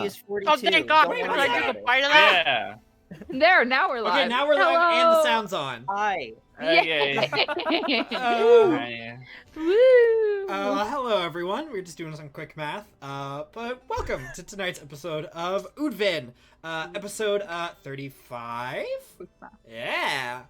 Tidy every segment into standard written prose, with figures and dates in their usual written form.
He is 42. Oh, thank God! Don't Can worry I about take a it. bite of that? Yeah. There, now we're live. Okay, now we're live and the Hello. sound's on. Hi. Okay. Woo! Hello everyone. We're just doing some quick math. But welcome to tonight's episode of Oodvin. Episode 35. Yeah.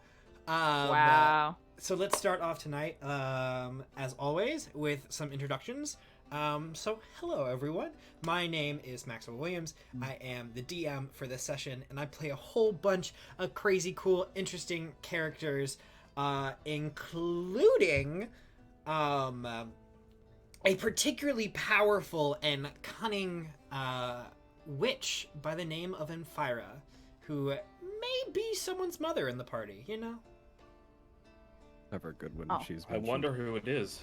Wow. So let's start off tonight, as always, with some introductions. So hello everyone. My name is Maxwell Williams. I am the DM for this session, and I play a whole bunch of crazy, cool, interesting characters, including a particularly powerful and cunning witch by the name of Amphira, who may be someone's mother in the party, you know? Never good when she's I mentioned. wonder who it is.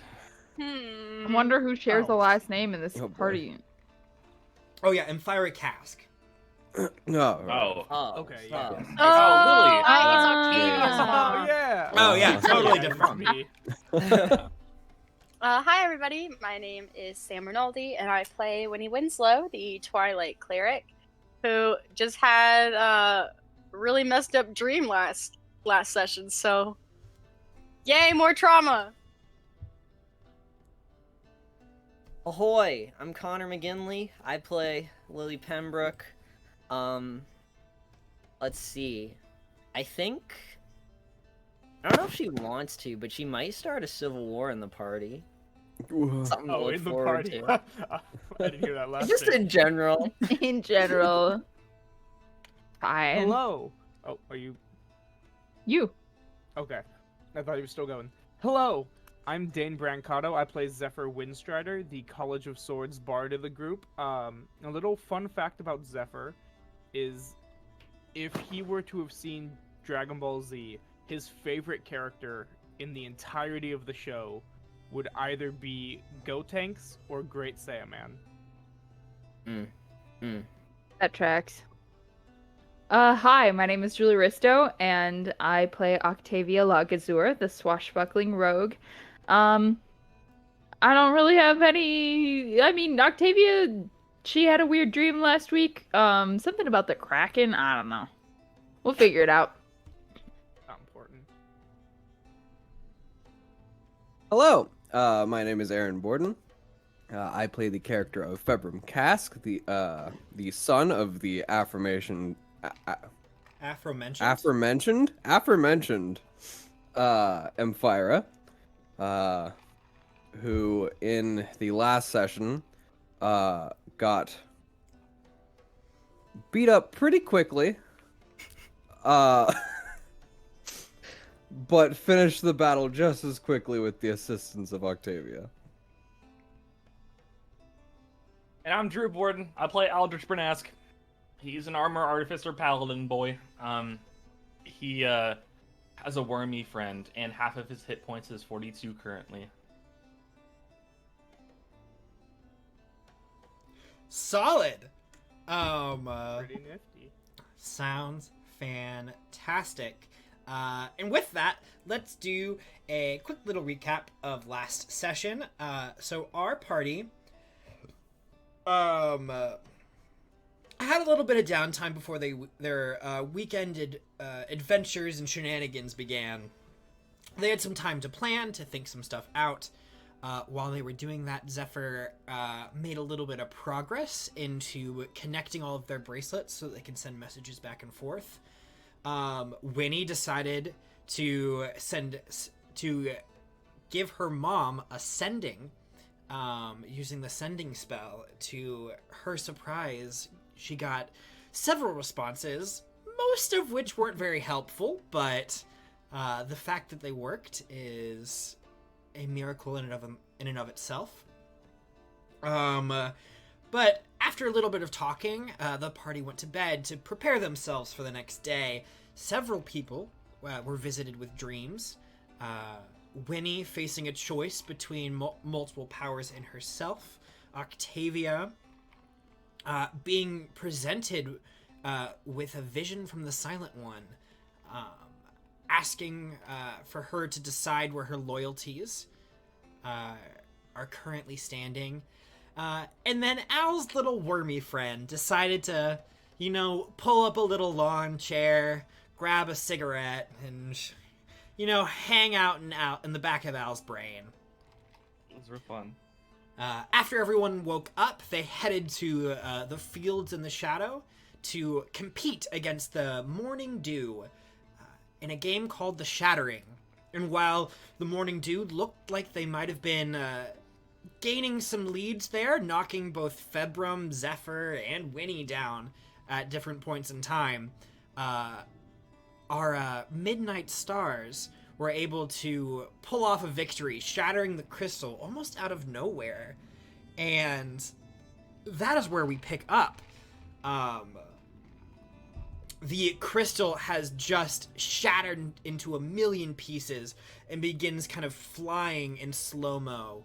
I wonder who shares the last name in this Oh, boy. party. Oh yeah, Amphira Cask. No. Oh. Oh. Okay, Oh. yeah. Lily. Ah. yeah. Oh yeah, totally Yeah, different. me. Hi everybody, my name is Sam Rinaldi, and I play Winnie Winslow, the Twilight Cleric, who just had a really messed up dream last session, so yay, more trauma! Ahoy! I'm Connor McGinley. I play Lily Pembroke. Let's see. I think... I don't know if she wants to, but she might start a civil war in the party. Something to Oh, look in the forward party. to. I didn't hear that last Just bit. in general. In general. Fine. Hello. Oh, are you... You. Okay. I thought you were still going. Hello. I'm Dane Brancato. I play Zephyr Windstrider, the College of Swords bard of the group. A little fun fact about Zephyr is if he were to have seen Dragon Ball Z, his favorite character in the entirety of the show would either be Gotenks or Great Saiyaman. That tracks. Hi, my name is Julie Risto, and I play Octavia Lagazur, the swashbuckling rogue. I don't really have any... I mean, Octavia, she had a weird dream last week. Something about the Kraken? I don't know. We'll figure it out. Not important. Hello. My name is Aaron Borden. I play the character of Februm Cask, the son of the aforementioned Amphira, who in the last session got beat up pretty quickly, but finished the battle just as quickly with the assistance of Octavia. And I'm Drew Borden. I play Aldrich Bernask. He's an armor artificer paladin boy. He has a wormy friend, and half of his hit points is 42 currently. Solid. Pretty nifty. Sounds fantastic. And with that, let's do a quick little recap of last session. So our party had a little bit of downtime before their weekend adventures and shenanigans began. They had some time to plan, to think some stuff out. While they were doing that, Zephyr made a little bit of progress into connecting all of their bracelets so they can send messages back and forth. Winnie decided to give her mom a sending, using the sending spell. To her surprise, she got several responses, most of which weren't very helpful, but the fact that they worked is a miracle in and of itself. But after a little bit of talking, the party went to bed to prepare themselves for the next day. Several people were visited with dreams. Winnie facing a choice between multiple powers in herself. Octavia being presented with a vision from the Silent One, asking for her to decide where her loyalties are currently standing. And then Al's little wormy friend decided to, pull up a little lawn chair, grab a cigarette, and, hang out in the back of Al's brain. Those were fun. After everyone woke up, they headed to the fields in the shadow to compete against the Morning Dew in a game called The Shattering. And while the Morning Dew looked like they might have been gaining some leads there, knocking both Februm, Zephyr, and Winnie down at different points in time, our Midnight Stars were able to pull off a victory, shattering the crystal almost out of nowhere. And that is where we pick up. The crystal has just shattered into a million pieces and begins kind of flying in slow-mo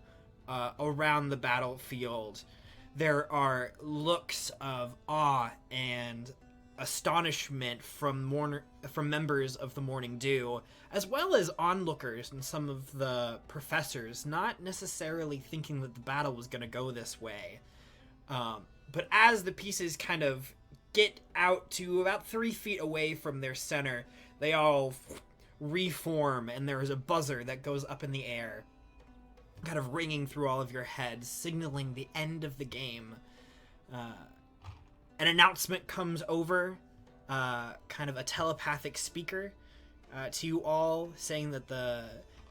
around the battlefield. There are looks of awe and astonishment from members of the Morning Dew, as well as onlookers and some of the professors, not necessarily thinking that the battle was going to go this way. But as the pieces kind of get out to about 3 feet away from their center, they all reform, and there is a buzzer that goes up in the air, kind of ringing through all of your heads, signaling the end of the game. An announcement comes over, kind of a telepathic speaker, to you all, saying that the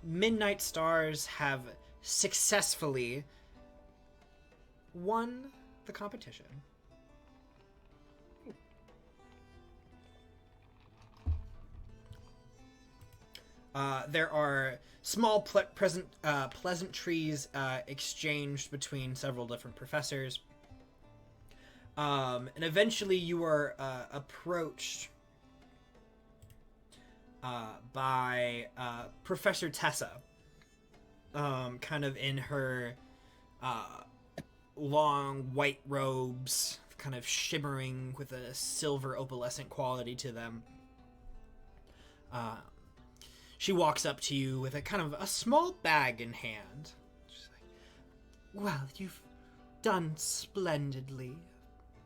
Midnight Stars have successfully won the competition. There are small pleasantries exchanged between several different professors. And eventually you are approached by Professor Tessa, kind of in her long white robes, kind of shimmering with a silver opalescent quality to them. She walks up to you with a kind of a small bag in hand. She's like, well, you've done splendidly.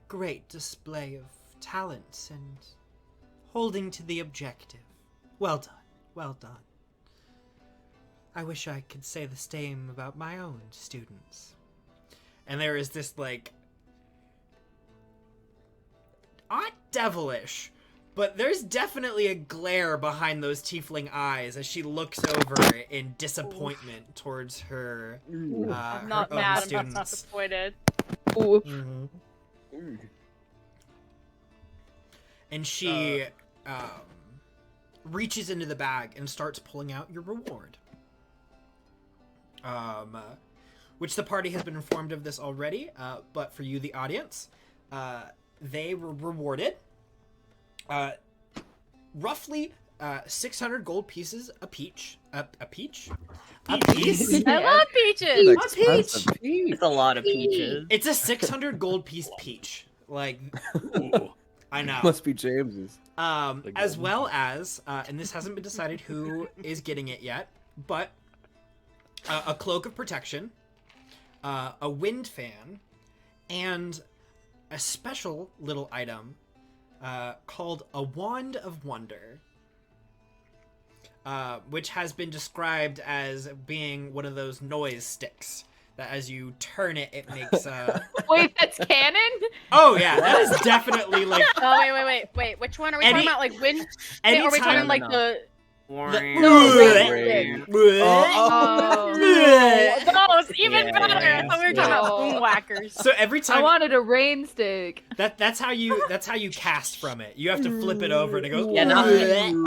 Great display of talents and holding to the objective. Well done, well done. I wish I could say the same about my own students. And there is this, like, not devilish, but there's definitely a glare behind those tiefling eyes as she looks over in disappointment towards her, I'm not her mad, own I'm students. not disappointed. Oof. Mm-hmm. And she reaches into the bag and starts pulling out your reward. Which the party has been informed of this already, but for you, the audience, they were rewarded roughly 600 gold pieces a peach. A piece? I love peaches! A peach! It's a lot of peaches. It's a 600 gold piece peach. Like, Ooh. I know. Must be James's. As well as, and this hasn't been decided who is getting it yet, but a cloak of protection, a wind fan, and a special little item called a Wand of Wonder, which has been described as being one of those noise sticks that as you turn it, it makes Wait, that's canon? Oh yeah, that is definitely like. Oh wait. Which one are we talking about? Like wind? Wait, are we talking like the? Oh, No, it's even better. I thought we were talking about boom whackers. So every I time wanted a rain stick. that's how you cast from it. You have to flip it over and it goes. Yeah,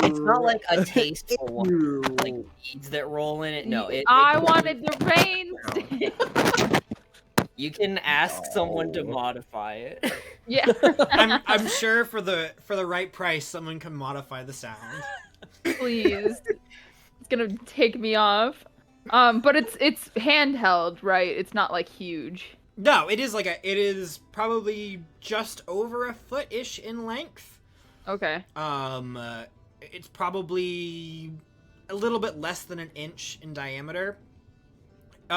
it's not like a tasteful one, like beads that roll in it. No, I wanted the rain stick. You can ask someone to modify it. Yeah. I'm sure for the right price, someone can modify the sound. Please. It's gonna take me off. But it's handheld, right? It's not like huge. No, it is probably just over a foot-ish in length. Okay. It's probably a little bit less than an inch in diameter.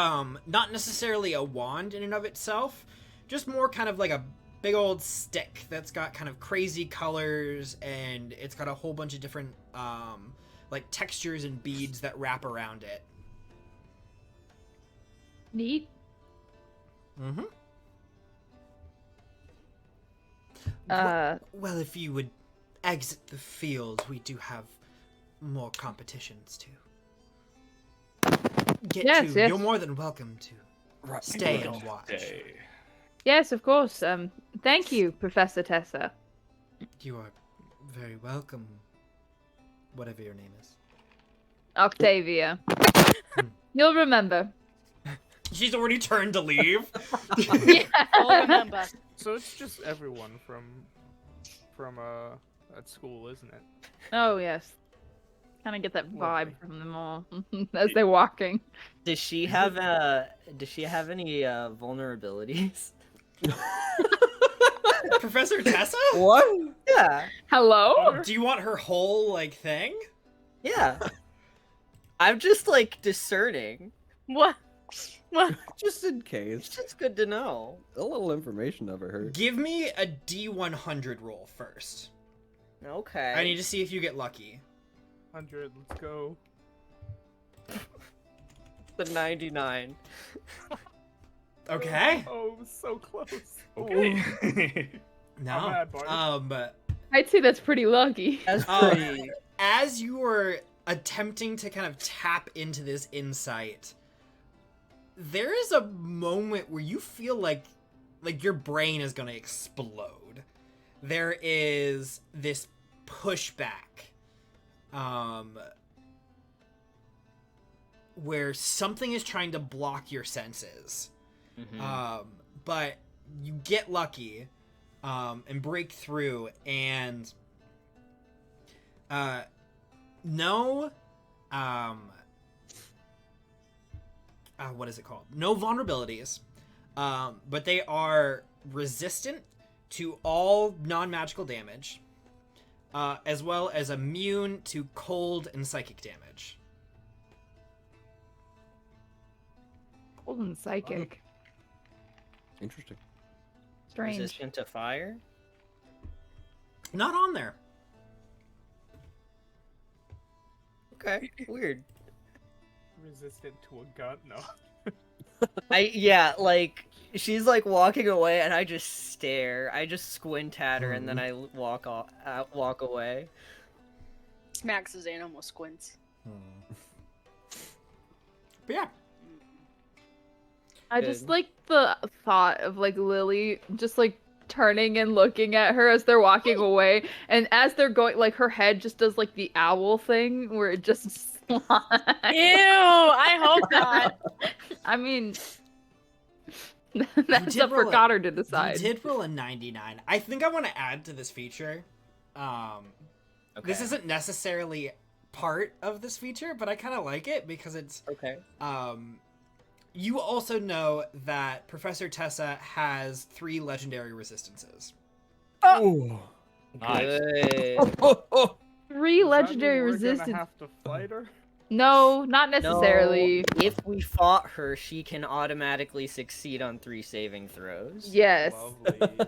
not necessarily a wand in and of itself, just more kind of like a big old stick that's got kind of crazy colors, and it's got a whole bunch of different like textures and beads that wrap around it. Neat. Mm-hmm. Uh, Well, if you would exit the field, we do have more competitions to get Yes, to. yes. You're more than welcome to stay and watch. Day. yes, of course. Thank you, Professor Tessa. You are very welcome, whatever your name is. Octavia. You'll remember. She's already turned to leave. I'll remember. So it's just everyone from at school, isn't it? Oh yes. Kind of get that vibe Lovely. from them all as they're walking. Does she have any vulnerabilities? Professor Tessa? What? Yeah. Hello? Do you want her whole, like, thing? Yeah. I'm just like discerning. What? What? Just in It's case. just good to know. A little information never hurt. Give me a D100 roll first. Okay. I need to see if you get lucky. 100, let's go. the 99. Okay. Oh, it was so close. Okay. No. bad, Bart. I'd say that's pretty lucky. That's Um, pretty. As you are attempting to kind of tap into this insight, there is a moment where you feel like your brain is going to explode. There is this pushback, where something is trying to block your senses. But you get lucky, and break through, and no, what is it called? No vulnerabilities, but they are resistant to all non-magical damage, as well as immune to cold and psychic damage. Cold and psychic. Interesting. Strange. Resistant to fire? Not on there. Okay, weird. Resistant to a gun? No. Like she's like walking away, and I just stare. I just squint at her, and then I walk away. Smacks his animal squints. But yeah. I just like the thought of like Lily just like turning and looking at her as they're walking away, and as they're going, like her head just does like the owl thing where it just slides. Ew! I hope not. I mean, that's did up for roll Goddard to You decide. did roll a 99. I think I want to add to this feature. This isn't necessarily part of this feature, but I kind of like it because it's Okay. You also know that Professor Tessa has 3 legendary resistances. Oh. Nice. Good. 3 legendary We're resistance. gonna have to fight her. No, not necessarily. No, if we fought her, she can automatically succeed on 3 saving throws. Yes. Lovely.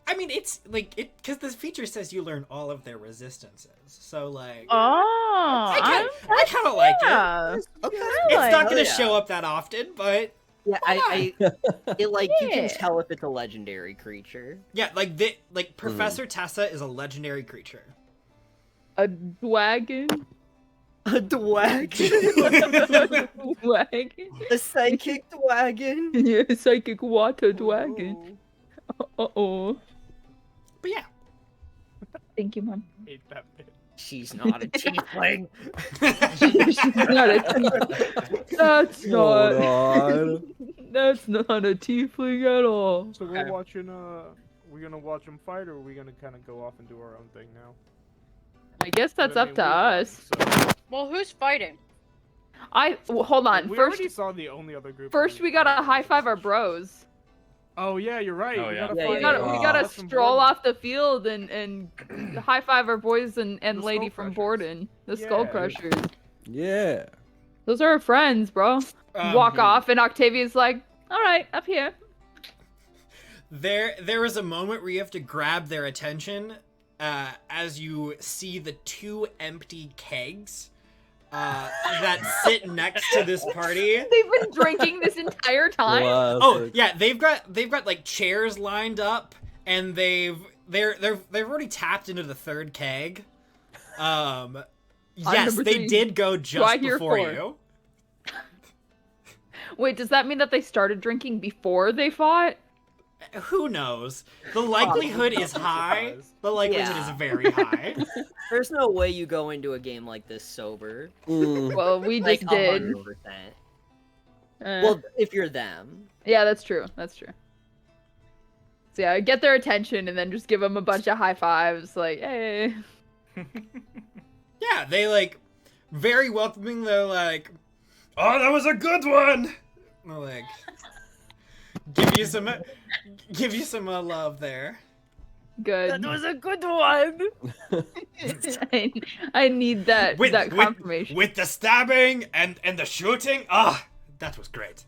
I mean, it's like because this feature says you learn all of their resistances. So like, Oh, I kind of like it. yeah. Okay. It's not going to yeah. show up that often, but Yeah, why it like you can Yeah. tell if it's a legendary creature. yeah, like Professor Tessa is a legendary creature. A dragon. A dwagon. Dragon. A psychic dwagon. Yeah, psychic water dragon. Uh-oh. But yeah, Thank you, Mom. Hate that bit. She's not a tiefling. She's not a tiefling. That's Hold not. on. That's not a tiefling at all. So Okay. we're watching. We're gonna watch them fight, or are we gonna kind of go off and do our own thing now? I guess that's I up mean, to we won, us. so- Well, who's fighting? Hold on. We First, already saw the only other group. first we gotta high five our bros. Oh yeah, you're right. Oh, we yeah. gotta Yeah, fight We gotta, we Oh. gotta Wes from stroll Borden. off the field and high five our boys and The lady Skull from Crushers. Borden, the Skull Yeah. Crushers. Yeah. Those are our friends, bro. Walk off, and Octavia's like, all right, up here. There is a moment where you have to grab their attention as you see the 2 empty kegs that sit next to this party. They've been drinking this entire time. Oh yeah, they've got like chairs lined up, and they've already tapped into the 3rd keg. Yes, they did go just before you. Wait, does that mean that they started drinking before they fought? Who knows? The likelihood is high. The likelihood is very high. There's no way you go into a game like this sober. Well, we Like, just did. 100%. Well, if you're them. Yeah, that's true. That's true. So yeah, get their attention and then just give them a bunch of high fives, like, hey. Yeah, they like very welcoming. They're like, "Oh, that was a good one." They're like, give you some love there. Good. That was a good one. I need that confirmation. With the stabbing and the shooting. Ah, that was great.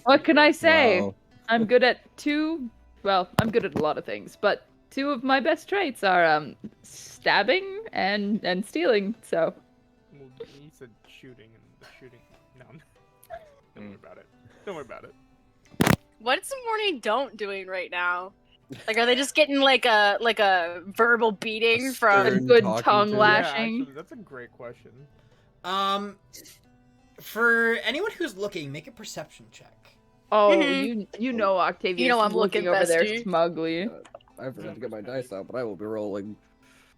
What can I say? Wow. I'm good at I'm good at a lot of things, but 2 of my best traits are stabbing and stealing. So. Well, he said shooting and the shooting. No, don't worry about it. Don't worry about it. What's Morning Don't doing right now? Like, are they just getting like a verbal beating from? A good talking tongue to. lashing. Yeah, actually, that's a great question. For anyone who's looking, make a perception check. Oh, Mhm. you know Octavia. You know I'm looking, over there bestie. smugly. I forgot to get my dice out, but I will be rolling.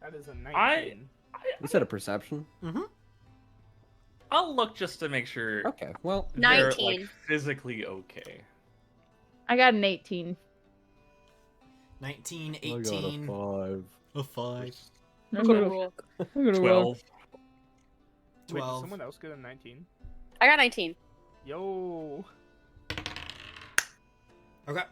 That is a 19. You said a perception? I'll look just to make sure Okay, well. they're 19. like, physically okay. I got an 18. 19, I got 18, a 5. a 5, I'm gonna roll. 12. Wait, did 12. someone else get a 19? I got 19. Yo. Okay.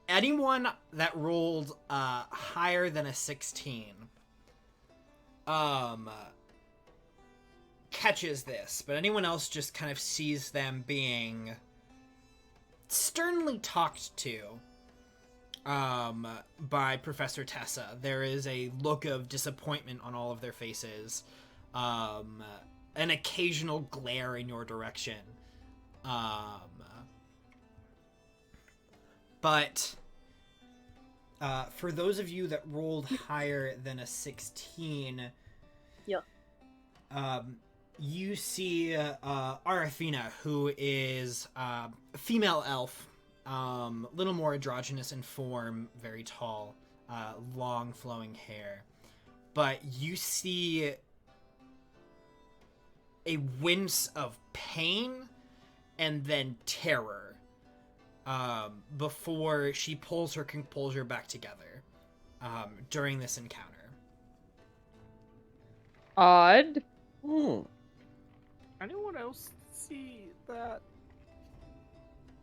Anyone that rolled higher than a 16 catches this, but anyone else just kind of sees them being sternly talked to by Professor Tessa. There is a look of disappointment on all of their faces, an occasional glare in your direction. But for those of you that rolled higher than a 16, Yeah. You see Arafina, who is a female elf, a little more androgynous in form, very tall, long flowing hair. But you see a wince of pain and then terror before she pulls her composure back together during this encounter. Odd. Anyone else see that?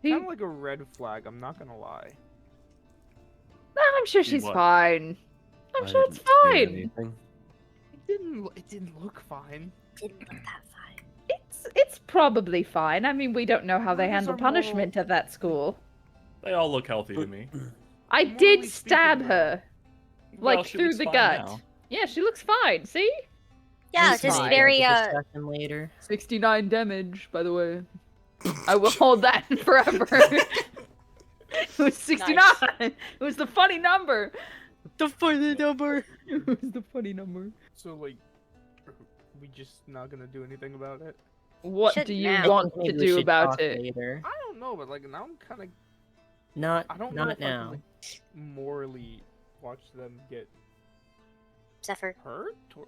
He- Kind of like a red flag, I'm not gonna lie. I'm sure she's what? fine. I'm sure it's fine. It didn't look fine. Didn't look that fine. It's probably fine. I mean, we don't know how they These handle are punishment at that school. They all look healthy to me. I Morally did speaking, stab though. her, Well, like she through looks the fine gut. now. Yeah, she looks fine. See? Yeah, It's just fine. very Discussion later. 69 damage, by the way. I will hold that forever. It was 69. It was the funny number. the funny number. It was the funny number. So, like, are we just not gonna do anything about it? What Should do you now. want Maybe to we do should about talk it? later. I don't know, but like now I'm kind of Not I don't know not if I now. can like morally watch them get Zephyr. hurt. Or...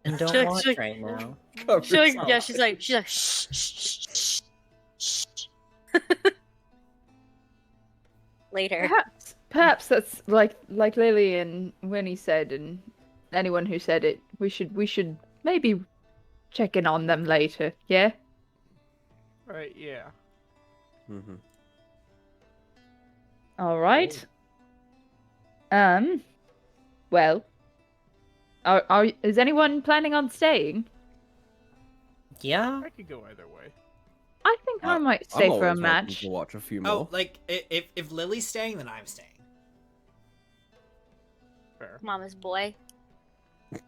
And don't She's like- watch she's like- right now. She's like, yeah, she's like, shh, shh, shh, shh, shh. Later. Perhaps that's like Lily and Winnie said, and anyone who said it. We should maybe check in on them later. Yeah. Right? Yeah. Mm-hmm. All right. Well. Is anyone planning on staying? Yeah. I could go either way. I think I might stay I'm for a always welcome match. to watch a few Oh, more. like if Lily's staying, then I'm staying. Fair. Mama's boy.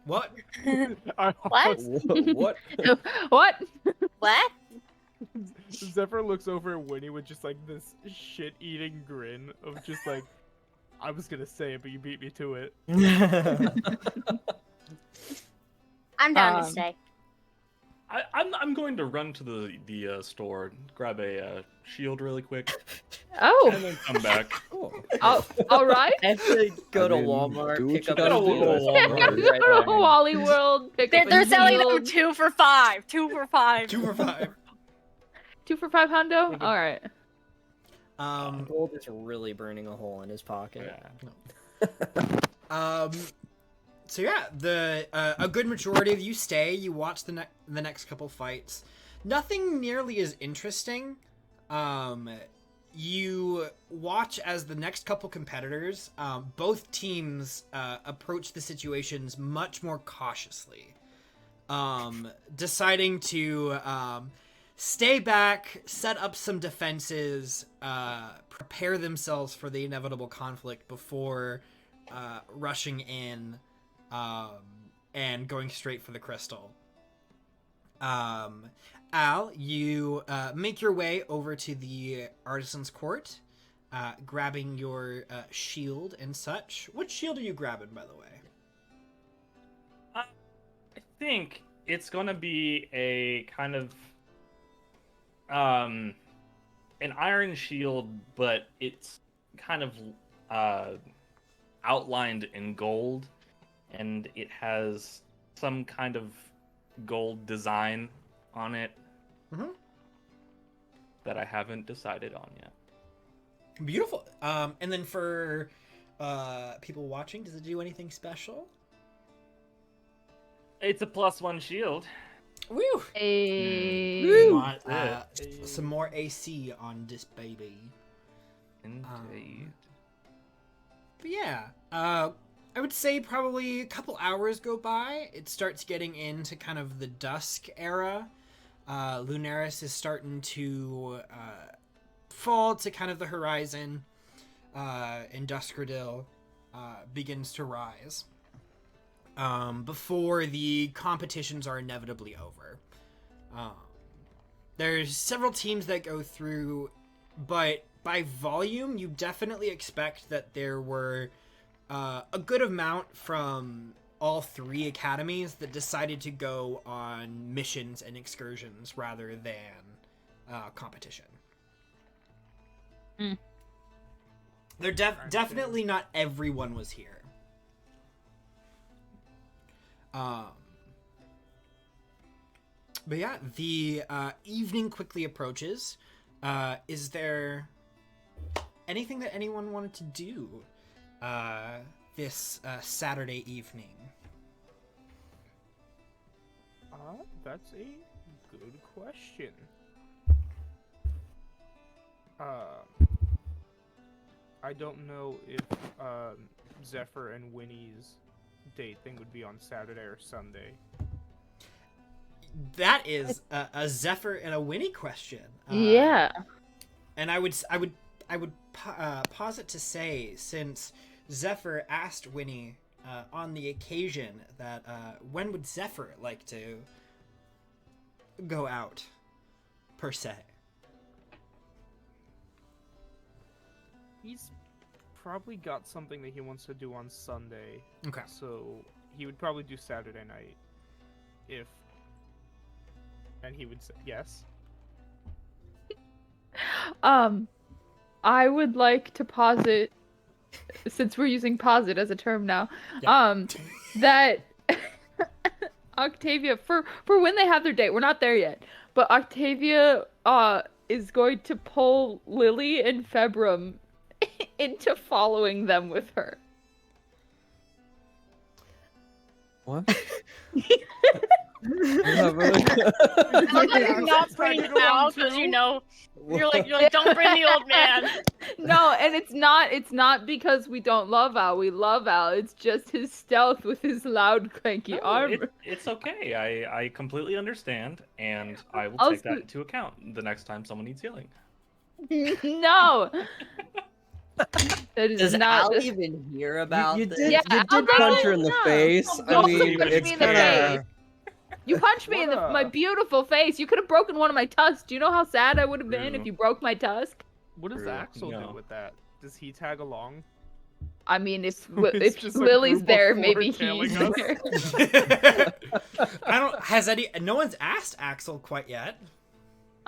What? What? What? What? What? Zephyr looks over at Winnie with just like this shit-eating grin of just like, I was gonna say it, but you beat me to it. I'm down to stay. I'm going to run to the store, grab a shield really quick, Oh, and then come back. Oh. all right. I have to go to I mean, Walmart, do what pick you up gotta a do, shield. I Yeah, suppose. go to Wally World. Pick up a They're selling them shield. 2 for $5. 2 for $5. 2 for 5. 2 for $5. All right. Gold is really burning a hole in his pocket. Yeah. So yeah, a good majority of you stay. You watch the next couple fights. Nothing nearly as interesting. You watch as the next couple competitors, both teams approach the situations much more cautiously, deciding to stay back, set up some defenses, prepare themselves for the inevitable conflict before rushing in and going straight for the crystal. Al, you make your way over to the Artisan's Court, grabbing your shield and such. What shield are you grabbing, by the way? I think it's gonna be a kind of an iron shield, but it's kind of outlined in gold, and it has some kind of gold design on it that I haven't decided on yet. Beautiful. And then for people watching, does it do anything special? It's a +1 shield. Woo! Hey. You want some more AC on this baby. Indeed. But yeah, I would say probably a couple hours go by. It starts getting into kind of the dusk era. Lunaris is starting to fall to kind of the horizon, and Duskradil begins to rise. Before the competitions are inevitably over. There's several teams that go through, but by volume, you definitely expect that there were a good amount from all 3 academies that decided to go on missions and excursions rather than competition. They're definitely not everyone was here. But yeah, the evening quickly approaches. Is there anything that anyone wanted to do this Saturday evening? That's a good question. I don't know if Zephyr and Winnie's date thing would be on Saturday or Sunday. That is a Zephyr and a Winnie question. Yeah. And I would posit to say, since Zephyr asked Winnie on the occasion that when would Zephyr like to go out, per se? He's probably got something that he wants to do on Sunday. Okay. So he would probably do Saturday night. And he would say yes. I would like to posit, since we're using posit as a term now, that Octavia, for when they have their date, we're not there yet, but Octavia is going to pull Lily and Februm into following them with her. What? I'm not bringing Al because you're like, don't bring the old man. No, and it's not because we don't love Al. We love Al. It's just his stealth with his loud, cranky No, armor. it's okay. I completely understand, and I will Also- take that into account the next time someone needs healing. No. That is Does not. Al even hear about You this? did, Yeah, you I'll did punch her definitely in the not. face. You I also mean, punched it's me in the kinda... face. You punched me in my What beautiful face. You could have broken one of my tusks. Do you know how sad I would have been if True. you broke my tusk? What does True, Axel no. do with that? Does he tag along? I mean, if It's if just a Lily's group of there, 4 maybe tailing he's us. there. I don't. No one's asked Axel quite yet.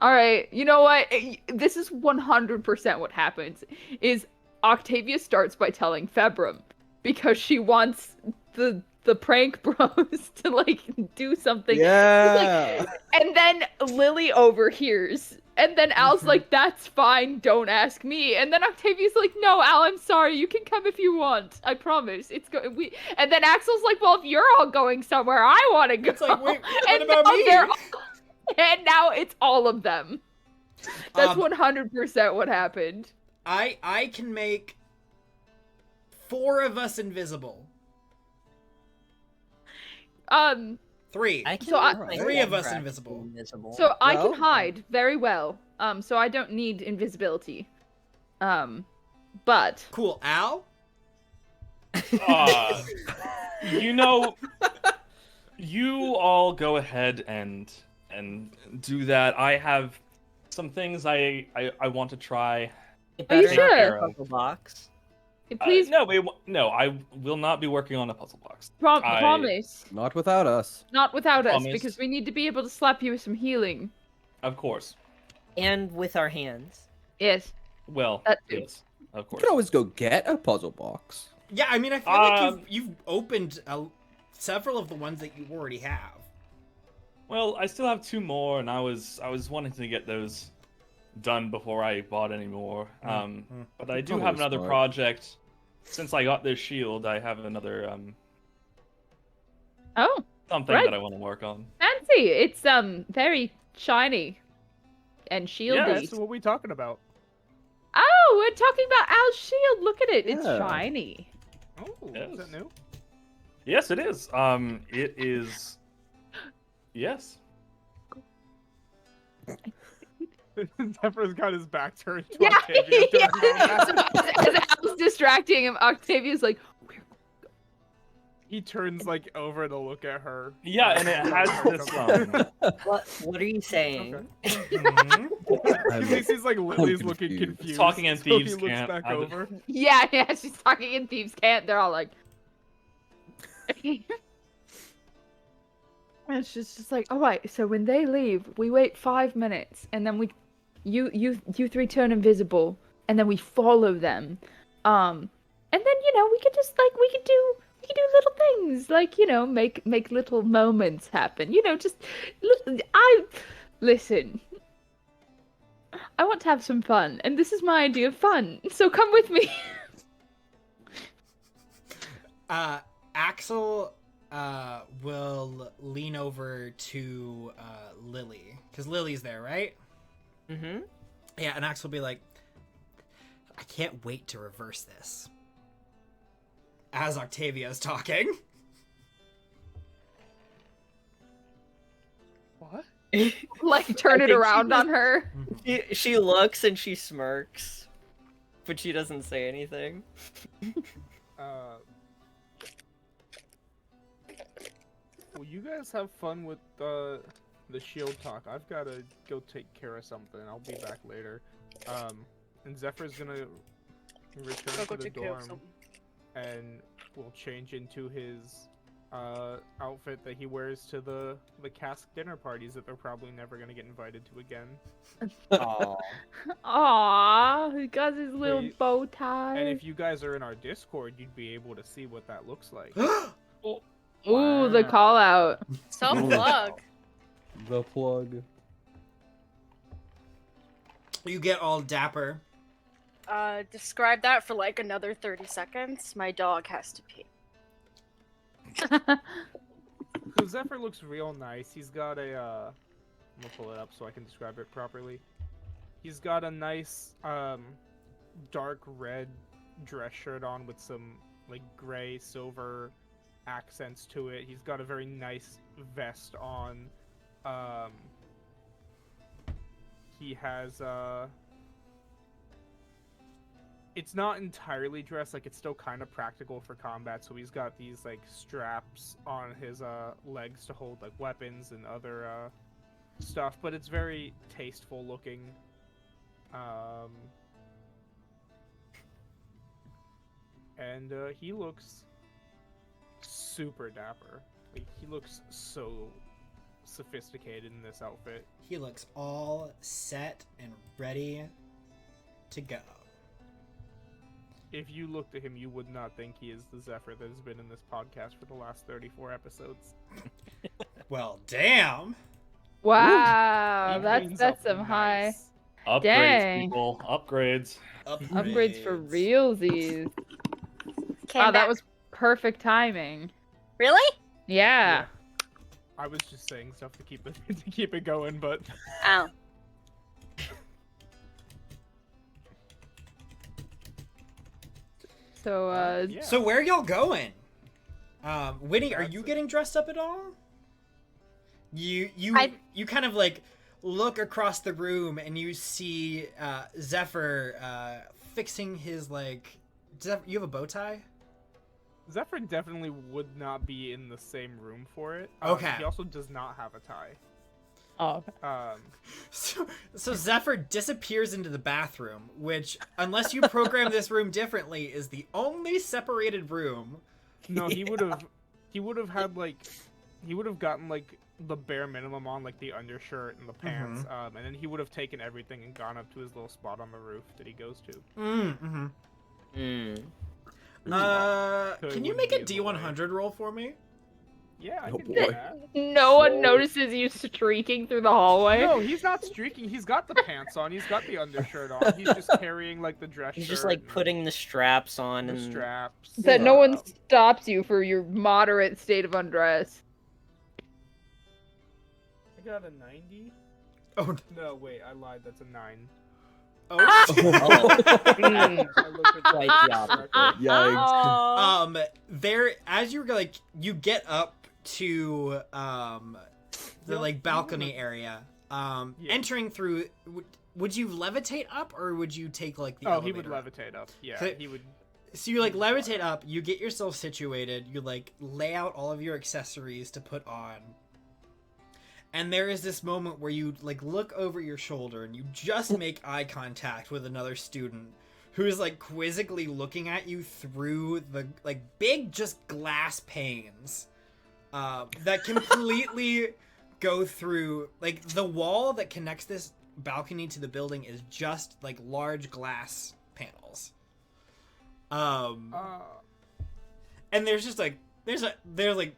All right, you know what? This is 100% what happens. Is Octavia starts by telling Februm because she wants the prank bros to like do something. Yeah. And then Lily overhears. And then Al's like, "That's fine, don't ask me." And then Octavia's like, "No, Al, I'm sorry. You can come if you want. I promise. And then Axel's like, "Well, if you're all going somewhere, I want to go." It's like, wait, what And about now me? And now it's all of them. That's 100% 100% what happened. I can make 4 of us invisible. 3. I can So I- make my 3 head of us practically invisible. invisible. So I Well- can hide very well. So I don't need invisibility. But Cool. Al? You know, you all go ahead and do that. I have some things I want to try. It Are you better not be a sure? puzzle box. please No, I will not be working on a puzzle box. I- promise. Not without us. Not without us, Promise. because we need to be able to slap you with some healing. Of course. And with our hands. Yes. Well, That too. yes, of You course. can always go get a puzzle box. Yeah, I mean, I feel like Um, you've opened several of the ones that you already have. Well, I still have 2 more, and I was wanting to get those done before I bought any more. But I do Probably have another smart. project. Since I got this shield, I have another Oh, something Right. that I want to work on. fancy. It's very shiny and shieldy. That's what we talking about. Oh, we're talking about Al's shield. Look at it. It's Yeah. shiny. Oh, Yes. is that new? Yes, it is. It is. Yes. Zephyr's got his back turned to Yeah, Octavia. yeah. turning around. As Al's distracting him, Octavia's like, He turns like over to look at her. Yeah, and it has this. What are you saying? At least he's like Lily's looking confused. confused. Talking in so thieves' he looks cant. back over. yeah, she's talking in thieves' cant. They're all like, and it's just like, all right. So when they leave, we wait 5 minutes, and then you 3 turn invisible, and then we follow them. And then we could just like we could do little things like make little moments happen. Listen. I want to have some fun, and this is my idea of fun. So come with me. Axel will lean over to Lily, because Lily's there, right? Mm-hmm. Yeah, and Axel will be like, I can't wait to reverse this. As Octavia's talking. What? Like turn I it think around she on her. She looks and she smirks, but she doesn't say anything. Well, you guys have fun with the shield talk. I've got to go take care of something. I'll be back later. And Zephyr's gonna return I'll go to the take care of dorm, something. and will change into his outfit that he wears to the cask dinner parties that they're probably never gonna get invited to again. Aww. Aww, he got his little Wait, bow tie. And if you guys are in our Discord, you'd be able to see what that looks like. Ooh, the call out. Self-plug. The plug. You get all dapper. Describe that for like another 30 seconds. My dog has to pee. So Zephyr looks real nice. He's got a, I'm gonna pull it up so I can describe it properly. He's got a nice, dark red dress shirt on with some like gray silver accents to it. He's got a very nice vest on. He has it's not entirely dressed, like it's still kind of practical for combat, so he's got these like straps on his legs to hold like weapons and other stuff, but it's very tasteful looking. And he looks super dapper. Like, he looks so sophisticated in this outfit. He looks all set and ready to go. If you looked at him, you would not think he is the Zephyr that has been in this podcast for the last 34 episodes. Well, damn. Wow, He that's cleans up some high nice. Upgrades, Dang. people. Upgrades. upgrades for realsies. Came Wow, that back. was perfect timing. Really? Yeah. I was just saying stuff to keep it to keep it going, but Oh. So, yeah. So where y'all going? Winnie, are That's you it. getting dressed up at all? You I- kind of like look across the room and you see Zephyr fixing his like. You have a bow tie? Zephyr definitely would not be in the same room for it. Okay. He also does not have a tie. oh, So Zephyr disappears into the bathroom, which, unless you program this room differently, is the only separated room. No, he would have. He would have had like. He would have gotten like the bare minimum on, like the undershirt and the pants, and then he would have taken everything and gone up to his little spot on the roof that he goes to. Mm-hmm. Hmm. Can you make a D100 roll for me? Yeah, I Oh, can do boy. that. no one notices you streaking through the hallway. No, he's not streaking. He's got the pants on. He's got the undershirt on. He's just carrying like the dress He's shirt. just like and putting the straps on the and straps. That no one Uh, stops you for your moderate state of undress. I got a 90. Oh, No, wait, I lied. That's a 9. oh. Mm. I looked at Quite the opposite. Yikes. There, as you're like, you get up to the like balcony area. Yeah. Entering through, would you levitate up or would you take like the? Oh, he would elevator up? levitate up. Yeah, So- he would. So you like levitate up, you get yourself situated, you like lay out all of your accessories to put on. And there is this moment where you like look over your shoulder and you just make eye contact with another student who's like quizzically looking at you through the like big just glass panes that completely go through like the wall that connects this balcony to the building is just like large glass panels. And there's just like they're like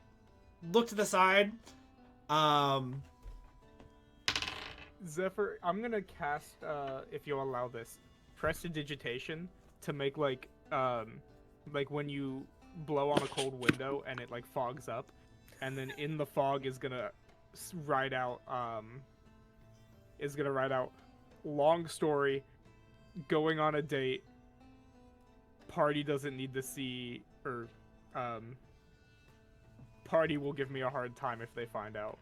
look to the side. Zephyr, I'm gonna cast, if you'll allow this, prestidigitation to make like when you blow on a cold window and it like fogs up, and then in the fog is gonna write out long story, going on a date, party doesn't need to see, or party will give me a hard time if they find out.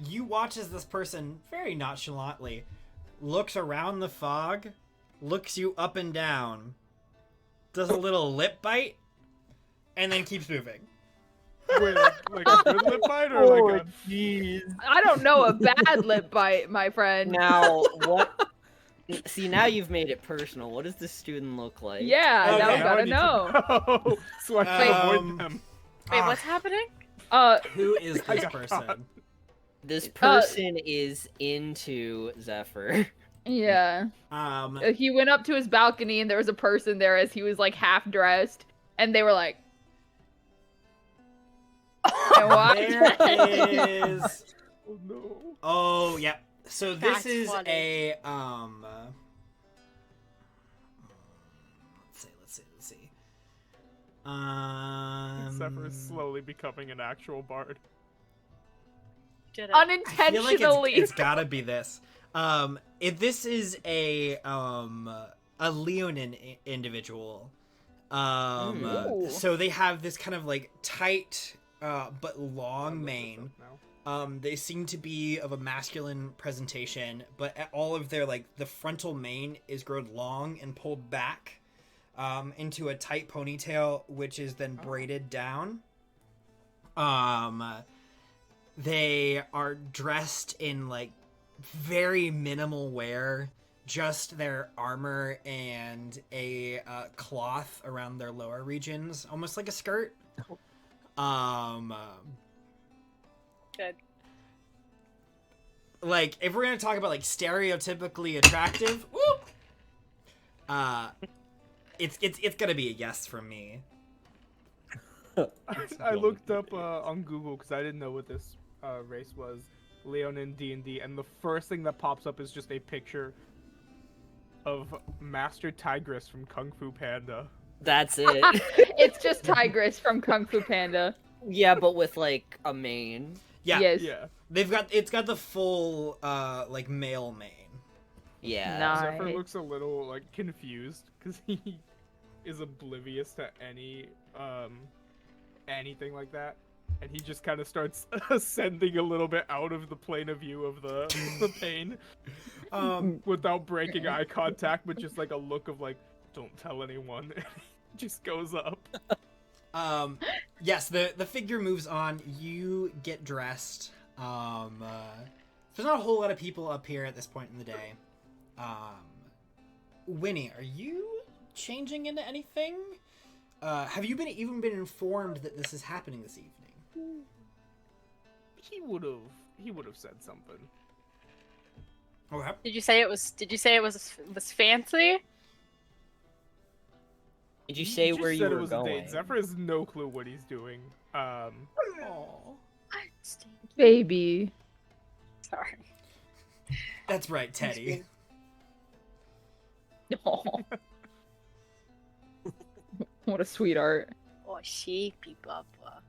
You watch as this person very nonchalantly looks around the fog, looks you up and down, does a little lip bite, and then keeps moving. Wait, like a good lip bite or like a... jeez. I don't know a bad lip bite, my friend. Now what? See, now you've made it personal. What does this student look like? Yeah, Okay. now we Now I gotta need to know. know, so I can avoid them. Wait, what's happening? Who is I this got person? caught. This person is into Zephyr. Yeah. He went up to his balcony and there was a person there as he was like half dressed, and they were like, and walked. There is. Oh no. Oh yeah. So this That's is funny. a Let's see. Zephyr is slowly becoming an actual bard. Did it? I feel like Unintentionally. it's gotta be this. If this is a Leonin individual, so they have this kind of like tight but long mane. They seem to be of a masculine presentation, but all of their like the frontal mane is grown long and pulled back into a tight ponytail, which is then braided down. They are dressed in like very minimal wear, just their armor and a cloth around their lower regions, almost like a skirt. Good. Like, if we're gonna talk about like stereotypically attractive, whoop, it's gonna be a yes from me. I looked up on Google because I didn't know what this race was, Leonin D&D, and the first thing that pops up is just a picture of Master Tigress from Kung Fu Panda. That's it. It's just Tigress from Kung Fu Panda. Yeah, but with like a mane. Yeah, Yes. Yeah. it's got the full like male mane. Yeah. Nice. Zephyr looks a little like confused because he is oblivious to anything like that, and he just kind of starts ascending a little bit out of the plane of view of the pain, without breaking eye contact, but just like a look of like, don't tell anyone. And he just goes up. Yes, the figure moves on. You get dressed. There's not a whole lot of people up here at this point in the day. Winnie, are you changing into anything? Have you even been informed that this is happening this evening? He would have said something. Okay. Did you say it was fancy? Did you say just where said you it were was a going? date. Zephyr has no clue what he's doing. Aw. Baby. Sorry. That's right, Teddy. Aw. What a sweetheart. Oh, sheepy papa.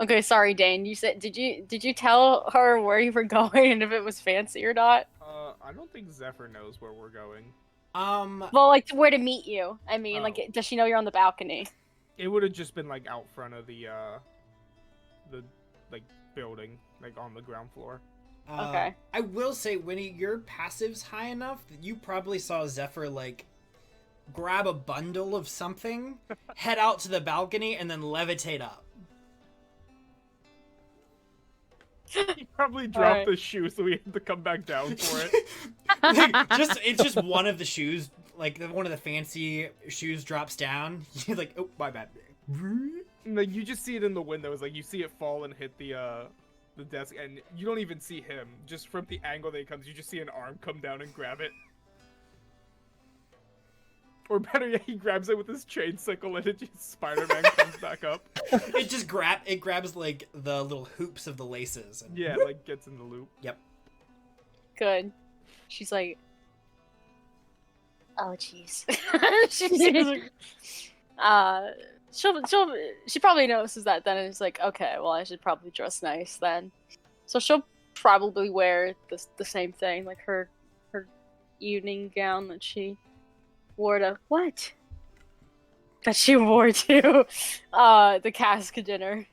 Okay, sorry, Dane. You said did you tell her where you were going and if it was fancy or not? I don't think Zephyr knows where we're going. Well, like where to meet you. I mean, like, does she know you're on the balcony? It would have just been like out front of the like building, like on the ground floor. Okay. I will say, Winnie, your passive's high enough that you probably saw Zephyr like grab a bundle of something, head out to the balcony, and then levitate up. He probably dropped the shoe, so we had to come back down for it. It's just one of the shoes, like one of the fancy shoes drops down. You're like, oh, my bad. Like you just see it in the windows, like you see it fall and hit the desk, and you don't even see him. Just from the angle that he comes, you just see an arm come down and grab it. Or better yet, he grabs it with his chain sickle, and it just Spider-Man comes back up. It grabs like the little hoops of the laces. And Yeah, like gets in the loop. Yep. Good. She's like, oh jeez. She probably notices that then, and is like, okay, well, I should probably dress nice then. So she'll probably wear the same thing, like her evening gown that she wore to what? That she wore to the cask dinner.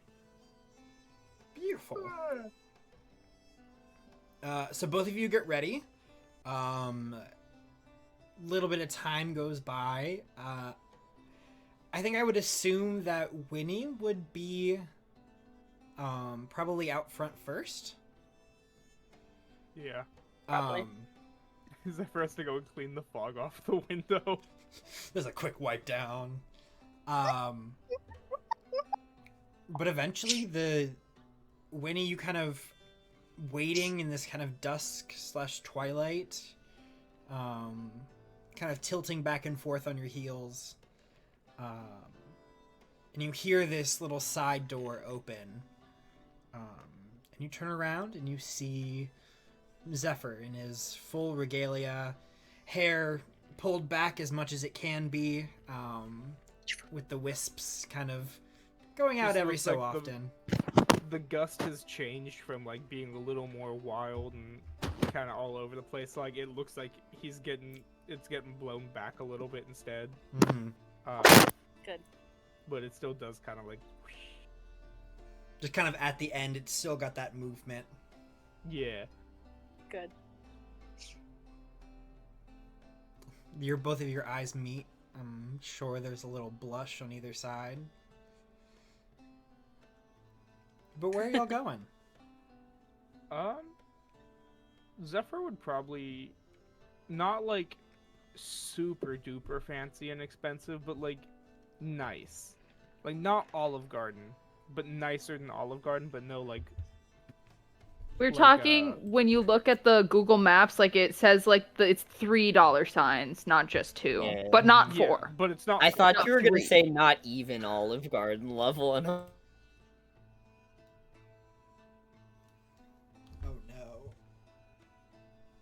Beautiful. So both of you get ready. Little bit of time goes by. I think I would assume that Winnie would be probably out front first. Yeah. Probably. Zephyr has to go and clean the fog off the window. There's a quick wipe down. But eventually Winnie, you kind of waiting in this kind of dusk/twilight, kind of tilting back and forth on your heels. And you hear this little side door open. And you turn around and you see Zephyr in his full regalia, hair pulled back as much as it can be, with the wisps kind of going out This every looks so like often. the gust has changed from like being a little more wild and kind of all over the place. Like it looks like it's getting blown back a little bit instead. Mm-hmm. Good. But it still does kind of like. Just kind of at the end, it's still got that movement. Yeah. Good. Both of your eyes meet. I'm sure there's a little blush on either side. But where are y'all going? Zephyr would probably not like super duper fancy and expensive, but like nice. Like not Olive Garden, but nicer than Olive Garden, but no like. We're Like, talking when you look at the Google Maps, like it says like it's $3 signs, not just 2, Yeah. but not Yeah, 4. but it's not. I thought Not you were gonna 3. say not even Olive Garden level, and Oh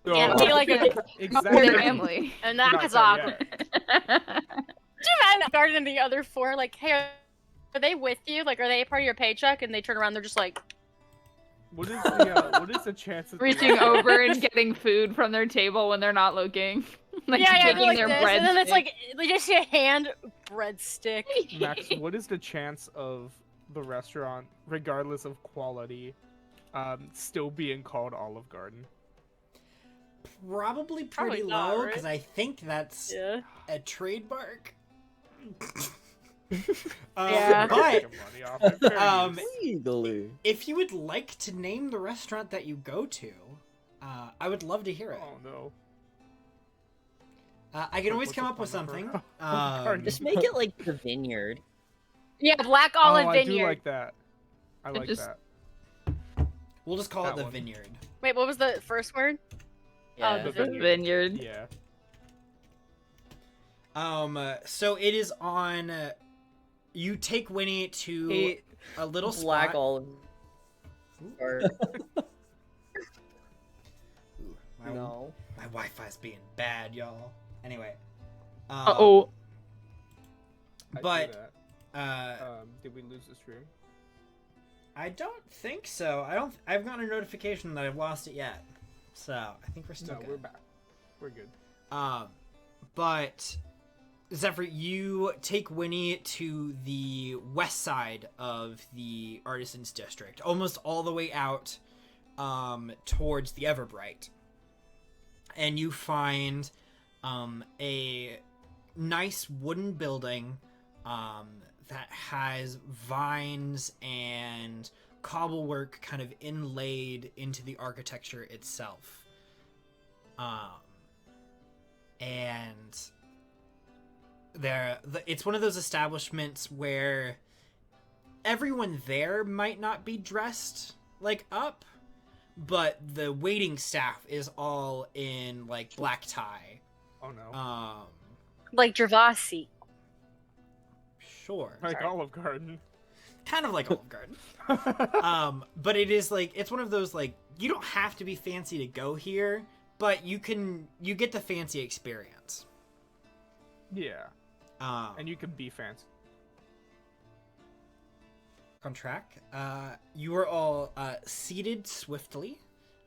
no. Yeah, be like a exactly. Family. and Not that's there awkward. yet. Could you imagine Garden and the other 4 like, hey, are they with you? Like, are they part of your paycheck? And they turn around, they're just like, What is the chance of Reaching over and getting food from their table when they're not looking. Like yeah, taking like their this, bread. and then it's like they just see a hand breadstick. Max, what is the chance of the restaurant, regardless of quality, still being called Olive Garden? Probably Probably pretty not, low, right? because I think that's Yeah. a trademark. Yeah. But Making money off it, fair um, use. Legally. if you would like to name the restaurant that you go to, I would love to hear it. Oh no. I can always What's come the up with fun for something. Olive Garden? just make it like the Vineyard. Yeah, Black Olive oh, Vineyard. I do like that. I like just- that. We'll just call That it the one. Vineyard. Wait, what was the first word? Yeah. the The vineyard. vineyard. Yeah. So it is on. You take Winnie to Hey, a little Black spot. Olive. Or, Ooh, my, no. my Wi-Fi's being bad, y'all. Anyway. Uh-oh. I do But that. Did we lose the stream? I don't think so. I've gotten a notification that I've lost it yet. So I think we're still No, good. we're back. We're good. But Zephyr, you take Winnie to the west side of the Artisans District, almost all the way out towards the Everbright. And you find a nice wooden building that has vines and cobblework kind of inlaid into the architecture itself. And it's one of those establishments where everyone there might not be dressed like up, but the waiting staff is all in like black tie. Oh no. Like Gervasi. Sure. Like sorry. Olive Garden. Kind of like Olive Garden. But it is like, it's one of those like, you don't have to be fancy to go here, but you get the fancy experience. Yeah. And And you can be fancy. on track. You are all seated swiftly.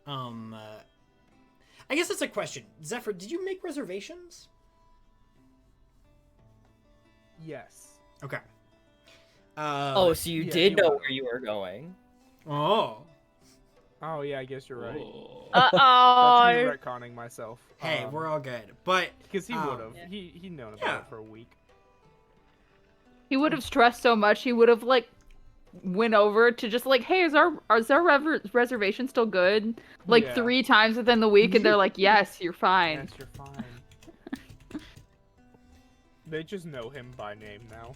I guess that's a question. Zephyr, did you make reservations? Yes. Okay. Oh, so you yeah, did you know are. where you were going. Oh. Oh yeah, I guess you're right. Uh That's me oh. retconning myself. Hey, we're all good. But Because he would have. Yeah. He known about Yeah. it for a week. He would have stressed so much. He would have like went over to just like, hey, is our reservation still good? Like Yeah. 3 times within the week, and they're like, yes, you're fine. Yes, you're fine. They just know him by name now.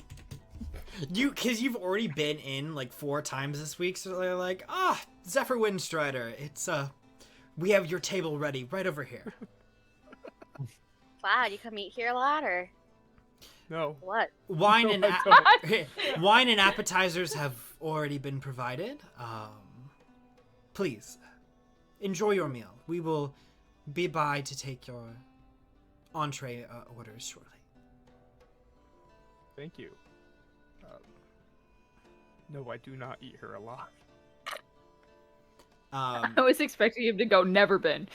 because you've already been in like 4 times this week, so they're like, Zephyr Windstrider, it's we have your table ready right over here. Wow, you come eat here a lot, or No. what? Wine and No, I wine and appetizers have already been provided. Please enjoy your meal. We will be by to take your entree orders shortly. Thank you. No, I do not eat her alive. I was expecting him to go, never been.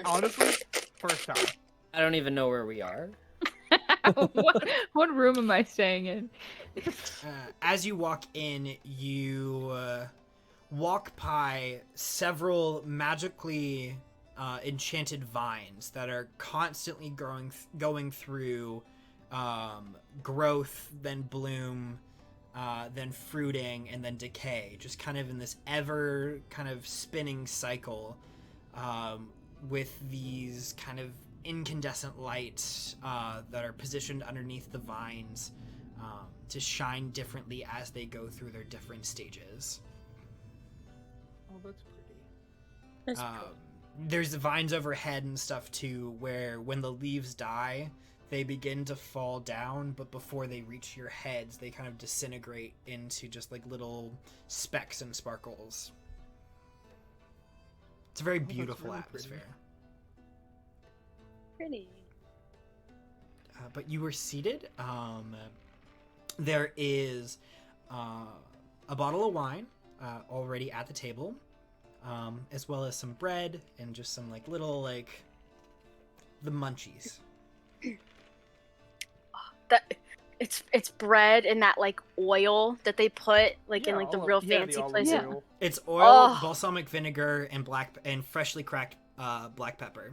Honestly, first time. I don't even know where we are. what room am I staying in? As you walk in, you walk by several magically enchanted vines that are constantly going through growth, then bloom, then fruiting, and then decay, just kind of in this ever kind of spinning cycle, with these kind of incandescent lights that are positioned underneath the vines to shine differently as they go through their different stages. Oh, that's pretty. That's cool. There's the vines overhead and stuff too, where when the leaves die, they begin to fall down, but before they reach your heads, they kind of disintegrate into just like little specks and sparkles. It's a very beautiful really atmosphere. Pretty. But you were seated. There is a bottle of wine already at the table, as well as some bread and just some like little like the munchies. That it's bread and that like oil that they put like in like the real fancy the olive places. oil. It's oil, Oh. balsamic vinegar, and freshly cracked black pepper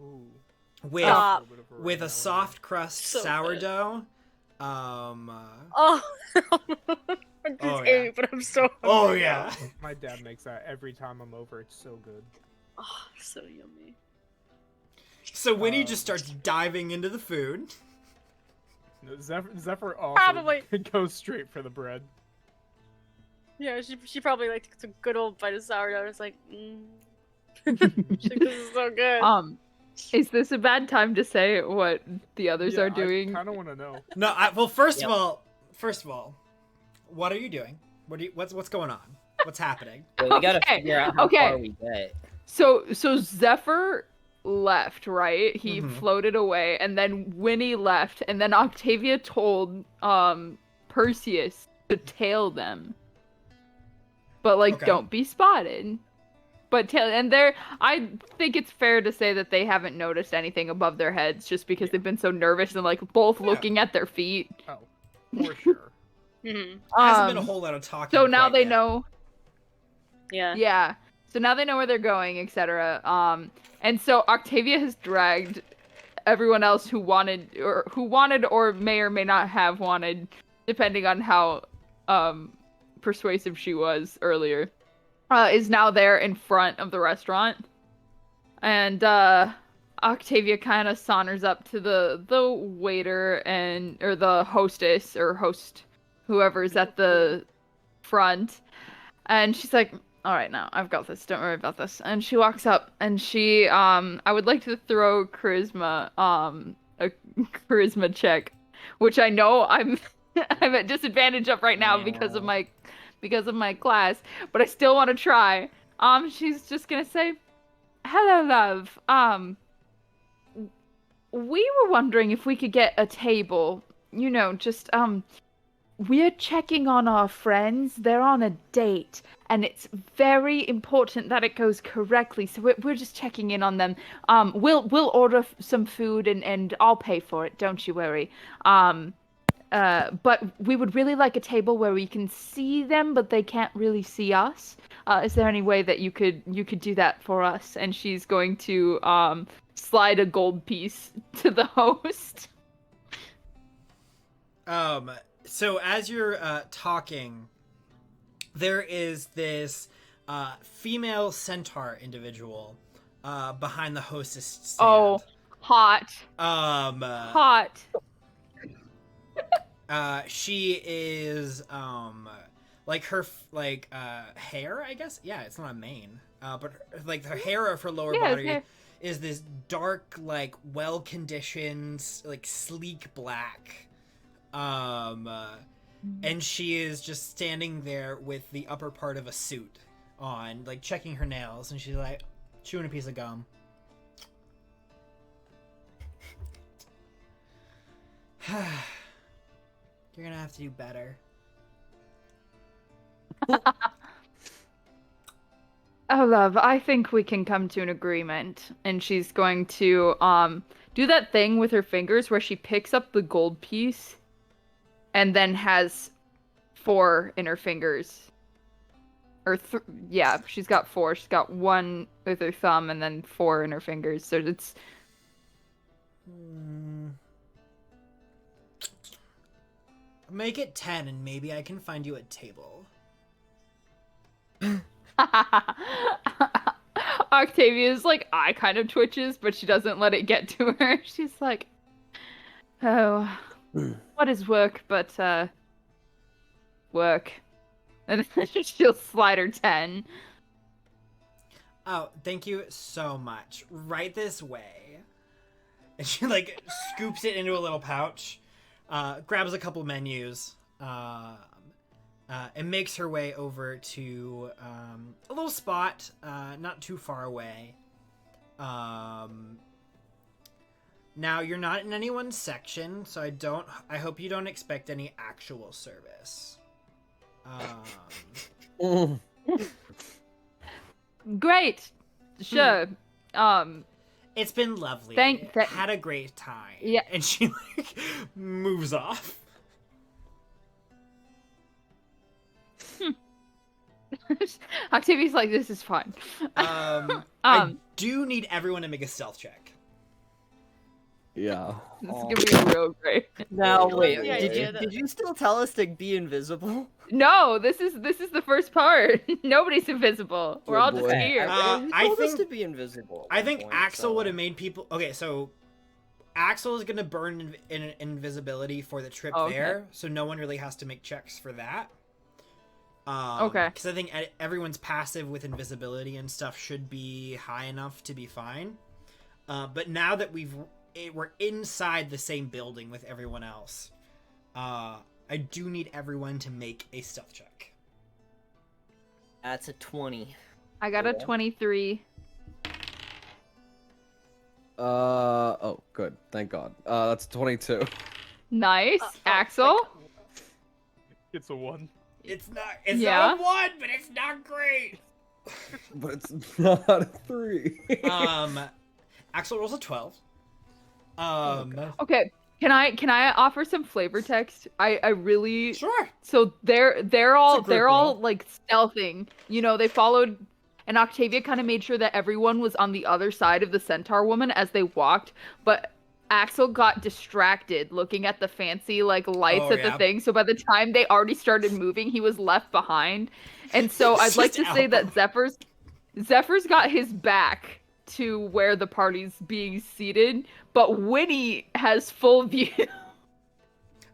Ooh. with Stop. with a soft crust So good. sourdough. Oh, I just Oh, yeah. ate, but I'm so hungry. Oh yeah. My dad makes that every time I'm over. It's so good. Oh, so yummy. So Winnie just starts diving into the food. No, Zephyr also Probably. goes straight for the bread. Yeah, she probably like took some good old bite of sourdough. It's like, She's like, this is so good. Is this a bad time to say what the others are doing? I kind of want to know. No, well, first Yep. of all, what are you doing? What's going on? What's happening? Well, we gotta Okay, figure out how okay. far we get. So Zephyr left, right? He Mhm. floated away, and then Winnie left, and then Octavia told Perseus to tail them. But like, Okay. don't be spotted. But tail, and I think it's fair to say that they haven't noticed anything above their heads, just because they've been so nervous and like both Yeah. looking at their feet. Oh, for sure. Mhm. Hasn't been a whole lot of talking. So now quite they yet. know. Yeah. Yeah. So now they know where they're going, etc. And so Octavia has dragged everyone else who wanted or may or may not have wanted, depending on how persuasive she was earlier, is now there in front of the restaurant. And Octavia kind of saunters up to the waiter or the hostess or host, whoever's at the front, and she's like, all right, now I've got this. Don't worry about this. And she walks up, and she, I would like to throw charisma, a charisma check, which I know I'm at disadvantage of right now because of my class, but I still want to try. She's just gonna say, hello, love. We were wondering if we could get a table. You know, just, we're checking on our friends. They're on a date, and it's very important that it goes correctly. So we're just checking in on them. We'll order some food, and I'll pay for it. Don't you worry. But we would really like a table where we can see them, but they can't really see us. Is there any way that you could do that for us? And she's going to slide a gold piece to the host. So as you're talking, there is this female centaur individual behind the hostess stand. Oh, hot. Hot. Hot. She is like her hair, I guess. Yeah, it's not a mane. But like her hair of her lower body hair. is this dark, like well conditioned, like sleek black. And she is just standing there with the upper part of a suit on, like checking her nails, and she's like chewing a piece of gum. You're gonna have to do better. Oh, love, I think we can come to an agreement. And she's going to do that thing with her fingers where she picks up the gold piece and then has 4 in her fingers. Or yeah, she's got 4. She's got 1 with her thumb and then 4 in her fingers. So it's Make it 10 and maybe I can find you a table. Octavia's like eye kind of twitches, but she doesn't let it get to her. She's like, "Oh, what is work but work?" And then she'll slide her 10. Oh, thank you so much. Right this way. And she like scoops it into a little pouch, grabs a couple menus, and makes her way over to a little spot, not too far away. Now you're not in anyone's section, so I hope you don't expect any actual service. Great, sure. It's been lovely. Had a great time. Yeah. And she like moves off. Octavia's like, this is fun. I do need everyone to make a stealth check. Yeah. This is gonna be real great. Now wait, the idea did you still tell us to be invisible? No, this is the first part. Nobody's invisible. We're all just boy. here. You I told us think- to be invisible. I think Axel would have made people. Okay, so Axel is gonna burn in invisibility for the trip Oh, okay. there, so no one really has to make checks for that. Okay. Because I think everyone's passive with invisibility and stuff should be high enough to be fine. But now that we're inside the same building with everyone else, I do need everyone to make a stealth check. That's a 20. I got a 23. Oh, good. Thank God. That's 22. Nice. oh, Axel? It's a 1. It's not Yeah? a 1, but it's not great. But it's not a 3. Axel rolls a 12. Okay. Can I offer some flavor text? I really Sure. So they're all It's a group roll. like stealthing. You know, they followed, and Octavia kind of made sure that everyone was on the other side of the centaur woman as they walked, but Axel got distracted looking at the fancy like lights Oh, at yeah. the thing. So by the time they already started moving, he was left behind. And so I'd like to Just say out. that Zephyr's got his back to where the party's being seated, but Winnie has full view.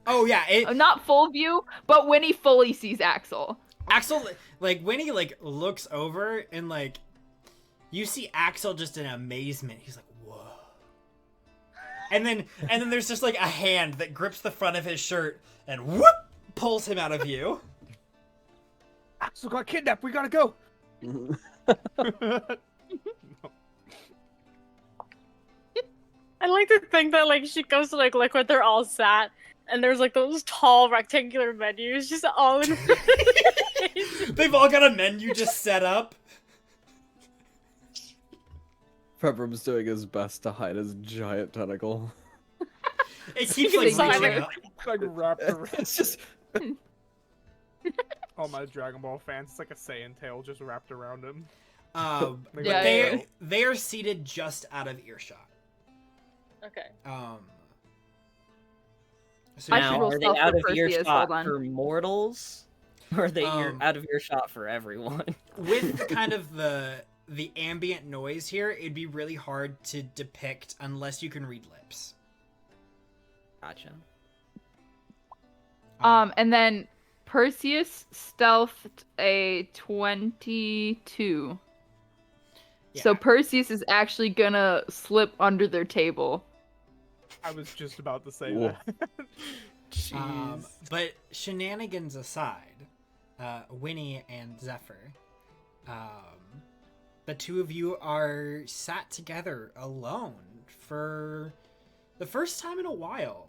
Oh yeah, Not full view, but Winnie fully sees Axel. Axel, like when he like looks over and like you see Axel just in amazement. He's like, "Whoa!" And then there's just like a hand that grips the front of his shirt and whoop pulls him out of view. Axel got kidnapped. We gotta go. I like to think that like she goes to like look where they're all sat, and there's like those tall rectangular menus just all in. They've all got a menu just set up. Febrim's doing his best to hide his giant tentacle. It keeps like Silent. reaching up. It's like wrapped around. It's just All my Dragon Ball fans, it's like a Saiyan tail just wrapped around him. But Yeah, they are seated just out of earshot. Okay. So I should Now, roll are they stealth out for of Perseus, earshot hold on. for mortals? Or are they Um, out of earshot for everyone? with kind of the ambient noise here, it'd be really hard to depict unless you can read lips. Gotcha. And then Perseus stealthed a 22. So Yeah. Perseus is actually gonna slip under their table. I was just about to say Whoa. that. But shenanigans aside, Winnie and Zephyr, the two of you are sat together alone for the first time in a while.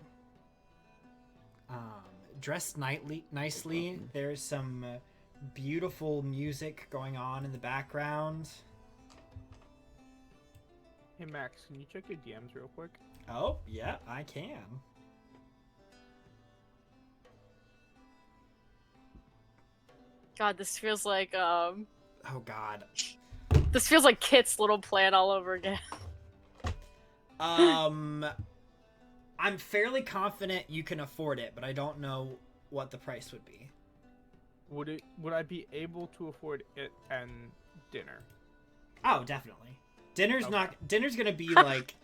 Dressed nicely. There's some beautiful music going on in the background. Hey Max, can you check your DMs real quick? Oh, yeah, I can. God, this feels like Oh God. this feels like Kit's little plan all over again. I'm fairly confident you can afford it, but I don't know what the price would be. Would I be able to afford it and dinner? Oh, definitely. Dinner's Okay. not. Dinner's gonna be like.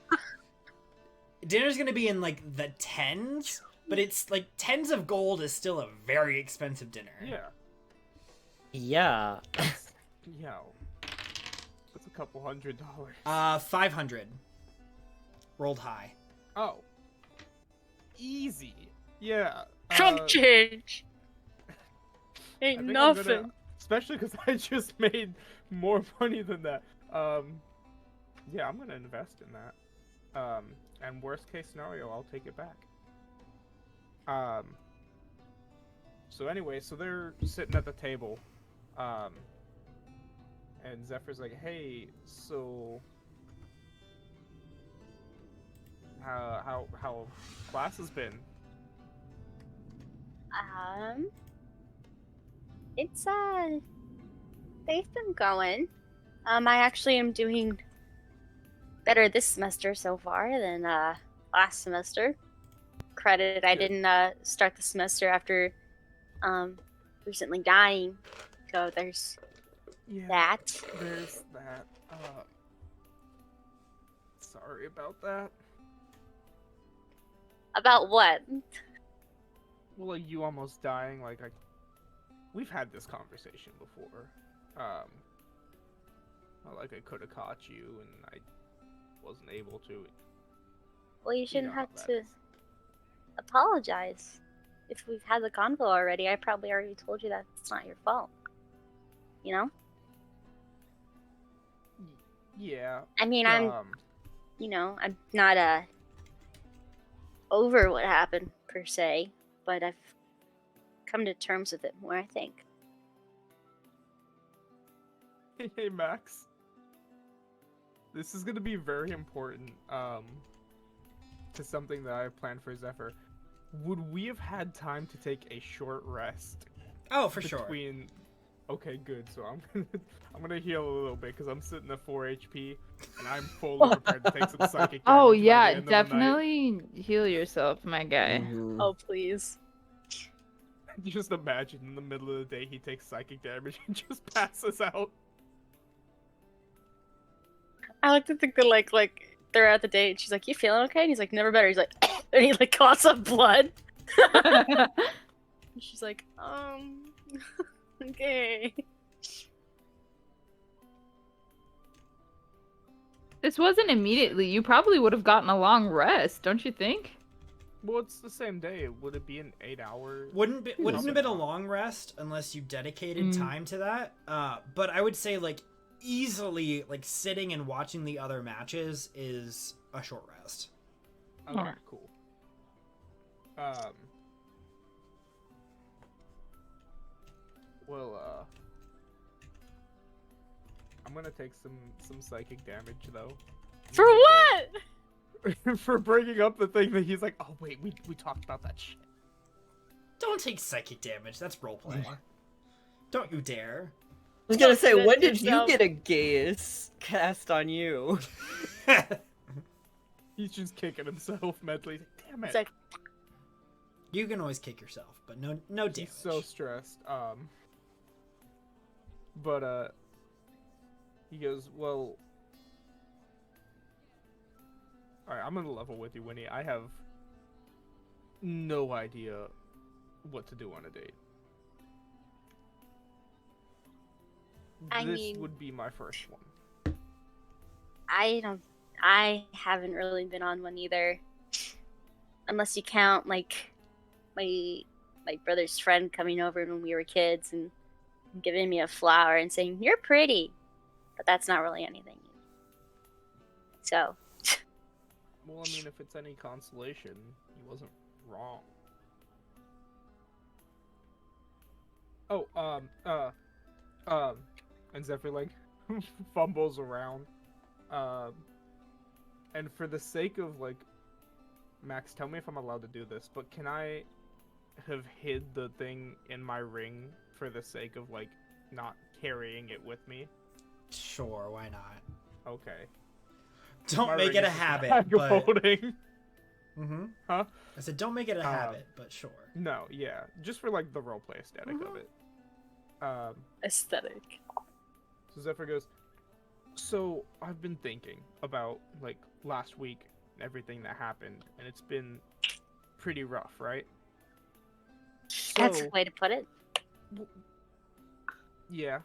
Dinner's gonna be in like the tens, but it's like tens of gold is still a very expensive dinner. Yeah. Yeah. Yo. That's a couple $100. 500. Rolled high. Oh. Easy. Yeah. Chump change. I Ain't think I'm nothing. gonna- especially because I just made more money than that. Yeah, I'm gonna invest in that. And worst case scenario, I'll take it back. So anyway, so they're sitting at the table, and Zephyr's like, "Hey, so how class has been?" It's they've been going. I actually am doing better this semester so far than last semester. Credit, I Good. didn't start the semester after recently dying, so there's Yeah, that. there's that. Sorry about that. About what? Well, like you almost dying, we've had this conversation before. Like I could have caught you and I wasn't able to. Well, you shouldn't know how have that to is. apologize. If we've had the convo already, I probably already told you that it's not your fault. You know? Yeah. I mean, I'm not over what happened per se, but I've come to terms with it more, I think. Hey Max. This is gonna be very important. To something that I planned for Zephyr. Would we have had time to take a short rest? Oh, for sure. Between. Okay, good. So I'm gonna heal a little bit because I'm sitting at 4 HP and I'm fully prepared to take some psychic damage. Oh by the yeah, end of the night. definitely heal yourself, my guy. Mhm. Oh, please. Just imagine in the middle of the day he takes psychic damage and just passes out. I like to think that like they're at the date and she's like, "You feeling okay?" And he's like, "Never better." He's like, and he like coughs up blood. And she's like, okay. This wasn't immediately. You probably would have gotten a long rest, don't you think? Well, it's the same day. Would it be an 8-hour? Wouldn't have been a Something. long rest unless you dedicated Mm. time to that. But I would say like easily like sitting and watching the other matches is a short rest. Okay, Alright. cool. Well, I'm gonna take some psychic damage though. For what? For bringing up the thing that he's like, oh wait, we talked about that shit. Don't take psychic damage. That's roleplay. Don't you dare. I was gonna say, Don't when commit did you yourself. get a gaze cast on you? He's just kicking himself mentally. Damn it. It's like, You can always kick yourself, but no damage. He's so stressed. But he goes, well, all right, I'm gonna level with you, Winnie. I have no idea what to do on a date. I This mean- would be my first one. I haven't really been on one either. Unless you count like my brother's friend coming over when we were kids and giving me a flower and saying, "You're pretty." But that's not really anything. So, Well, I mean, if it's any consolation, he wasn't wrong. Oh, and Zephyr like fumbles around. And for the sake of like, Max, tell me if I'm allowed to do this, but can I have hid the thing in my ring for the sake of like not carrying it with me? Sure, why not? Okay. Don't My make ring it a is just habit, bag of but... holding. Mm-hmm. Huh? I said don't make it a habit, but sure. No, yeah, just for like the roleplay aesthetic of it. Aesthetic. So Zephyr goes, so I've been thinking about like last week and everything that happened, and it's been pretty rough, right? That's So, a way to put it. yeah.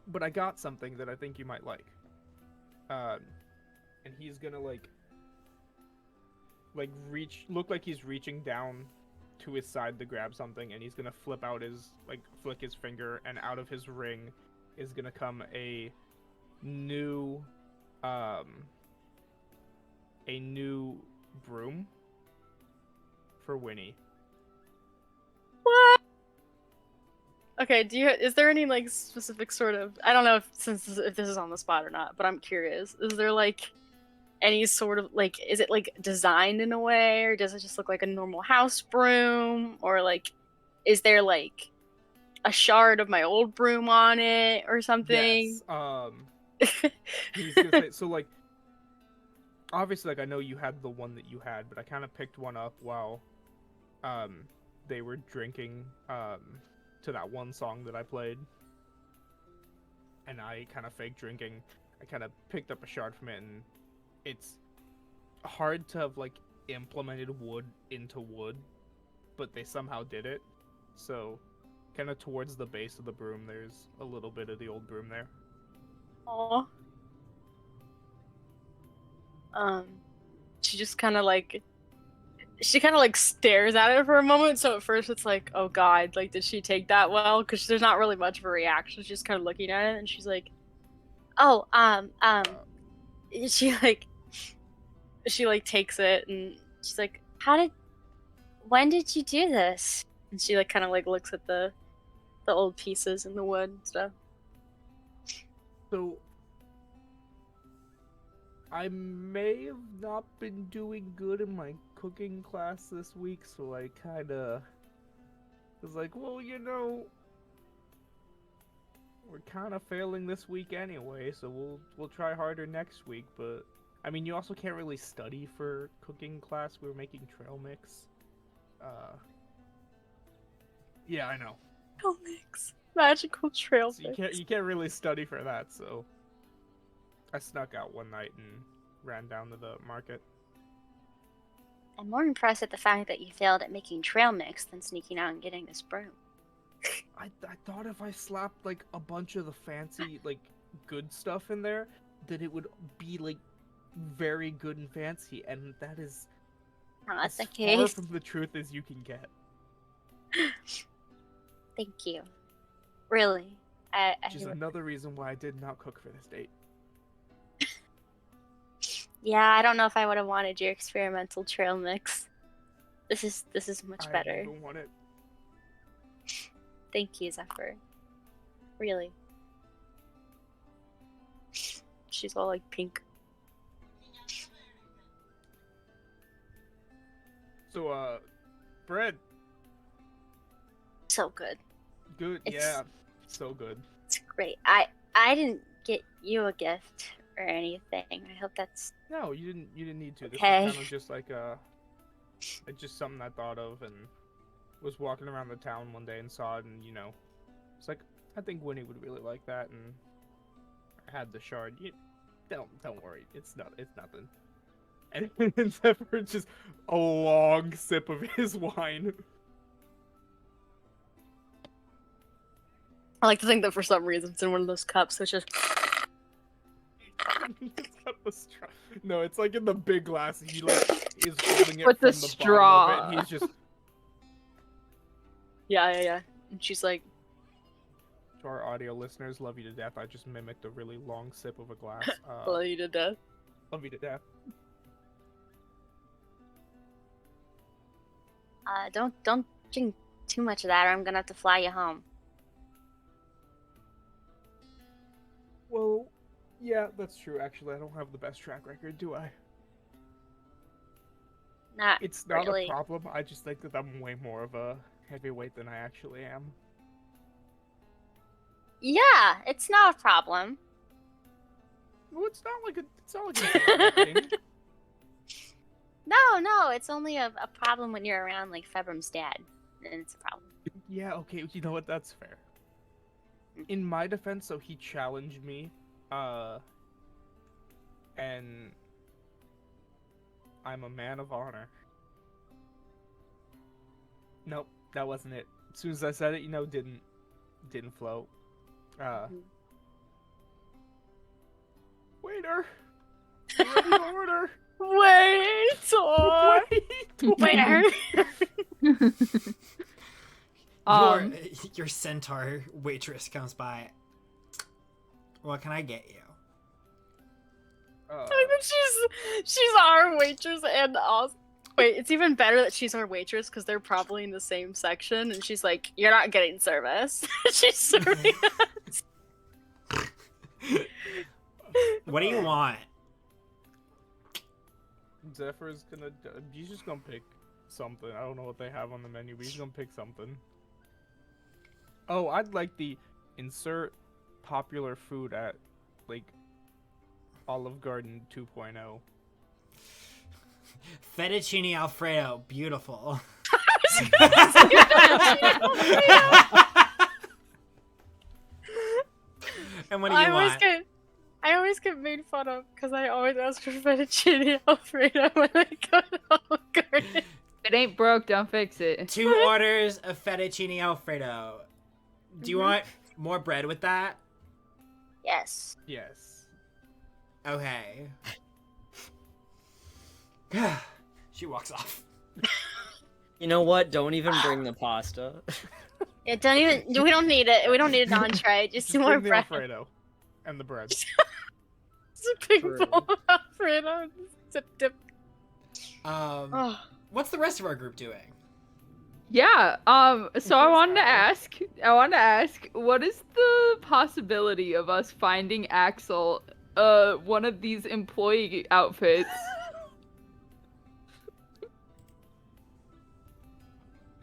But I got something that I think you might like. And he's gonna like look like he's reaching down to his side to grab something, and he's gonna flick his finger, and out of his ring is gonna come a new broom for Winnie. What? Okay, is there any like specific sort of, I don't know if this is on the spot or not, but I'm curious. Is there like any sort of like, is it like designed in a way, or does it just look like a normal house broom, or like is there like a shard of my old broom on it or something? Yes. He's gonna say, so like obviously like I know you had the one that you had, but I kind of picked one up while they were drinking to that one song that I played, and I kind of fake drinking. I kind of picked up a shard from it, and it's hard to have like implemented wood into wood, but they somehow did it. So kind of towards the base of the broom, there's a little bit of the old broom there. Aww. She just kind of like, stares at it for a moment. So at first it's like, oh god, like did she take that well? Because there's not really much of a reaction. She's just kind of looking at it, and she's like, oh, she takes it, and she's like, When did you do this? and she like kind of like looks at the old pieces in the wood and stuff. So I may have not been doing good in my cooking class this week, so I kind of was like, well, you know, we're kind of failing this week anyway, so we'll try harder next week. But I mean, you also can't really study for cooking class. We were making trail mix. Yeah, I know. Trail mix, magical trail So mix. you can't really study for that. So I snuck out one night and ran down to the market. I'm more impressed at the fact that you failed at making trail mix than sneaking out and getting this broom. I thought if I slapped like a bunch of the fancy like good stuff in there, that it would be like very good and fancy, and that is Not as the far case. from the truth as you can get. Thank you. Really. Which is another reason why I did not cook for this date. Yeah, I don't know if I would have wanted your experimental trail mix. This is much I better. don't want it. Thank you, Zephyr. Really. She's all like pink. So bread. So good. Good, It's- yeah. So good. It's great. I didn't get you a gift or anything. I hope that's No, you didn't need to. This Okay. was kind of just like just something I thought of, and was walking around the town one day and saw it, and you know, it's like I think Winnie would really like that, and I had the shard. Don't worry, it's nothing. And Zephyr just a long sip of his wine. I like to think that for some reason it's in one of those cups, so it's just It's got the straw. No, it's like in the big glass. He like is holding it With from the the bottom straw. of it, and he's just. yeah. And she's like, To our audio listeners, love you to death. I just mimicked a really long sip of a glass. love you to death. Love you to death. don't drink too much of that, or I'm gonna have to fly you home. Well, yeah, that's true. Actually, I don't have the best track record, do I? Not It's not really. a problem. I just think that I'm way more of a heavyweight than I actually am. Yeah, it's not a problem. Well, it's not like a bad thing. No, it's only a problem when you're around like Februm's dad. Then it's a problem. Yeah, okay, you know what? That's fair. In my defense, so he challenged me, and I'm a man of honor. Nope, that wasn't it. As soon as I said it, didn't float. Waiter! Ready to order! Waiter! Your centaur waitress comes by. What can I get you? I think she's our waitress and us. Wait, it's even better that she's our waitress because they're probably in the same section, and she's like, "You're not getting service." She's serving us. What do you want? Zephyr's he's just gonna pick something. I don't know what they have on the menu, but he's gonna pick something. Oh, I'd like the insert popular food at, like, Olive Garden 2.0. Fettuccine Alfredo, beautiful. And what do you want? I always get made fun of because I always ask for fettuccine alfredo when I go to Olive Garden. If it ain't broke, don't fix it. 2 orders of fettuccine Alfredo. Do you want more bread with that? Yes. Yes. Okay. She walks off. You know what? Don't even bring the pasta. Yeah, don't even. We don't need it. We don't need an entree. Just Just more bring the bread. Alfredo and the bread. It's a big True. bowl of Alfredo. Dip, dip. Um, what's the rest of our group doing? Yeah, so I wanted to ask, what is the possibility of us finding Axel, one of these employee outfits?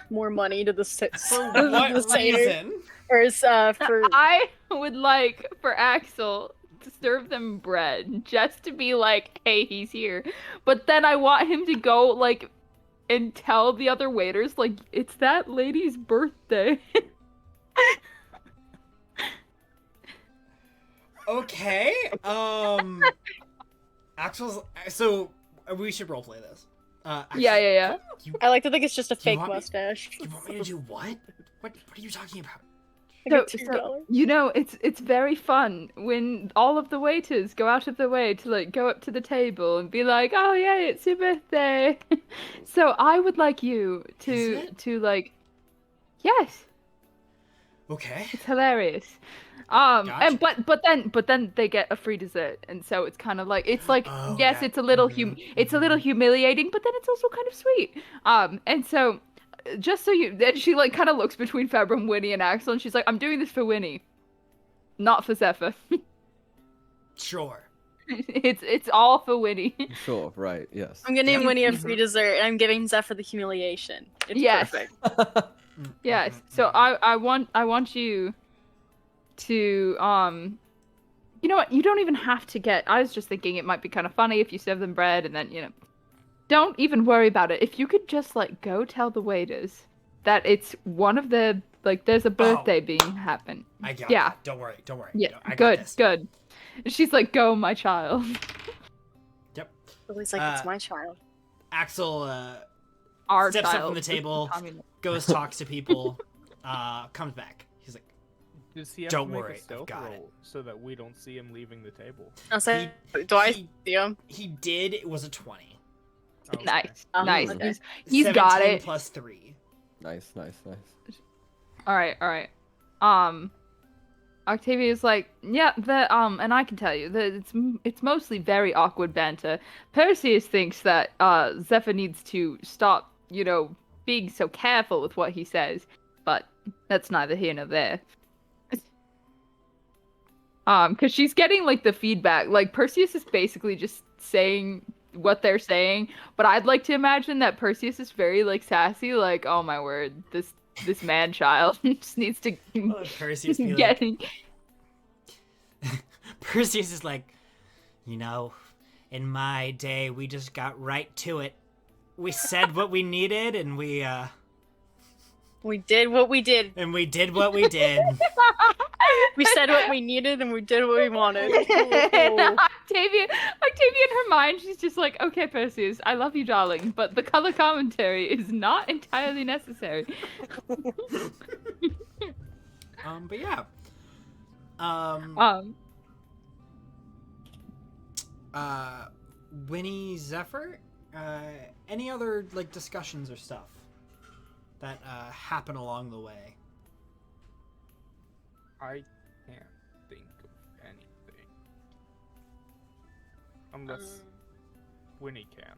More money to the For what reason? Or is for I would like for Axel to serve them bread, just to be like, hey, he's here. But then I want him to go, like, and tell the other waiters, like, it's that lady's birthday. Okay. Axel's. So we should roleplay this. Axel, Yeah. I like to think it's just a fake want me- mustache. You want me to do what? What are you talking about? Like So, a $2. you know, it's very fun when all of the waiters go out of their way to, like, go up to the table and be like, oh yeah, it's your birthday. So I would like you Is it? like, yes, Okay. it's hilarious. And Gotcha. but then they get a free dessert, and so it's kind of like, it's like, Oh, yes, yeah. it's a little it's a little Mhm. humiliating, but then it's also kind of sweet. And so just so you, then she, like, kind of looks between Februm, Winnie, and Axel, and she's like, I'm doing this for Winnie, not for Zephyr. Sure. It's all for Winnie. Sure, right, yes. I'm giving Yeah. Winnie a free dessert, and I'm giving Zephyr the humiliation. It's Yes. perfect. Yes. So I want you to you know what? You don't even have to get. I was just thinking it might be kind of funny if you serve them bread and then, you know, don't even worry about it. If you could just, like, go tell the waiters that it's one of the, like, there's a birthday being happen. I got Yeah. it. Don't worry. Yeah. I got Good. this. Good. She's like, go, my child. Yep. Always like, it's my child. Axel Our steps child. up from the table, Communist. goes, talks to people, comes back. He's like, Does he have Don't to make worry, a I've stealth got roll so that we don't see him leaving the table? I'll say, he- do I he- see him? he did. It was a 20. Okay. Nice. Oh, Nice. okay. He's got 17 it. plus 3. Nice. All right. Octavia's like, yeah, and I can tell you that it's mostly very awkward banter. Perseus thinks that Zephyr needs to stop, you know, being so careful with what he says, but that's neither here nor there. Because she's getting, like, the feedback. Like, Perseus is basically just saying what they're saying, but I'd like to imagine that Perseus is very, like, sassy, like, oh my word, this man-child just needs to Perseus be get... Perseus is like, you know, in my day, we just got right to it. We said what we needed, and we did what we did. And we did what we did. We said what we needed, and we did what we wanted. And Octavia in her mind, she's just like, okay, Perseus, I love you, darling, but the color commentary is not entirely necessary. But yeah. Winnie, Zephyr, any other, like, discussions or stuff that happen along the way? I can't think of anything. Unless Winnie can.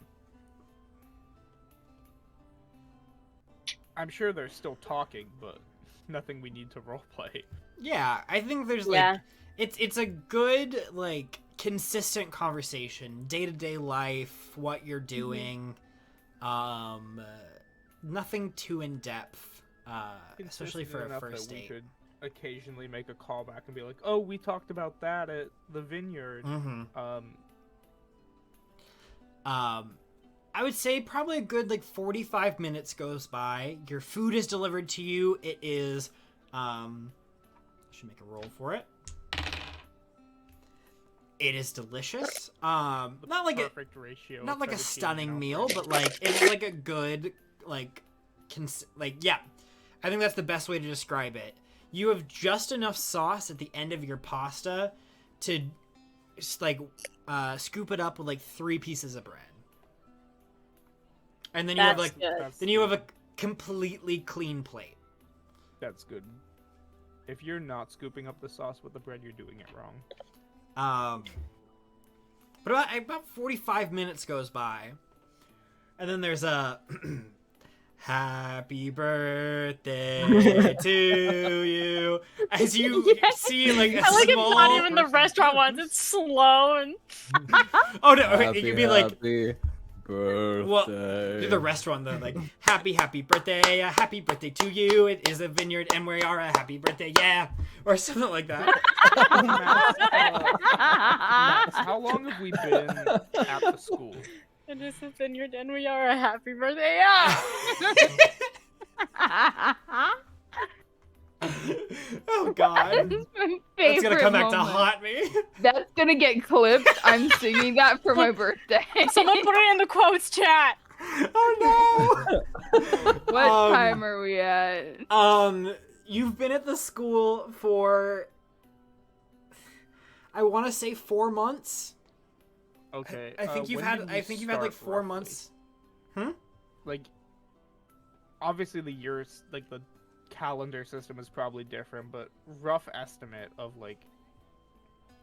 I'm sure they're still talking, but nothing we need to roleplay. Yeah, I think there's, like, it's a good, like, consistent conversation, day-to-day life, what you're doing, nothing too in-depth, especially for a first date. We could occasionally make a callback and be like, oh, we talked about that at the vineyard. I would say probably a good, like, 45 minutes goes by. Your food is delivered to you. It is, should make a roll for it. It is delicious. Not like perfect ratio. Not like a stunning meal, but, like, it's like a good, like, yeah. I think that's the best way to describe it. You have just enough sauce at the end of your pasta to, just, like, scoop it up with, like, 3 pieces of bread. And then you have, like, you have a completely clean plate. That's good. If you're not scooping up the sauce with the bread, you're doing it wrong. But about 45 minutes goes by, and then there's a happy birthday to you, as you see, like, a small... It's not even the restaurant ones, it's slow and... Oh no, it could be like... Birthday. Well, do the restaurant though, like, happy birthday, a happy birthday to you. It is a vineyard, and we are a happy birthday, yeah, or something like that. Max, how long have we been at the school? It is a vineyard, and we are a happy birthday, yeah. Oh god, that's gonna come back to haunt me. That's gonna get clipped. I'm singing that for my birthday. Someone put it in the quotes chat. Oh no. What time are we at? You've been at the school for, I want to say 4 months. Okay. I think you've had like 4 months. Like, obviously the years, like the calendar system is probably different, but rough estimate of, like,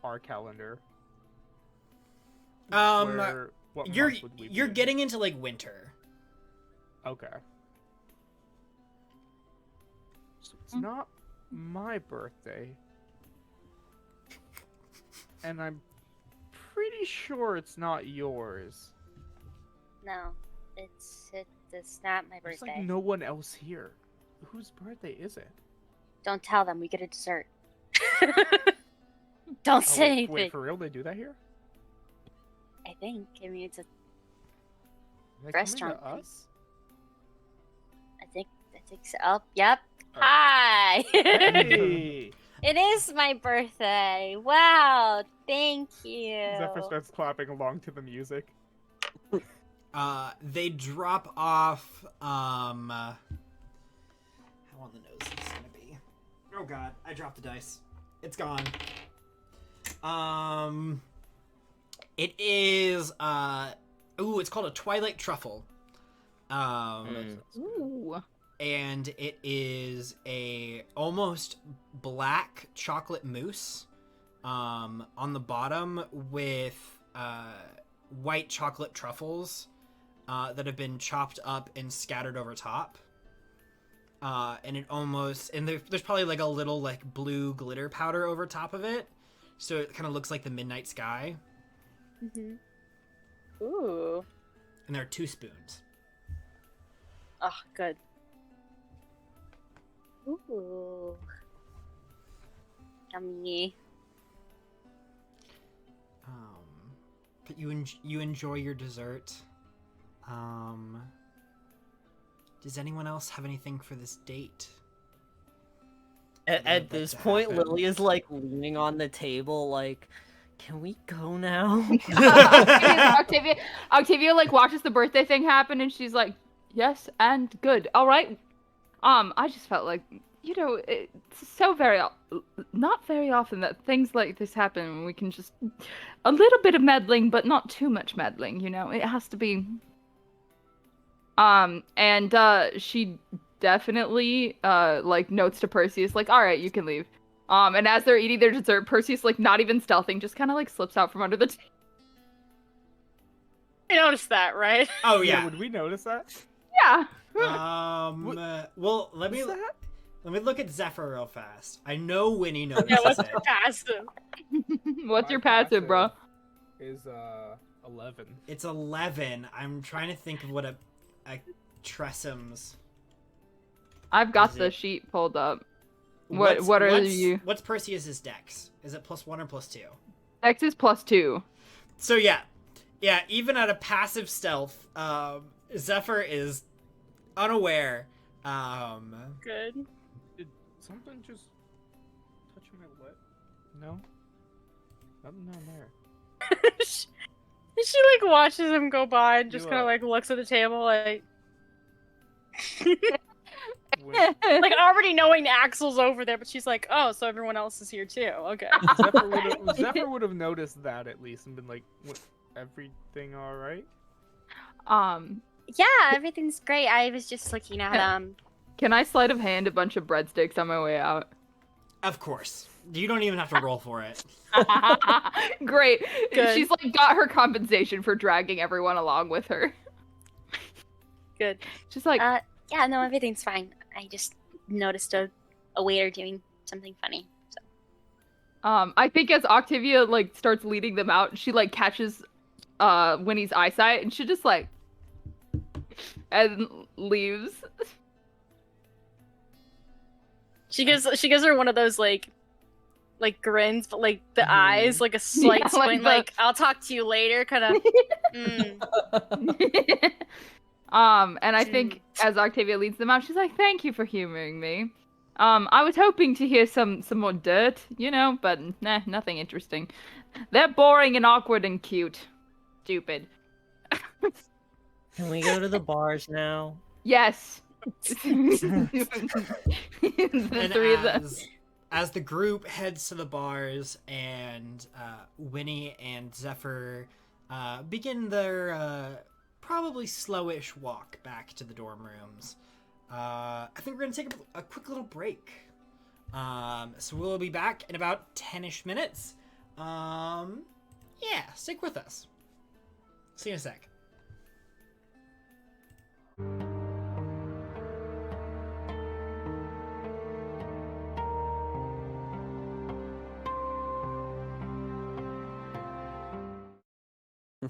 our calendar. You're getting into, like, winter. Okay. So it's not my birthday. And I'm pretty sure it's not yours. No, it's not my There's, birthday. like, no one else here. Whose birthday is it? Don't tell them. We get a dessert. Don't say anything. Wait, for real? They do that here? I think. I mean, it's a They restaurant. Coming to us? I think so. Oh, yep. Oh. Hi. Hey! It is my birthday. Wow. Thank you. Zephyr starts clapping along to the music. They drop off, how on the nose is this gonna be? Oh god, I dropped the dice. It's gone. It is, it's called a Twilight Truffle. Ooh. And it is a almost black chocolate mousse, on the bottom with, white chocolate truffles, that have been chopped up and scattered over top. And it almost, and there's probably like a little like blue glitter powder over top of it, so it kind of looks like the midnight sky. Mm-hmm. Ooh. And there are 2 spoons. Oh, good. Ooh. Yummy. But you enjoy your dessert. Does anyone else have anything for this date? At this point, Lily is like leaning on the table, like, "Can we go now?" Octavia like watches the birthday thing happen, and she's like, "Yes, and good. All right." I just felt like, you know, it's so not very often that things like this happen, and we can just a little bit of meddling, but not too much meddling. You know, it has to be. And she definitely like notes to Perseus like, all right, you can leave. And as they're eating their dessert, Perseus, like, not even stealthing, just kind of like slips out from under the table. I noticed that, right? Oh yeah. Would we notice that? Yeah. Well, let me look at Zephyr real fast. I know Winnie notices Yeah, what's it. your passive? What's My your passive, bro? Is 11. It's 11. I'm trying to think of what a Tressem's. I've got Is the it- sheet pulled up. What are you? What's Perseus's dex? Is it +1 or +2? X is +2. So yeah, even at a passive stealth, Zephyr is unaware. Good. Did something just touch my lip? No? Nothing down there. she like watches him go by and just You, kind of like looks at the table like When- like already knowing Axel's over there, but she's like, oh, so everyone else is here too. Okay. Zephyr would have noticed that at least and been like, everything all right? Yeah, everything's great. I was just looking at Can I sleight of hand a bunch of breadsticks on my way out? Of course, you don't even have to roll for it. Great. Good. She's like got her compensation for dragging everyone along with her. Good. She's like, yeah, no, everything's fine. I just noticed a waiter doing something funny. So. I think as Octavia like starts leading them out, she like catches Winnie's eyesight and she just like and leaves. She gives her one of those like grins, but like the eyes, like a slight Yeah, squint, like like I'll talk to you later, kind of. And I think as Octavia leads them out, she's like, "Thank you for humoring me. I was hoping to hear some more dirt, you know, but nah, nothing interesting. They're boring and awkward and cute. Stupid." Can we go to the bars now? Yes. And The three of them. as the group heads to the bars and Winnie and Zephyr begin their probably slowish walk back to the dorm rooms, I think we're gonna take a quick little break. So we'll be back in about 10-ish minutes. Yeah, stick with us. See you in a sec.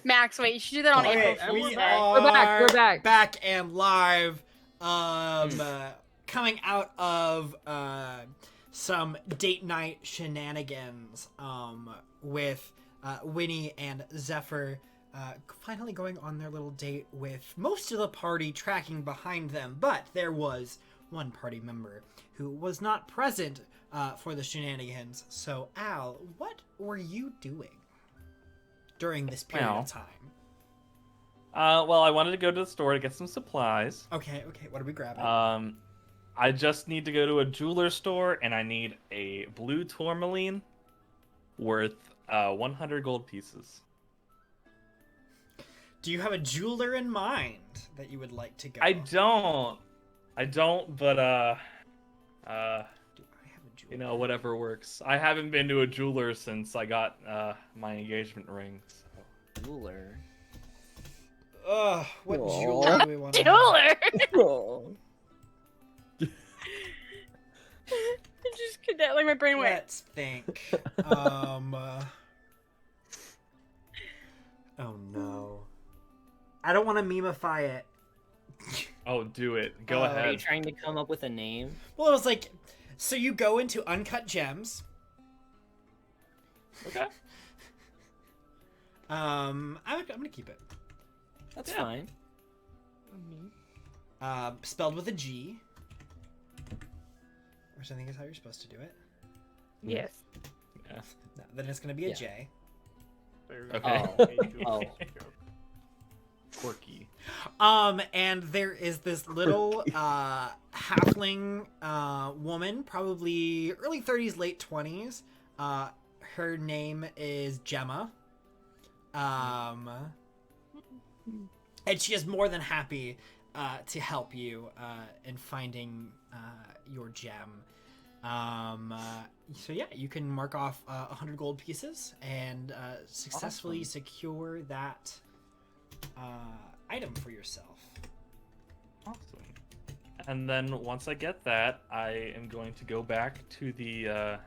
Max, wait, you should do that on Okay, April we Fool's Day. are We're back. back and live. Coming out of some date night shenanigans with Winnie and Zephyr finally going on their little date with most of the party tracking behind them, but there was one party member who was not present for the shenanigans. So Al, what were you doing during this period of time? Well, I wanted to go to the store to get some supplies. Okay, what are we grabbing? I just need to go to a jeweler store, and I need a blue tourmaline worth 100 gold pieces. Do you have a jeweler in mind that you would like to go? I don't, but Do I have a jeweler? you know, whatever works. I haven't been to a jeweler since I got my engagement ring. So. Jeweler. What Aw. jeweler do we want to have? Jeweler. Oh. Just could that like my brain went. Let's think. Oh no. I don't want to memify it. Oh, do it. Go Oh. Are you ahead. trying to come up with a name? Well, it was like, so you go into Uncut Gems. Okay. I'm gonna keep it. That's Yeah. fine. Spelled with a G. Which I think is how you're supposed to do it. Yes. Yeah. No, then it's gonna be a Yeah. J. Okay. Oh. Quirky. And there is this little halfling woman, probably early 30s, late 20s. Her name is Gemma. And she is more than happy to help you in finding your gem. So yeah, you can mark off 100 gold pieces and successfully secure that item for yourself. Awesome. And then once I get that, I am going to go back to the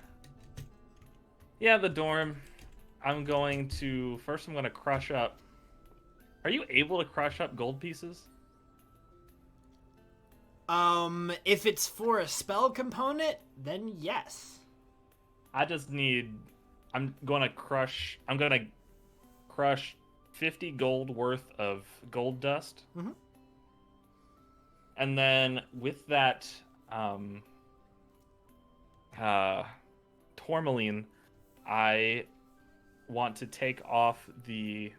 dorm. I'm going to crush up. Are you able to crush up gold pieces? If it's for a spell component, then yes. I'm gonna crush 50 gold worth of gold dust. Mhm. And then with that tourmaline, I want to take off the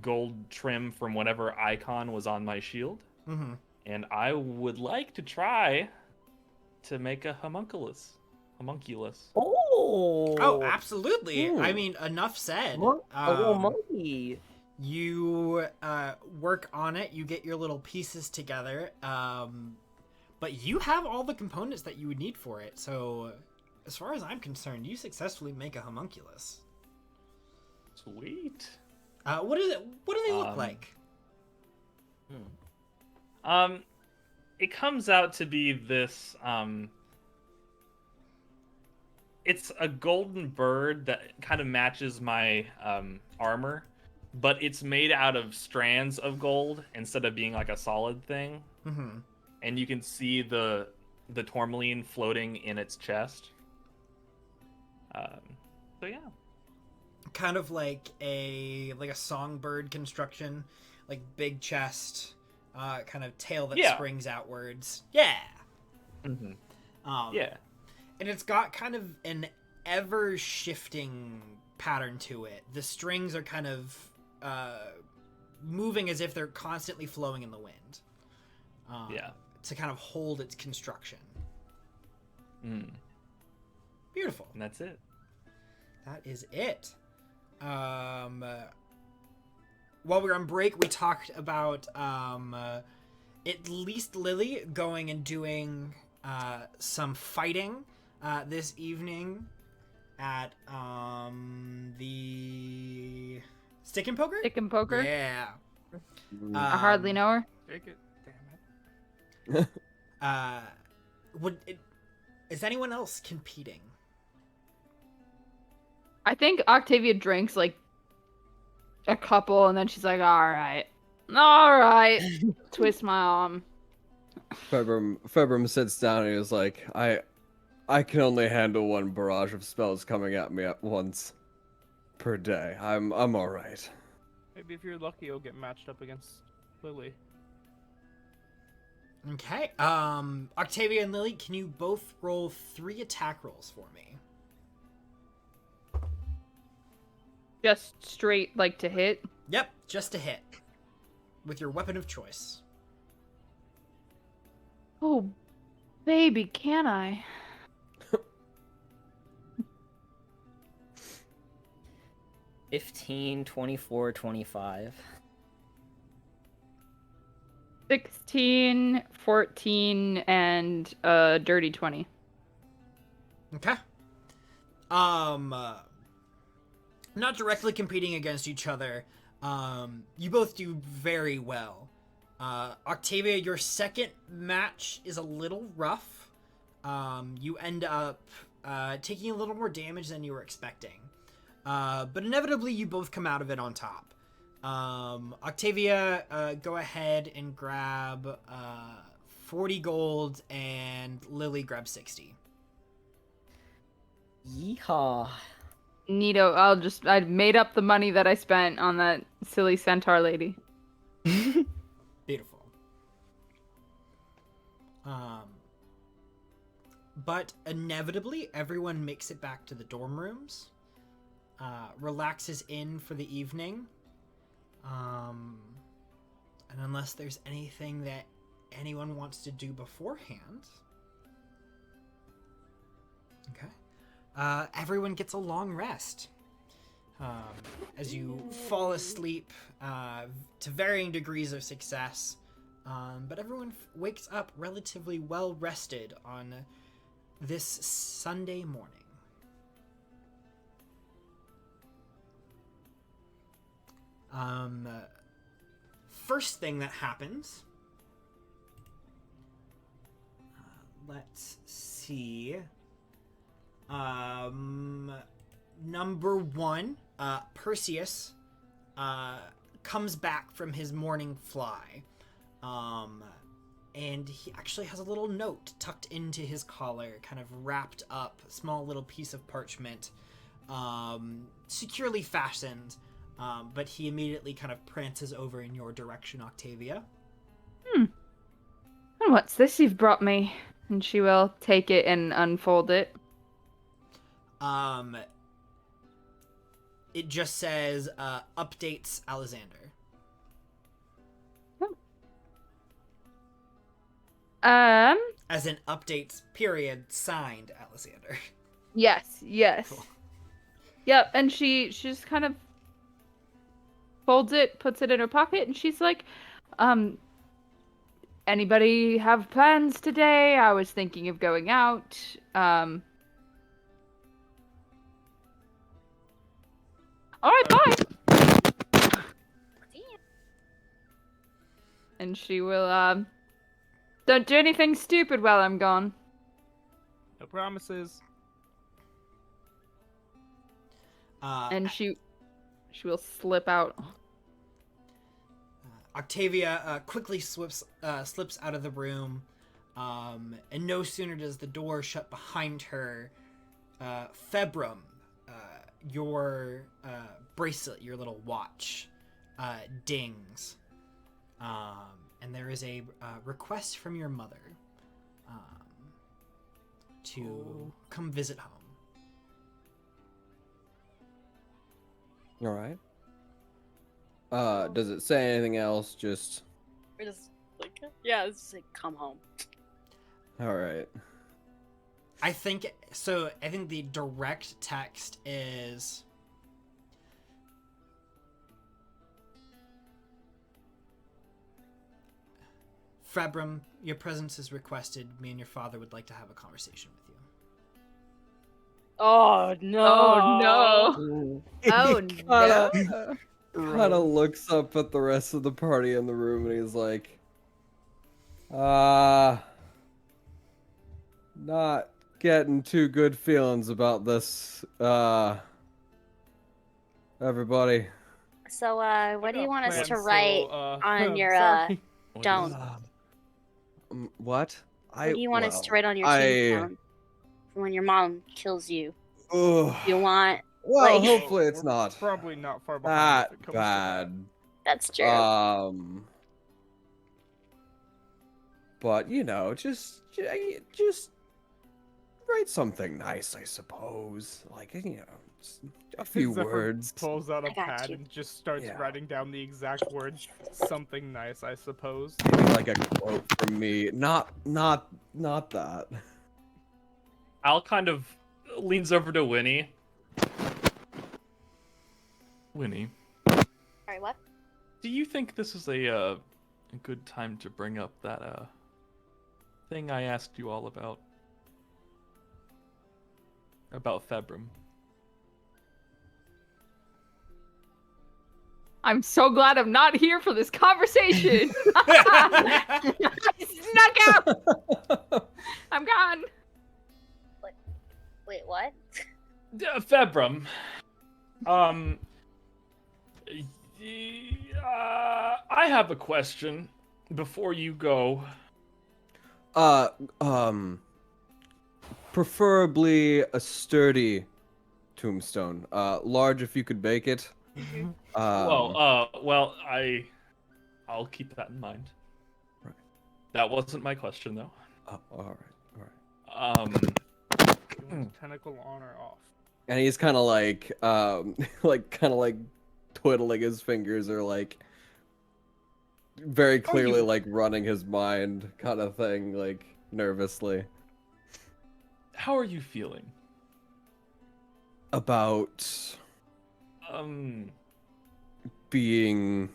gold trim from whatever icon was on my shield. Mm-hmm. And I would like to try to make a homunculus. Oh, absolutely. Ooh. I mean, enough said. A little monkey. You work on it. You get your little pieces together. But you have all the components that you would need for it. So, as far as I'm concerned, you successfully make a homunculus. Sweet. What do they look like? It comes out to be this it's a golden bird that kind of matches my armor, but it's made out of strands of gold instead of being like a solid thing. Mm-hmm. And you can see the tourmaline floating in its chest. So yeah. Kind of like a songbird construction, like big chest, kind of tail that springs outwards. Yeah. Mm-hmm. Yeah. And it's got kind of an ever-shifting pattern to it. The strings are kind of moving as if they're constantly flowing in the wind. To kind of hold its construction. Beautiful. And that's it. That is it. While we were on break, we talked about at least Lily going and doing some fighting this evening at the Stick and Poker? Stick and poker. Yeah. I hardly know her. Take it. Damn it. Is anyone else competing? I think Octavia drinks like a couple, and then she's like, "All right, twist my arm." Februm sits down and is like, I can only handle one barrage of spells coming at me at once per day. I'm all right. Maybe if you're lucky, you'll get matched up against Lily. Okay. Octavia and Lily, can you both roll 3 attack rolls for me? Just straight like to hit. Yep, just a hit. With your weapon of choice. Oh, baby, can I? $15, $24, $25. 16, 14, and a dirty 20. Okay. Not directly competing against each other, You both do very well. Octavia, your second match is a little rough. You end up taking a little more damage than you were expecting. But inevitably, you both come out of it on top. Octavia, go ahead and grab 40 gold, and Lily grab 60. Yeehaw. Neato. I made up the money that I spent on that silly centaur lady. Beautiful. But inevitably, everyone makes it back to the dorm rooms, relaxes in for the evening, and unless there's anything that anyone wants to do beforehand, okay, everyone gets a long rest. As you fall asleep to varying degrees of success, but everyone wakes up relatively well rested on this Sunday morning. First thing that happens, let's see. Number one, Perseus comes back from his morning fly. And he actually has a little note tucked into his collar, kind of wrapped up, small little piece of parchment, securely fastened, but he immediately kind of prances over in your direction, Octavia. And what's this you've brought me? And she will take it and unfold it. It just says, updates Alexander. As in updates, period, signed Alexander. Yes. Cool. Yep, and she just kind of folds it, puts it in her pocket, and she's like, anybody have plans today? I was thinking of going out. Alright, bye! And she will, don't do anything stupid while I'm gone. No promises. And she will slip out. Octavia quickly slips out of the room, and no sooner does the door shut behind her, Februm, your bracelet, your little watch, dings. And there is a request from your mother to come visit home. All right. Does it say anything else? Just. We're just like, yeah, it's just like, come home. All right. I think the direct text is, Februm, your presence is requested. Me and your father would like to have a conversation with you. Oh no! Oh no! Kind of looks up at the rest of the party in the room and he's like, not getting too good feelings about this, everybody. So, what do you want us to Plans, write so, on your, sorry. dome? What? What do you want us to write on your tombstone for when your mom kills you? You want... Well, like... hopefully it's not Probably not far behind. that bad. That's true. But you know, just write something nice, I suppose. Like, you know, a few Zephyr words. Pulls out a I got pad you. and just starts writing down the exact words. Something nice, I suppose. Maybe like a quote from me. Not that. Al kind of leans over to Winnie. Winnie, Sorry, what? do you think this is a good time to bring up that thing I asked you all about Februm? I'm so glad I'm not here for this conversation. I snuck out. I'm gone. Wait, what? Februm. I have a question before you go. Preferably a sturdy tombstone. Large if you could bake it. Well, I'll keep that in mind. Right. That wasn't my question though. Oh, all right. Tentacle on or off? And he's kind of like, like twiddling his fingers or like very clearly like running his mind kind of thing, like nervously. How are you feeling? About being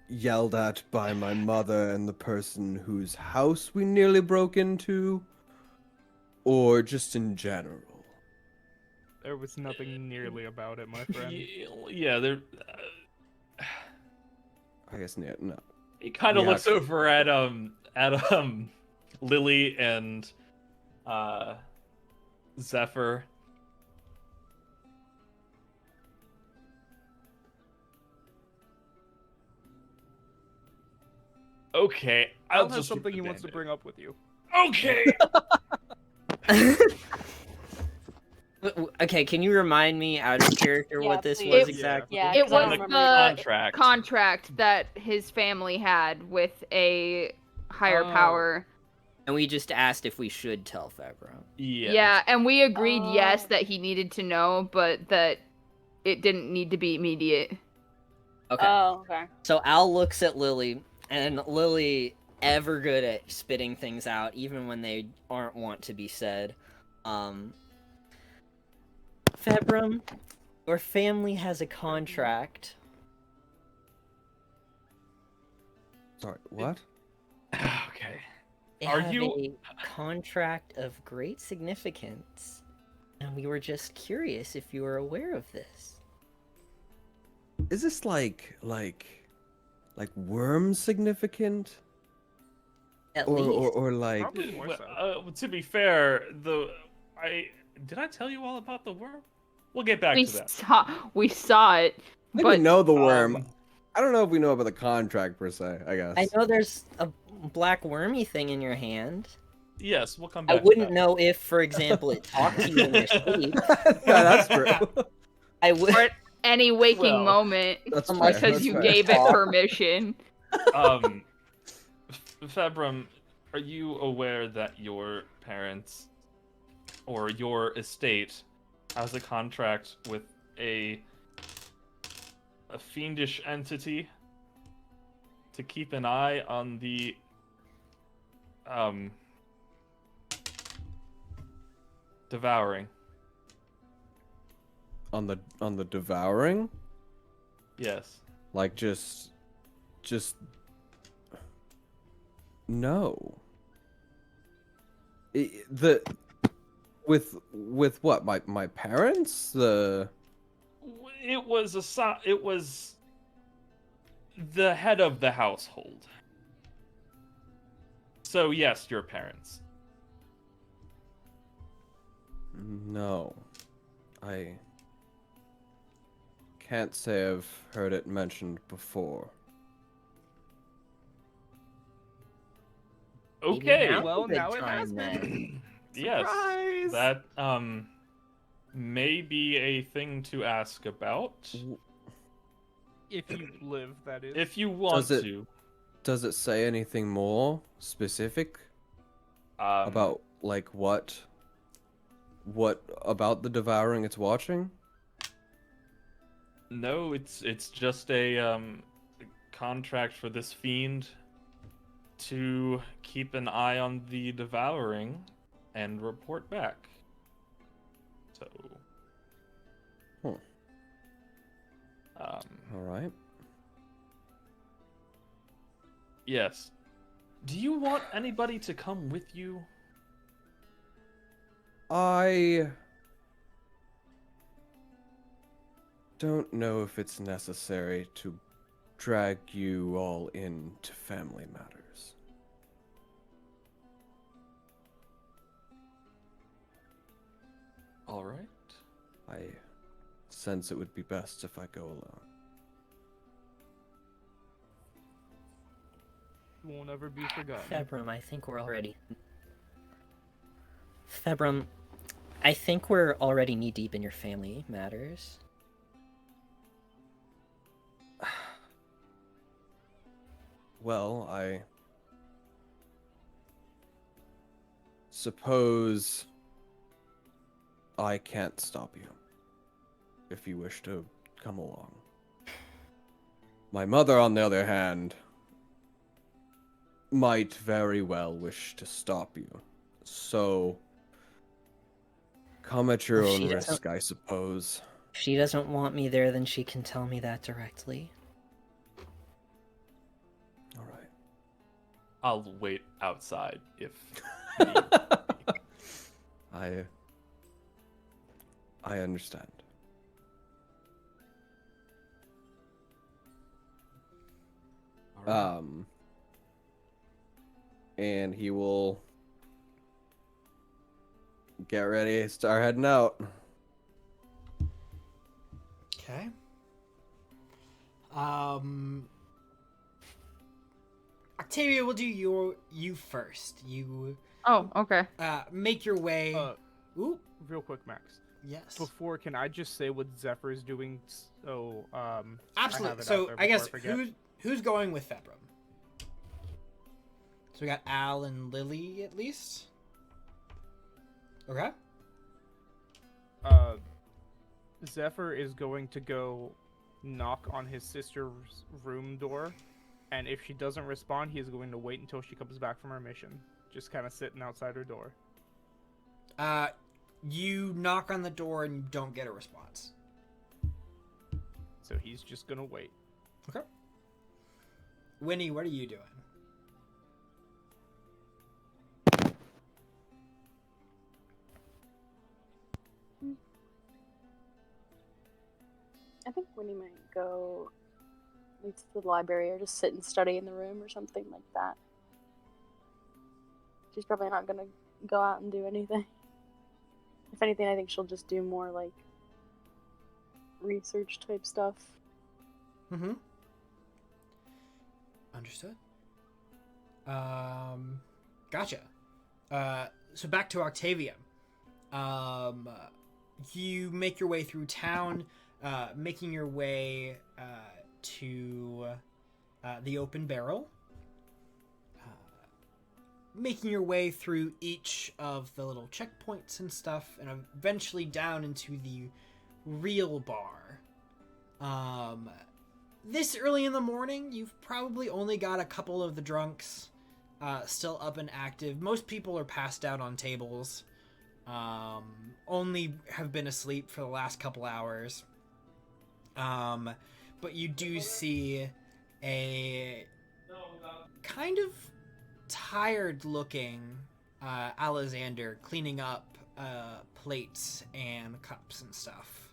yelled at by my mother and the person whose house we nearly broke into, or just in general? There was nothing nearly about it, my friend. Yeah, there. I guess no. He kind of looks over at Lily and Zephyr. Okay, I'll have something he wants to bring up with you. Okay. Okay, can you remind me out of character Yeah, what this please. was exactly? Yeah, It 'cause I don't was remember the contract that his family had with a higher power. And we just asked if we should tell Febro. Yeah, and we agreed Oh. yes that he needed to know, but that it didn't need to be immediate. Okay. Oh, okay. So Al looks at Lily, and Lily, ever good at spitting things out, even when they aren't want to be said. Februm, your family has a contract. Sorry, what? Okay. They Are have you- a contract of great significance, and we were just curious if you were aware of this. Is this like worm significant? At Or, least. or like Probably more so. To be fair, did I tell you all about the worm? We'll get back to that. We saw it, I think but we know the worm. I don't know if we know about the contract per se, I guess. I know there's a black wormy thing in your hand. Yes, we'll come I back. wouldn't to that. know if, for example, it talked to you in your sleep. Yeah, that's true. I would. or at any waking Well, moment That's fair, because that's you fair. gave it permission. Februm, are you aware that your parents or your estate has a contract with a fiendish entity to keep an eye on the devouring? On the devouring? Yes. Like just no. With what? My parents? It was the head of the household. So yes, your parents. No. I can't say I've heard it mentioned before. Okay. Maybe Well, a good now it time has been. then. Yes. Surprise! That may be a thing to ask about If you live, that is. if you want Does it- to. Does it say anything more specific about like what about the devouring it's watching? No, it's just a contract for this fiend to keep an eye on the devouring and report back. So. All right. Yes. Do you want anybody to come with you? don't know if it's necessary to drag you all into family matters. All right. I sense it would be best if I go alone. Won't ever be forgotten. Februm, I think we're already... Februm, I think we're already knee-deep in your family matters. Well, I suppose I can't stop you if you wish to come along. My mother, on the other hand, might very well wish to stop you. So, come at your If own she risk, I suppose. If she doesn't want me there, then she can tell me that directly. All right. I'll wait outside if. I understand. All right. And he will get ready, start heading out. Okay. Octavia, we'll do you first. You Oh, okay. make your way. Ooh, Real quick, Max. yes. Before, can I just say what Zephyr is doing? So, Absolutely. it out So there I guess before I forget. who's going with Februm? So we got Al and Lily at least. Okay. Zephyr is going to go knock on his sister's room door, and if she doesn't respond, he is going to wait until she comes back from her mission. Just kind of sitting outside her door. You knock on the door and you don't get a response. So he's just gonna wait. Okay. Winnie, what are you doing? I think Winnie might go to the library or just sit and study in the room or something like that. She's probably not gonna go out and do anything. If anything, I think she'll just do more like research type stuff. Mm-hmm. Understood. Gotcha. So back to Octavia. You make your way through town, making your way to the open barrel. Making your way through each of the little checkpoints and stuff, and eventually down into the real bar. This early in the morning, you've probably only got a couple of the drunks still up and active. Most people are passed out on tables. Only have been asleep for the last couple hours. But you do see a kind of tired looking Alexander cleaning up plates and cups and stuff.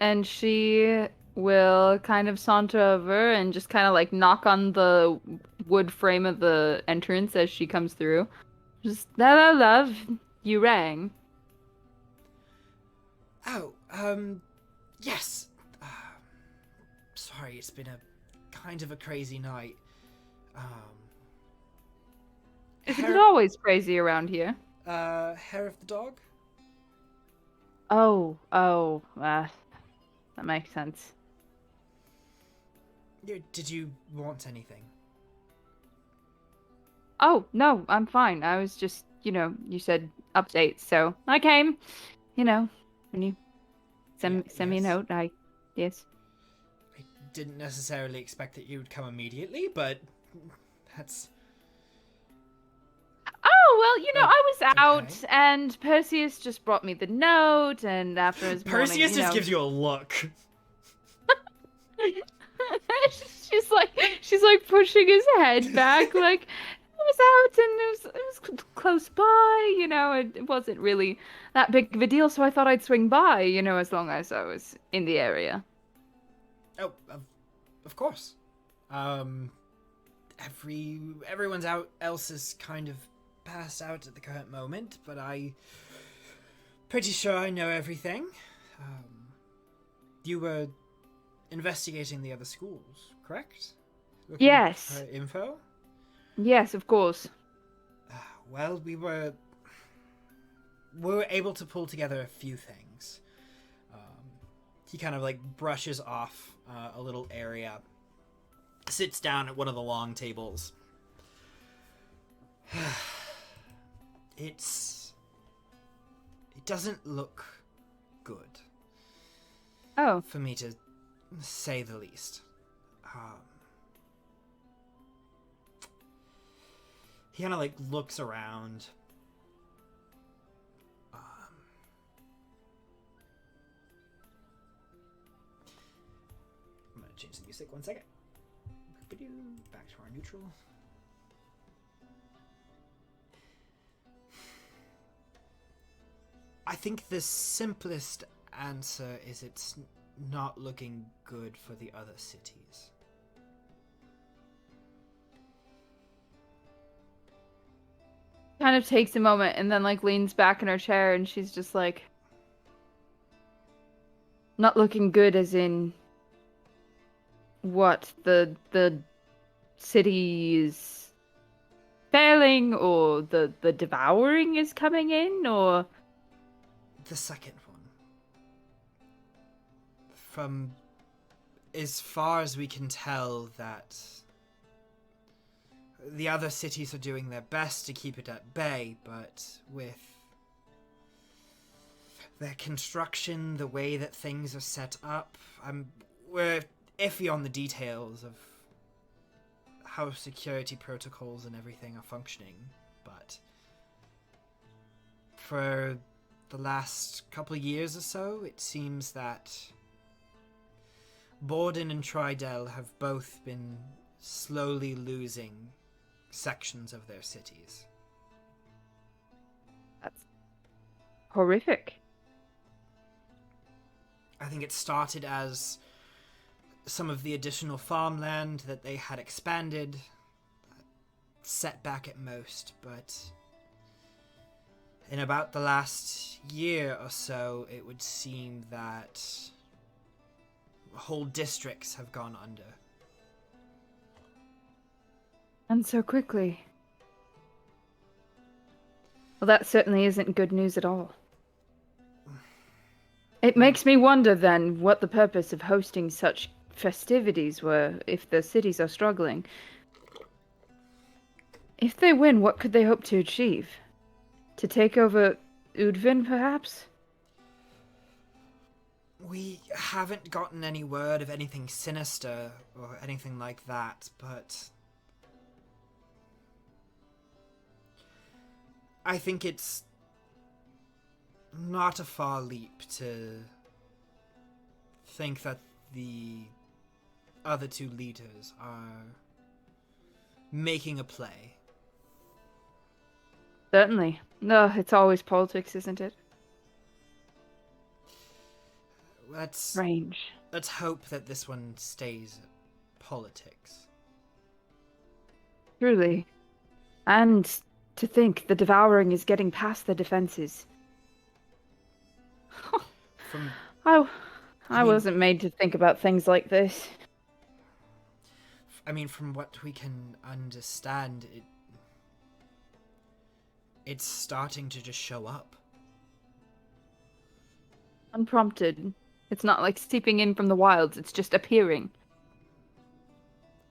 And she will kind of saunter over and just kind of like knock on the wood frame of the entrance as she comes through. Just, hello, love. You rang. Oh, yes. Sorry, it's been a kind of a crazy night. Isn't it always crazy around here? Hair of the dog? That makes sense. Did you want anything? Oh, no, I'm fine. I was just, you said update, so I came. When you send me a yes. note, yes. I didn't necessarily expect that you would come immediately, but that's... Oh, well, I was out, okay. and Perseus just brought me the note, and after his morning, Perseus just gives you a look. she's like pushing his head back, like, was out and it was close by, it wasn't really that big of a deal, so I thought I'd swing by, as long as I was in the area. Oh, of course. Everyone's out else is kind of passed out at the current moment, but I'm pretty sure I know everything. You were investigating the other schools, correct? Looking Yes. for info? Yes, of course. Well, we were able to pull together a few things. He kind of like brushes off a little area, sits down at one of the long tables. It doesn't look good. Oh. For me to say the least. He kind of like looks around. I'm gonna change the music 1 second. Back to our neutral. I think the simplest answer is it's not looking good for the other cities. Kind of takes a moment and then like leans back in her chair and she's just like, not looking good as in what, the city is failing, or the devouring is coming in, or the second one. From as far as we can tell, that the other cities are doing their best to keep it at bay, but with their construction, the way that things are set up, we're iffy on the details of how security protocols and everything are functioning, but for the last couple of years or so, it seems that Borden and Tridel have both been slowly losing sections of their cities. That's horrific. I think it started as some of the additional farmland that they had expanded, set back at most, but in about the last year or so, it would seem that whole districts have gone under. And so quickly. Well, that certainly isn't good news at all. It makes me wonder then what the purpose of hosting such festivities were if the cities are struggling. If they win, what could they hope to achieve? To take over Oodvin, perhaps? We haven't gotten any word of anything sinister or anything like that, but I think it's not a far leap to think that the other two leaders are making a play. Certainly. No, it's always politics, isn't it? Strange. Let's hope that this one stays politics. Truly. And to think the devouring is getting past the defenses. I wasn't made to think about things like this. I mean, from what we can understand, it's starting to just show up. Unprompted. It's not like seeping in from the wilds, it's just appearing.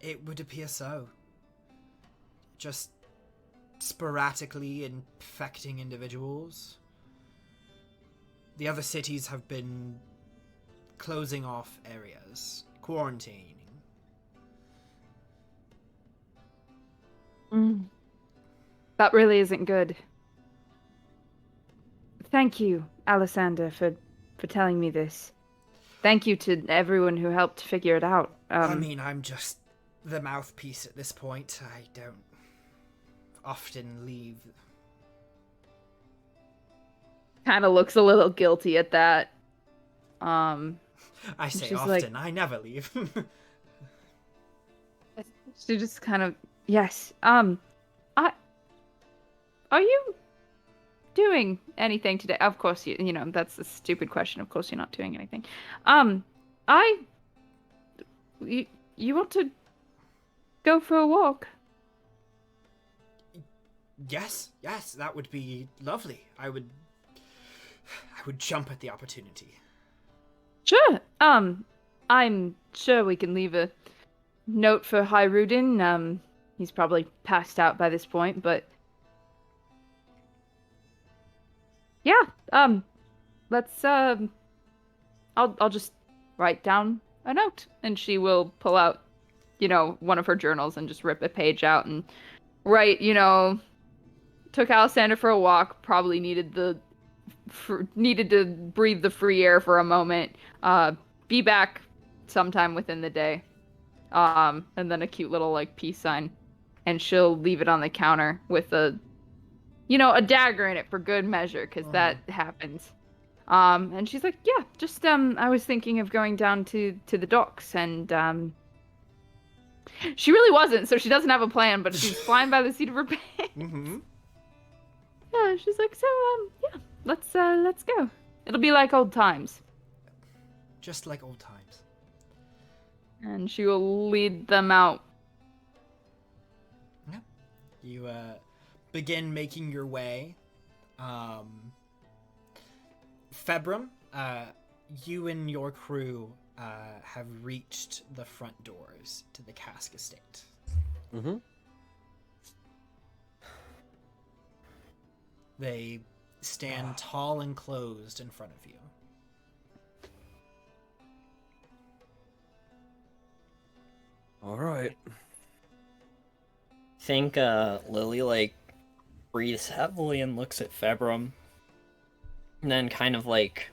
It would appear so. Just sporadically infecting individuals. The other cities have been closing off areas, quarantining. That really isn't good. Thank you, Alessander, for telling me this. Thank you to everyone who helped figure it out. I mean, I'm just the mouthpiece at this point. I don't often leave? Kind of looks a little guilty at that. I say she's often, like- I never leave. She just kind of, yes. Are you doing anything today? Of course, you know, that's a stupid question. Of course you're not doing anything. You want to go for a walk? Yes, that would be lovely. I would jump at the opportunity. Sure. I'm sure we can leave a note for Hyrudin. He's probably passed out by this point, but yeah, let's I'll just write down a note, and she will pull out, you know, one of her journals and just rip a page out and write, you know, took Alexander for a walk, probably needed to breathe the free air for a moment. Be back sometime within the day. And then a cute little like peace sign, and she'll leave it on the counter with a dagger in it for good measure, because that happens. And she's like, yeah, just I was thinking of going down to the docks, and she really wasn't, so she doesn't have a plan, but she's flying by the seat of her pants. Mm-hmm. Yeah, she's like, so yeah, let's go. It'll be like old times. Just like old times. And she will lead them out. Yeah. You begin making your way. Februm, you and your crew have reached the front doors to the Cask Estate. Mm-hmm. They stand tall and closed in front of you. All right. Think Lily like breathes heavily and looks at Februm, and then kind of like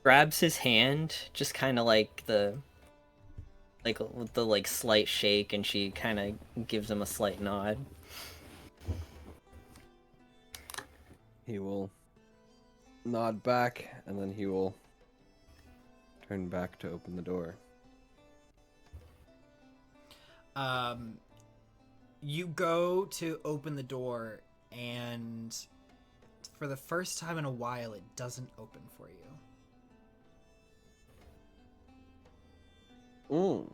grabs his hand, just kind of like with the like slight shake, and she kind of gives him a slight nod. He will nod back, and then he will turn back to open the door. You go to open the door, and for the first time in a while, it doesn't open for you.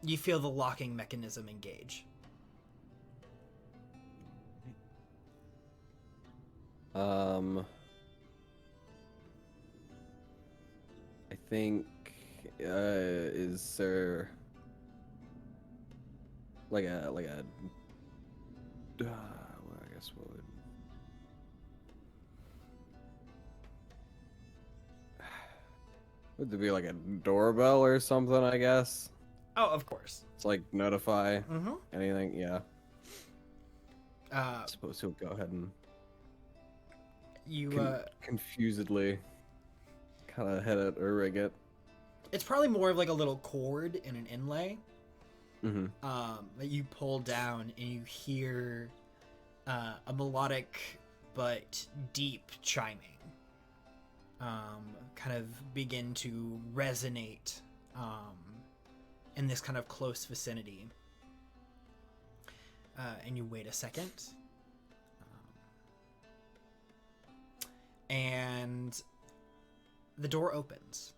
You feel the locking mechanism engage. I think, is there like a well, I guess what would there be, like a doorbell or something, I guess? Oh, of course. It's like notify Mm-hmm. anything, yeah. I suppose he'll go ahead and confusedly kind of hit it or ring it. It's probably more of like a little cord in an inlay. Mm-hmm. That you pull down, and you hear a melodic but deep chiming kind of begin to resonate in this kind of close vicinity. And you wait a second. And the door opens.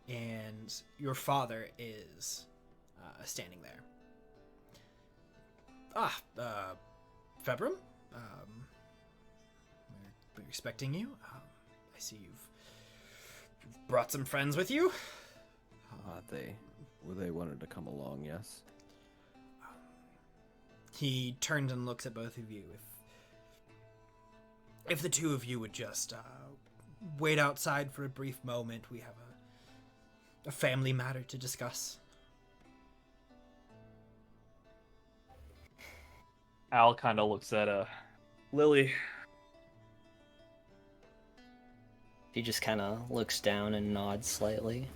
And your father is standing there. Februm? We're expecting you. I see you've brought some friends with you. They wanted to come along, yes. He turns and looks at both of you. If the two of you would just wait outside for a brief moment, we have a family matter to discuss. Al kind of looks at Lily. He just kind of looks down and nods slightly.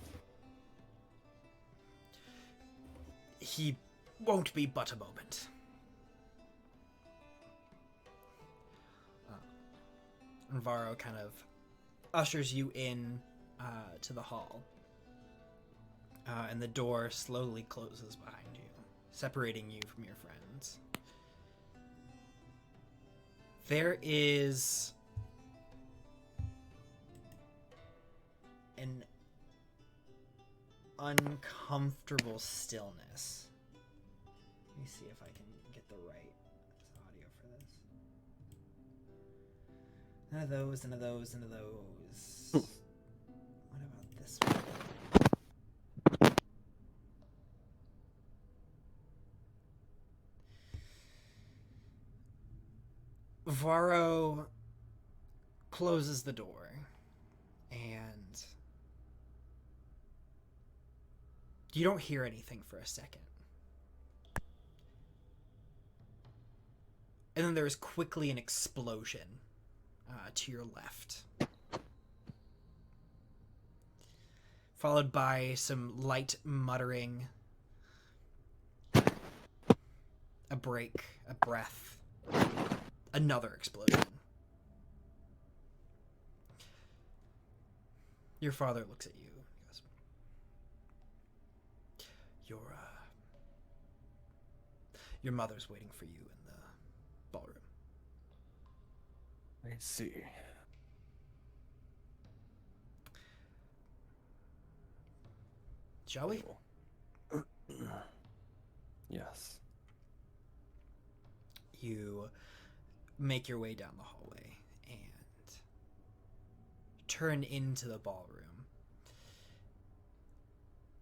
He won't be but a moment. And Varro kind of ushers you in to the hall. And the door slowly closes behind you, separating you from your friends. There is an uncomfortable stillness. Let me see if I can get the right audio for this. None of those, none of those, none of those. What about this one? Varro closes the door, and you don't hear anything for a second. And then there's quickly an explosion to your left, followed by some light muttering, a break, a breath, another explosion. Your father looks at you and goes, your mother's waiting for you in the ballroom. I see. Shall we? Yes. You make your way down the hallway and turn into the ballroom.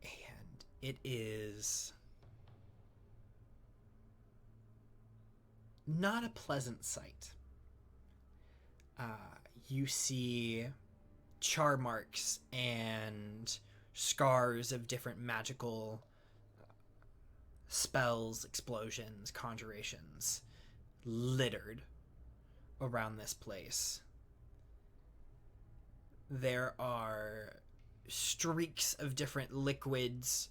And it is not a pleasant sight. You see char marks and scars of different magical spells, explosions, conjurations littered around this place. There are streaks of different liquids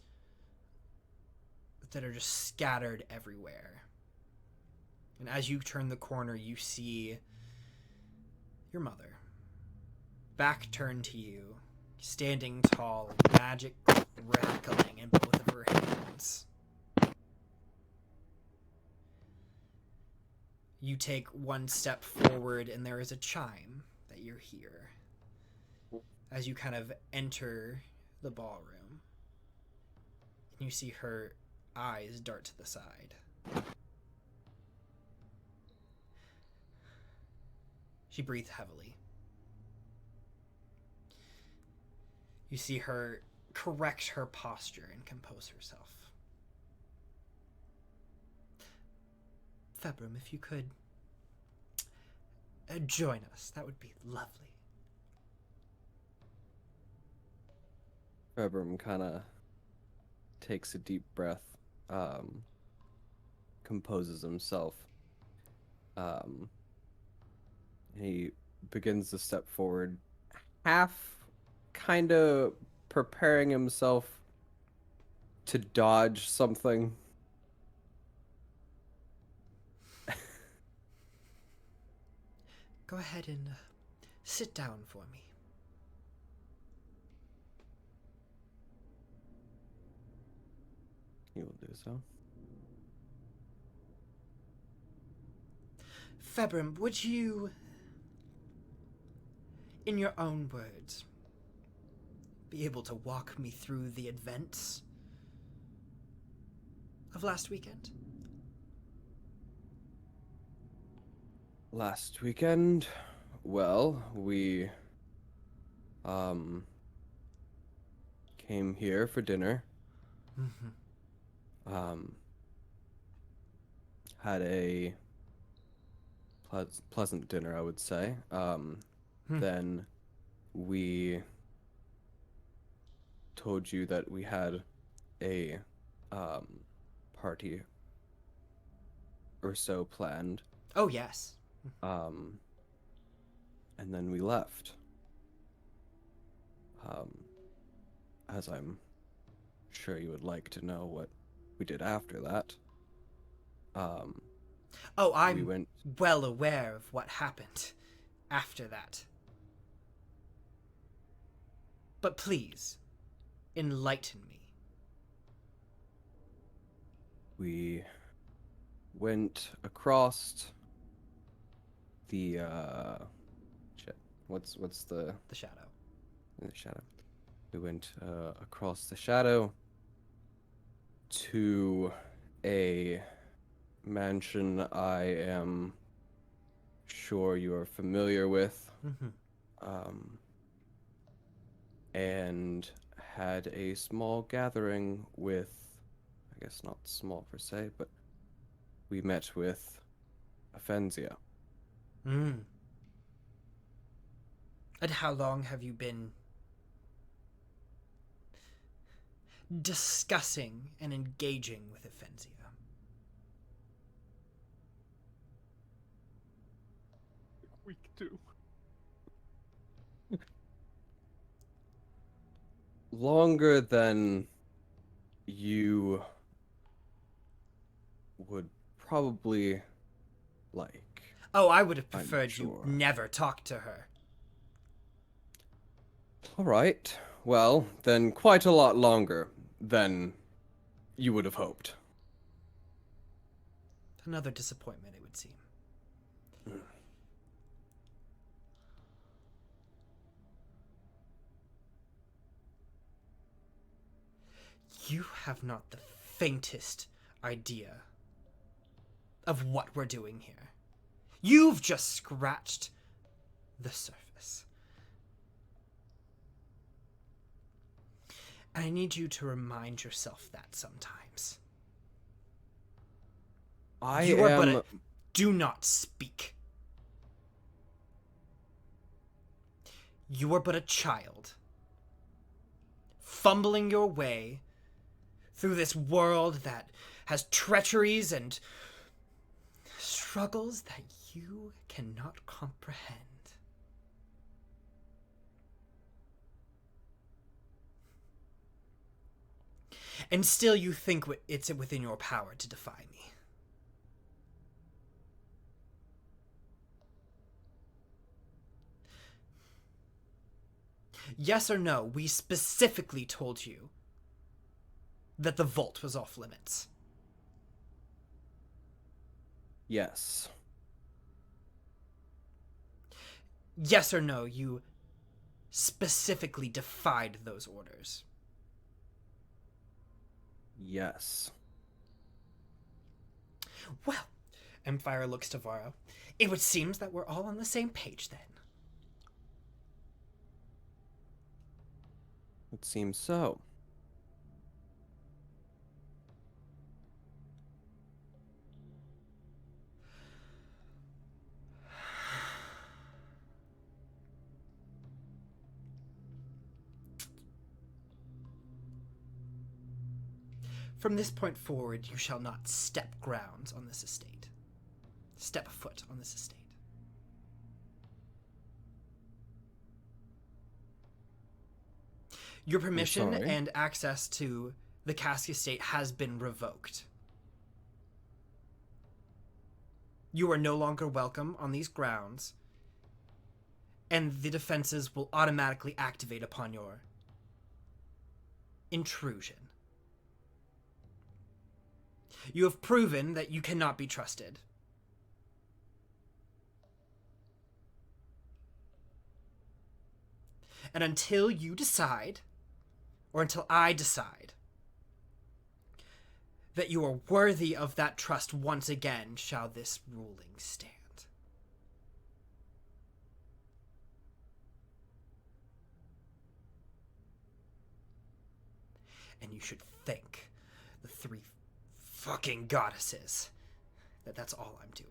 that are just scattered everywhere. And as you turn the corner, you see your mother, back turned to you, standing tall, magic crackling in both of her hands. You take one step forward, and there is a chime that you hear as you kind of enter the ballroom. And you see her eyes dart to the side. She breathes heavily. You see her correct her posture and compose herself. Februm, if you could join us, that would be lovely. Februm kind of takes a deep breath, composes himself. He begins to step forward, half kind of preparing himself to dodge something. Go ahead and sit down for me. He will do so. Februm, would you, in your own words, be able to walk me through the events of last weekend? Last weekend, well, we came here for dinner. Had a pleasant dinner, I would say. Then we told you that we had a party or so planned. Oh, yes. And then we left. As I'm sure you would like to know what we did after that. Oh, I'm we went. well aware of what happened after that. But please, enlighten me. We went across the shit. What's the The shadow. shadow? We went across the shadow to a mansion I am sure you are familiar with. And had a small gathering with, I guess not small per se, but we met with Offenzia. And how long have you been discussing and engaging with Offenzia? Week 2. Longer than you would probably like. Oh, I would have I'm preferred sure. you never talk to her. All right. Well, then quite a lot longer than you would have hoped. Another disappointment, it would seem. You have not the faintest idea of what we're doing here. You've just scratched the surface. I need you to remind yourself that sometimes. Do not speak. You are but a child, fumbling your way through this world that has treacheries and struggles that you cannot comprehend. And still you think it's within your power to defy me. Yes or no, we specifically told you that the vault was off limits. Yes. Yes or no, you specifically defied those orders. Yes. Well, Empire looks to Varro. It would seem that we're all on the same page then. It seems so. From this point forward, you shall not step grounds on this estate. Step foot on this estate. Your permission and access to the Cask estate has been revoked. You are no longer welcome on these grounds, and the defenses will automatically activate upon your intrusion. You have proven that you cannot be trusted. And until you decide, or until I decide, that you are worthy of that trust once again, shall this ruling stand. And you should thank the 3 fucking goddesses that that's all I'm doing.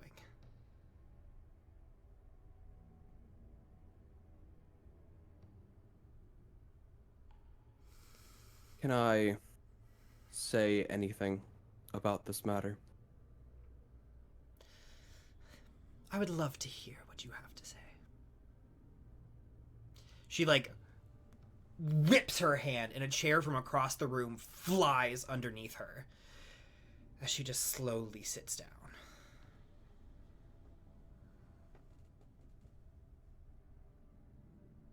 Can I say anything about this matter? I would love to hear what you have to say. She, whips her hand, and a chair from across the room flies underneath her. as she just slowly sits down.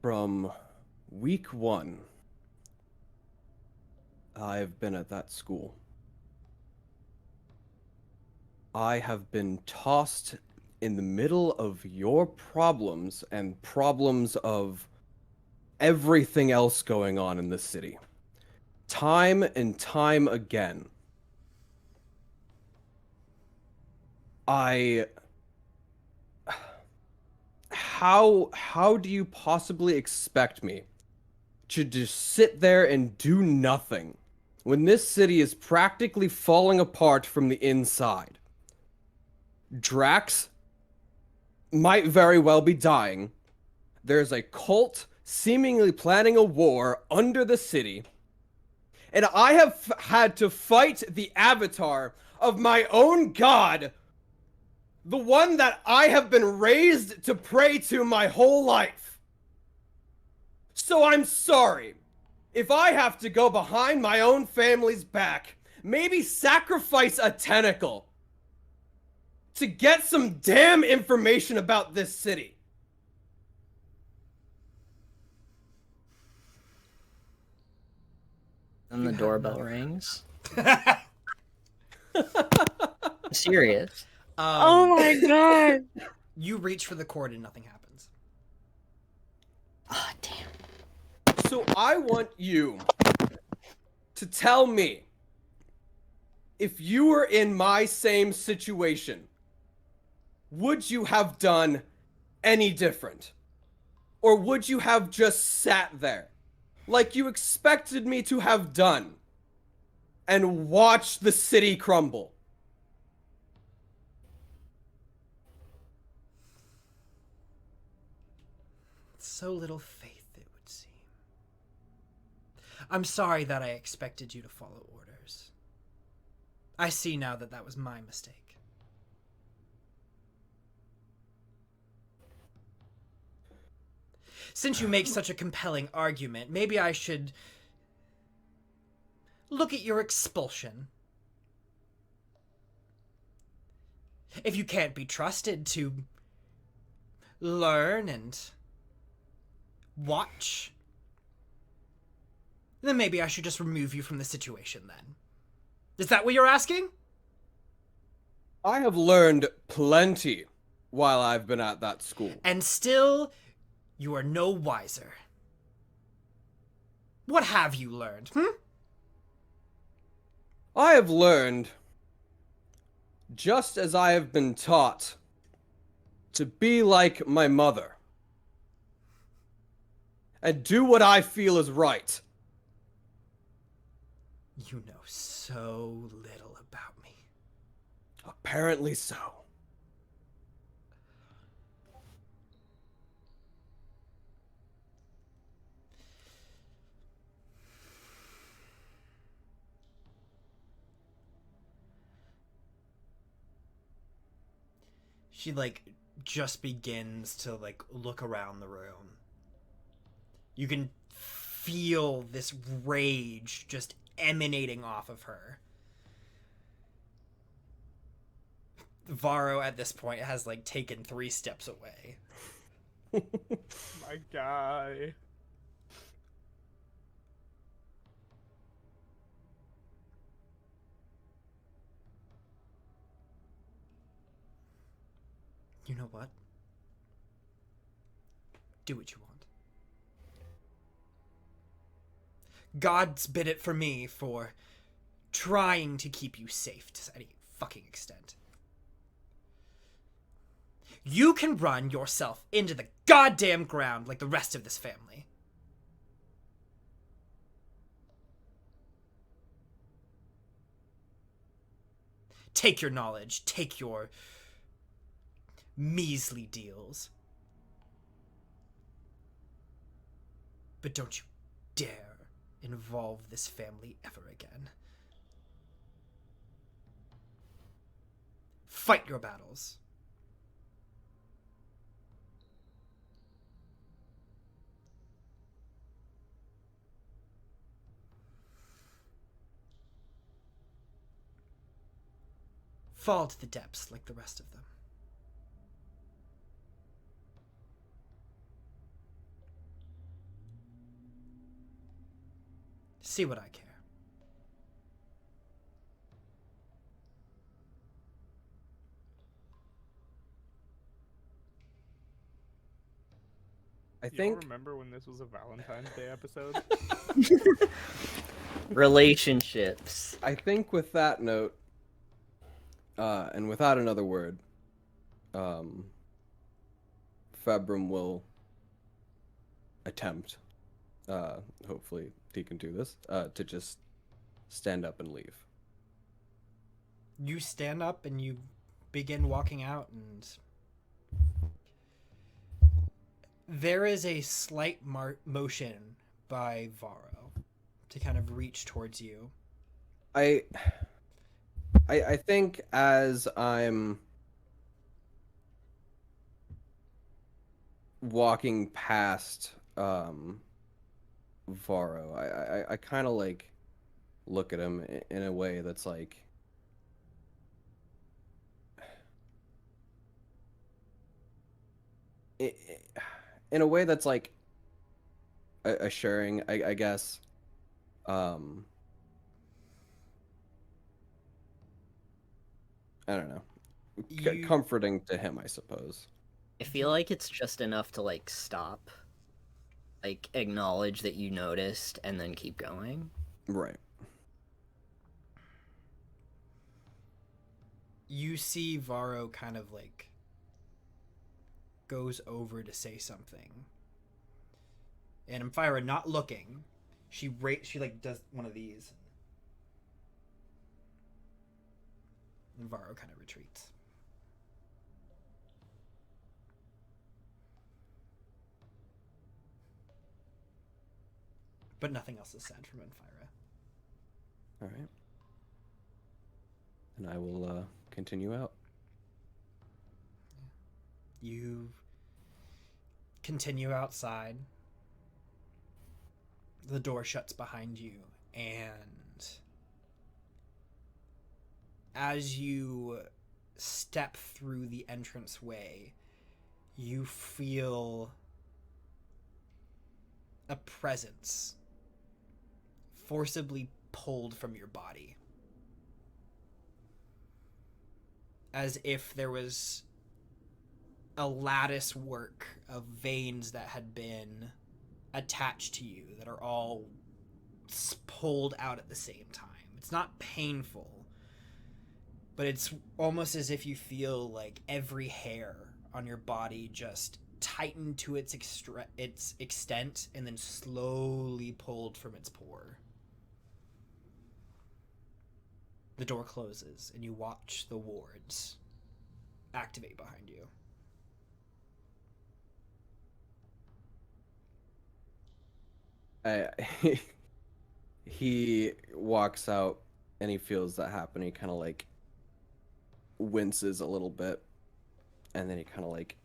From week 1, I've been at that school. I have been tossed in the middle of your problems and problems of everything else going on in the city. Time and time again. How do you possibly expect me to just sit there and do nothing when this city is practically falling apart from the inside? Drax might very well be dying. There's a cult seemingly planning a war under the city. And I have had to fight the avatar of my own god, the one that I have been raised to pray to my whole life. So I'm sorry if I have to go behind my own family's back, maybe sacrifice a tentacle to get some damn information about this city. And the doorbell rings. Serious. Oh my god! You reach for the cord and nothing happens. Ah, damn. So I want you to tell me, if you were in my same situation, would you have done any different? Or would you have just sat there, like you expected me to have done, and watched the city crumble? So little faith, it would seem. I'm sorry that I expected you to follow orders. I see now that that was my mistake. Since you make such a compelling argument, maybe I should look at your expulsion. If you can't be trusted to learn and watch, then maybe I should just remove you from the situation then. Is that what you're asking? I have learned plenty while I've been at that school. And still, you are no wiser. What have you learned, I have learned, just as I have been taught, to be like my mother. And do what I feel is right. You know so little about me. Apparently so. She, just begins to, look around the room. You can feel this rage just emanating off of her. Varro, at this point, has, taken 3 steps away. My guy. You know what? Do what you want. God's bid it for me for trying to keep you safe to any fucking extent. You can run yourself into the goddamn ground like the rest of this family. Take your knowledge, take your measly deals. But don't you dare involve this family ever again. Fight your battles. fall to the depths like the rest of them. See what I care. I Y'all think remember when this was a Valentine's Day episode? Relationships. I think with that note, and without another word, Februm will attempt, hopefully he can do this, to just stand up and leave. You stand up and you begin walking out, and there is a slight motion by Varro to kind of reach towards you. I think as I'm walking past Varro, I kind of like look at him in a way that's like in a way that's like assuring, I guess. I don't know. Comforting to him, I suppose. I feel like it's just enough to like stop, like acknowledge that you noticed, and then keep going. Right. You see Varro kind of like goes over to say something, and Amphira, not looking, she like does one of these, and Varro kind of retreats. But nothing else is said from Amphira. All right. And I will continue out. You continue outside. The door shuts behind you, and as you step through the entranceway, you feel a presence forcibly pulled from your body. As if there was a lattice work of veins that had been attached to you that are all pulled out at the same time. It's not painful, but it's almost as if you feel like every hair on your body just tightened to its extent and then slowly pulled from its pore. The door closes and you watch the wards activate behind you. He walks out and he feels that happen. He kind of like winces a little bit, and then he kind of like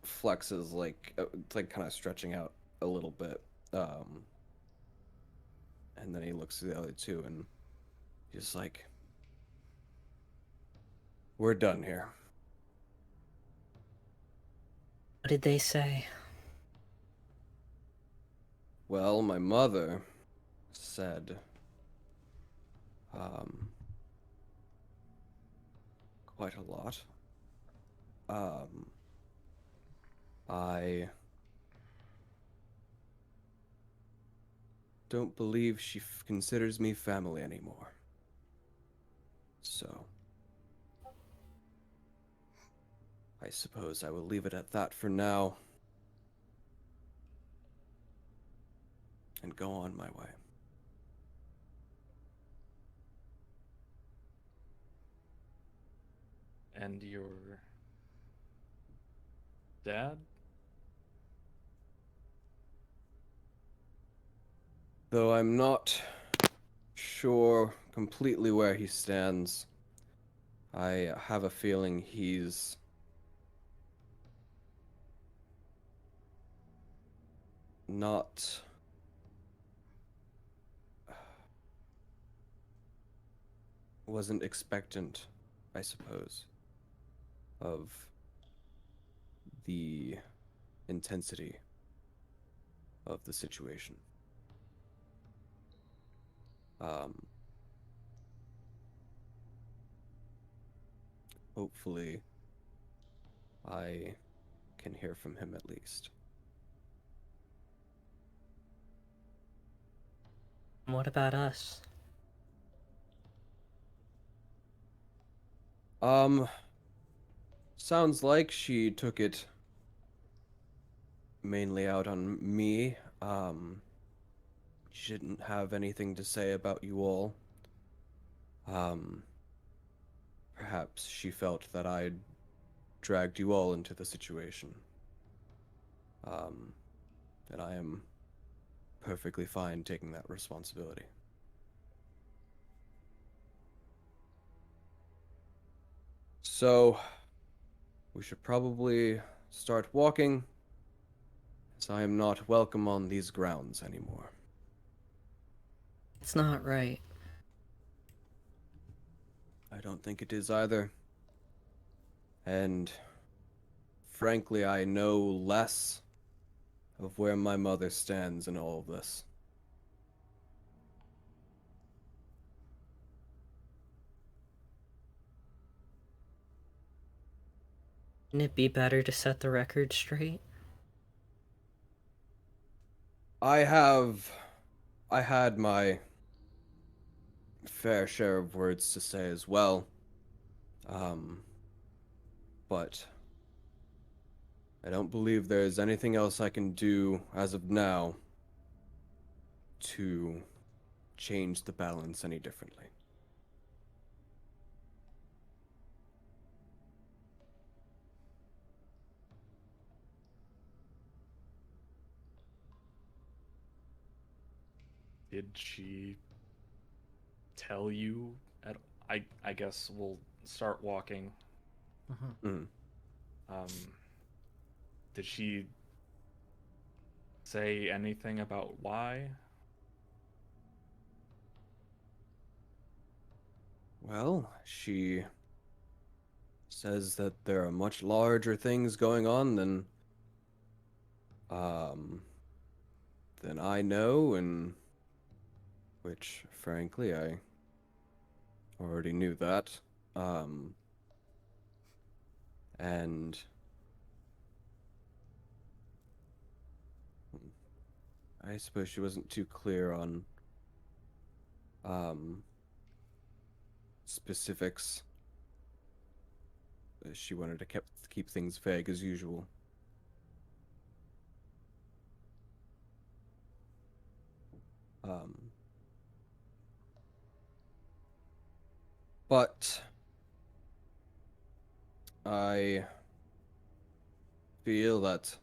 flexes, like it's like kind of stretching out a little bit. And then he looks at the other two and he's like, "We're done here." What did they say? Well, my mother said, quite a lot. I don't believe she considers me family anymore. So, I suppose I will leave it at that for now and go on my way. And your dad? Though I'm not sure completely where he stands, I have a feeling he's not wasn't expectant, I suppose, of the intensity of the situation. Hopefully, I can hear from him at least. What about us? Sounds like she took it mainly out on me. She didn't have anything to say about you all. Um, Perhaps she felt that I'd dragged you all into the situation. And I am perfectly fine taking that responsibility. So, we should probably start walking, as I am not welcome on these grounds anymore. It's not right. I don't think it is either. And frankly, I know less of where my mother stands in all of this. Wouldn't it be better to set the record straight? I had my fair share of words to say as well. But I don't believe there is anything else I can do as of now to change the balance any differently. Did she tell you at I guess we'll start walking. Mm. Did she say anything about why? Well, she says that there are much larger things going on um than I know, and which frankly I already knew that. And I suppose she wasn't too clear on um specifics. She wanted to keep things vague as usual. Um, but I feel that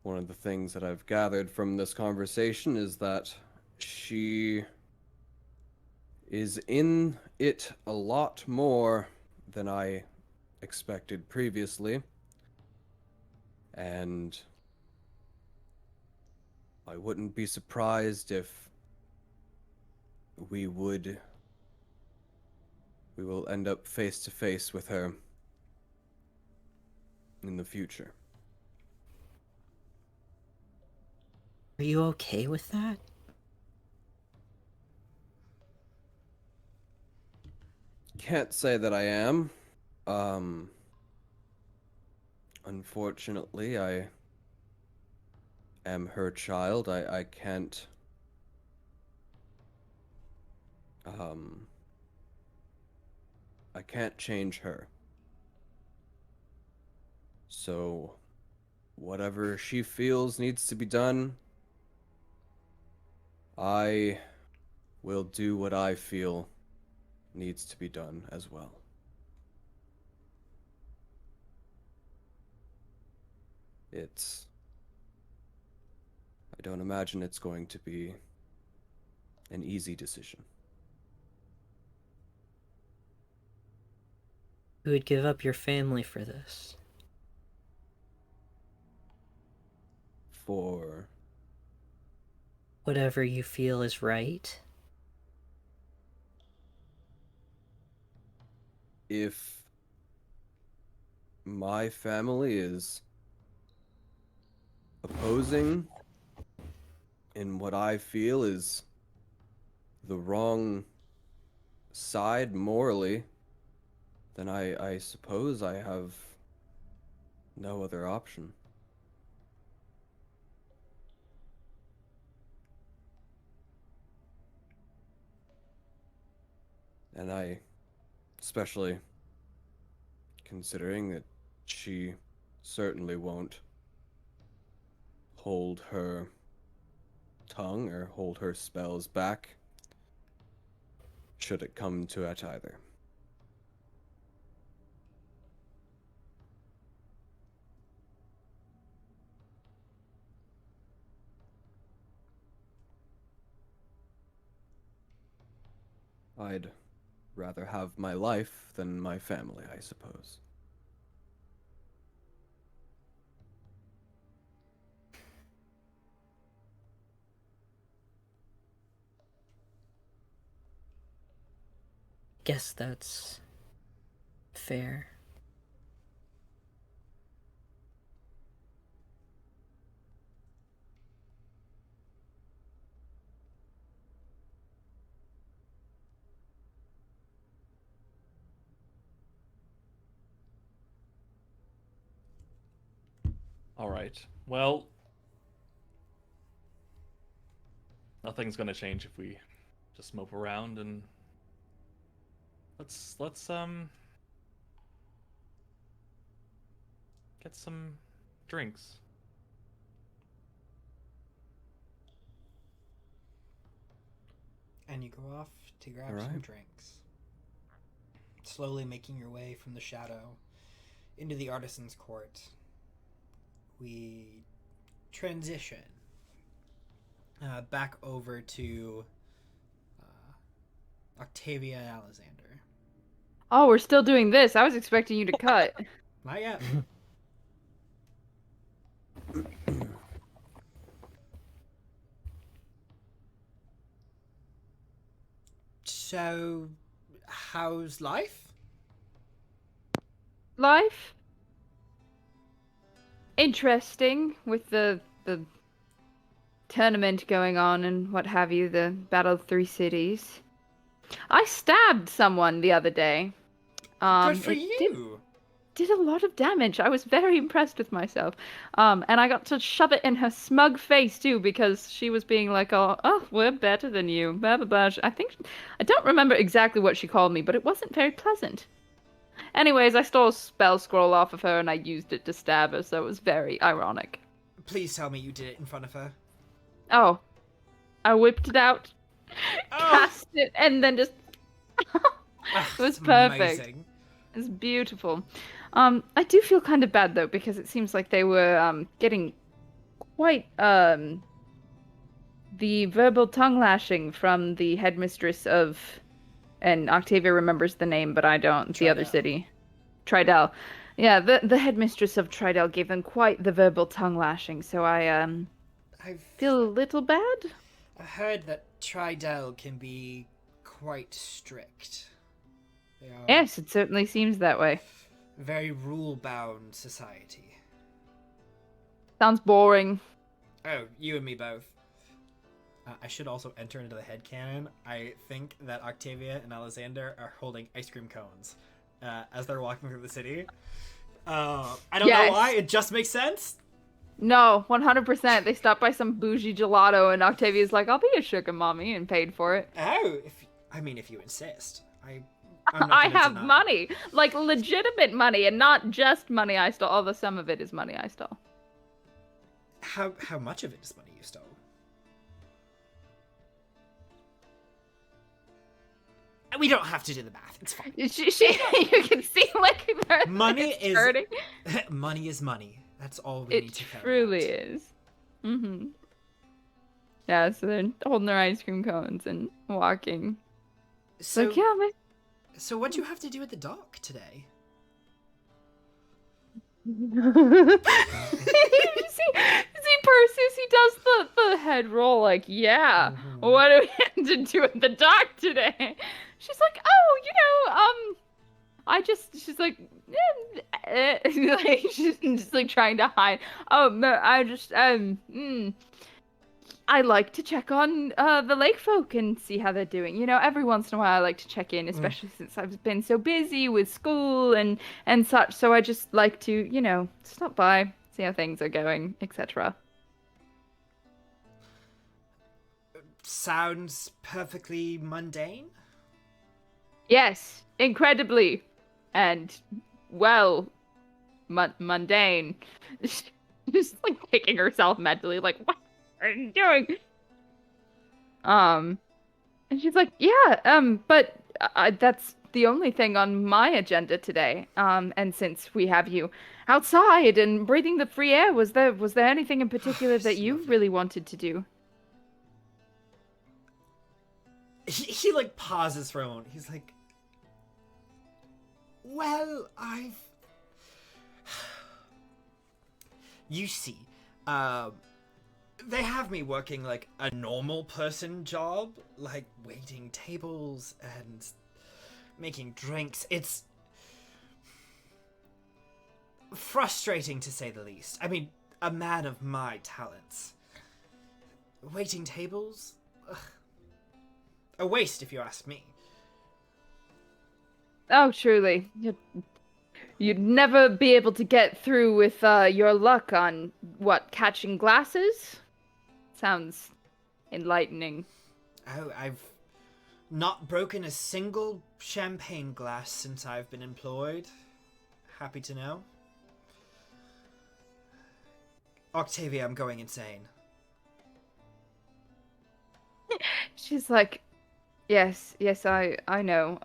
one of the things that I've gathered from this conversation is that she is in it a lot more than I expected previously. And I wouldn't be surprised if we will end up face to face with her in the future. Are you okay with that? Can't say that I am. Unfortunately, I am her child. I can't um I can't change her. So whatever she feels needs to be done, I will do what I feel needs to be done as well. It's I don't imagine it's going to be an easy decision. You would give up your family for this? For Whatever you feel is right? if my family is opposing in what I feel is the wrong side morally, then I suppose I have no other option. And especially considering that she certainly won't hold her tongue or hold her spells back, should it come to it either. I'd rather have my life than my family, I suppose. Guess that's fair. All right. Well, nothing's gonna change if we just mope around and let's get some drinks. And you go off to grab All some right. drinks. Slowly making your way from the shadow into the artisan's court. We transition back over to Octavia and Alexander. Oh, we're still doing this. I was expecting you to cut. Not yet. So, how's life? Life? Interesting, with the tournament going on and what have you, the Battle of Three Cities. I stabbed someone the other day. Good for it you. Did a lot of damage. I was very impressed with myself. And I got to shove it in her smug face too, because she was being like, oh, we're better than you. Blah, blah, blah. I don't remember exactly what she called me, but it wasn't very pleasant. Anyways, I stole a spell scroll off of her and I used it to stab her, so it was very ironic. Please tell me you did it in front of her. Oh, I whipped it out, Oh! cast it, and then just... Ah, It was it's perfect. amazing. It's beautiful. I do feel kind of bad though, because it seems like they were getting quite the verbal tongue lashing from the headmistress of, and Octavia remembers the name, but I don't. The other Tridel. city, Tridel. Yeah, the headmistress of Tridel gave them quite the verbal tongue lashing. So I I've feel a little bad. heard that Tridel can be quite strict. They are Yes, it certainly seems that way. a very rule-bound society. Sounds boring. Oh, you and me both. I should also enter into the headcanon. I think that Octavia and Alexander are holding ice cream cones as they're walking through the city. I don't know Yes. why, it just makes sense. No, 100%. They stopped by some bougie gelato, and Octavia's like, "I'll be a sugar mommy," and paid for it. Oh, if you insist. I'm not I gonna have deny. money, like legitimate money, and not just money I stole. Although some of it is money I stole. How much of it is money you stole? We don't have to do the math. It's fine. You can see like her Money it's is hurting. money is money. That's all we It need to care truly about. is. Mm-hmm. Yeah, so they're holding their ice cream cones and walking. So, Like, yeah, man. so what'd you have to do at the dock today? see Perseus, he does the head roll like, yeah, Mhm. what do we have to do at the dock today? She's like, oh, she's like, like she's just like trying to hide. Oh no, I like to check on the lake folk and see how they're doing. You know, every once in a while I like to check in, especially since I've been so busy with school and such. So I just like to, you know, stop by, see how things are going, etc. Sounds perfectly mundane. Yes, incredibly, and well, mundane. Just like kicking herself mentally, like, what are you doing? And she's like, yeah, but that's the only thing on my agenda today. And since we have you outside and breathing the free air, was there anything in particular that you Lovely. really wanted to do? He like pauses for a moment. He's like, well, you see, they have me working like a normal person job, like waiting tables and making drinks. It's frustrating to say the least. I mean, a man of my talents. Waiting tables? Ugh. A waste, if you ask me. Oh, truly. You'd never be able to get through with your luck on, what, catching glasses? Sounds enlightening. Oh, I've not broken a single champagne glass since I've been employed. Happy to know. Octavia, I'm going insane. She's like, yes, I know.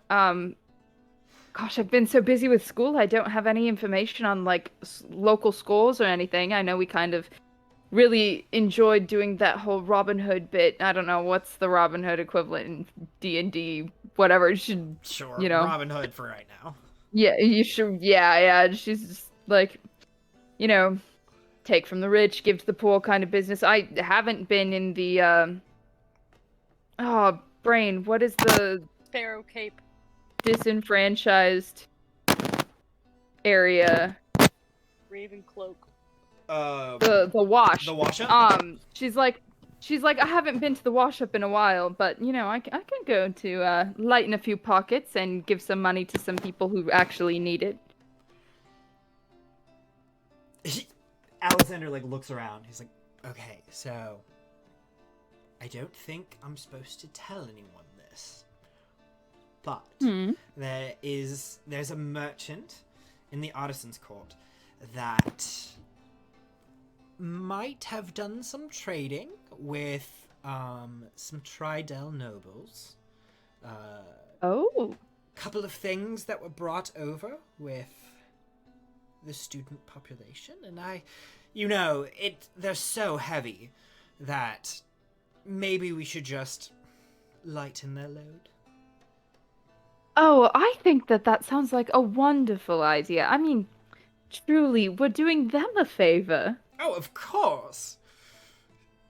Gosh, I've been so busy with school, I don't have any information on, like, local schools or anything. I know we kind of really enjoyed doing that whole Robin Hood bit. I don't know, what's the Robin Hood equivalent in D&D, whatever. Should, Sure, you know. Robin Hood for right now. Yeah, you should, yeah. She's just like, you know, take from the rich, give to the poor kind of business. I haven't been in the, oh, brain, what is the Sparrow Cape. disenfranchised area? Ravencloak. The wash. The wash up? She's like, I haven't been to the wash up in a while, but you know, I can go to lighten a few pockets and give some money to some people who actually need it. Alexander like looks around. He's like, okay, so I don't think I'm supposed to tell anyone this, but there's a merchant in the artisan's court that might have done some trading with some Tridel nobles. Oh. Couple of things that were brought over with the student population, and they're so heavy that maybe we should just lighten their load. Oh, I think that sounds like a wonderful idea. I mean, truly, we're doing them a favor. Oh, of course.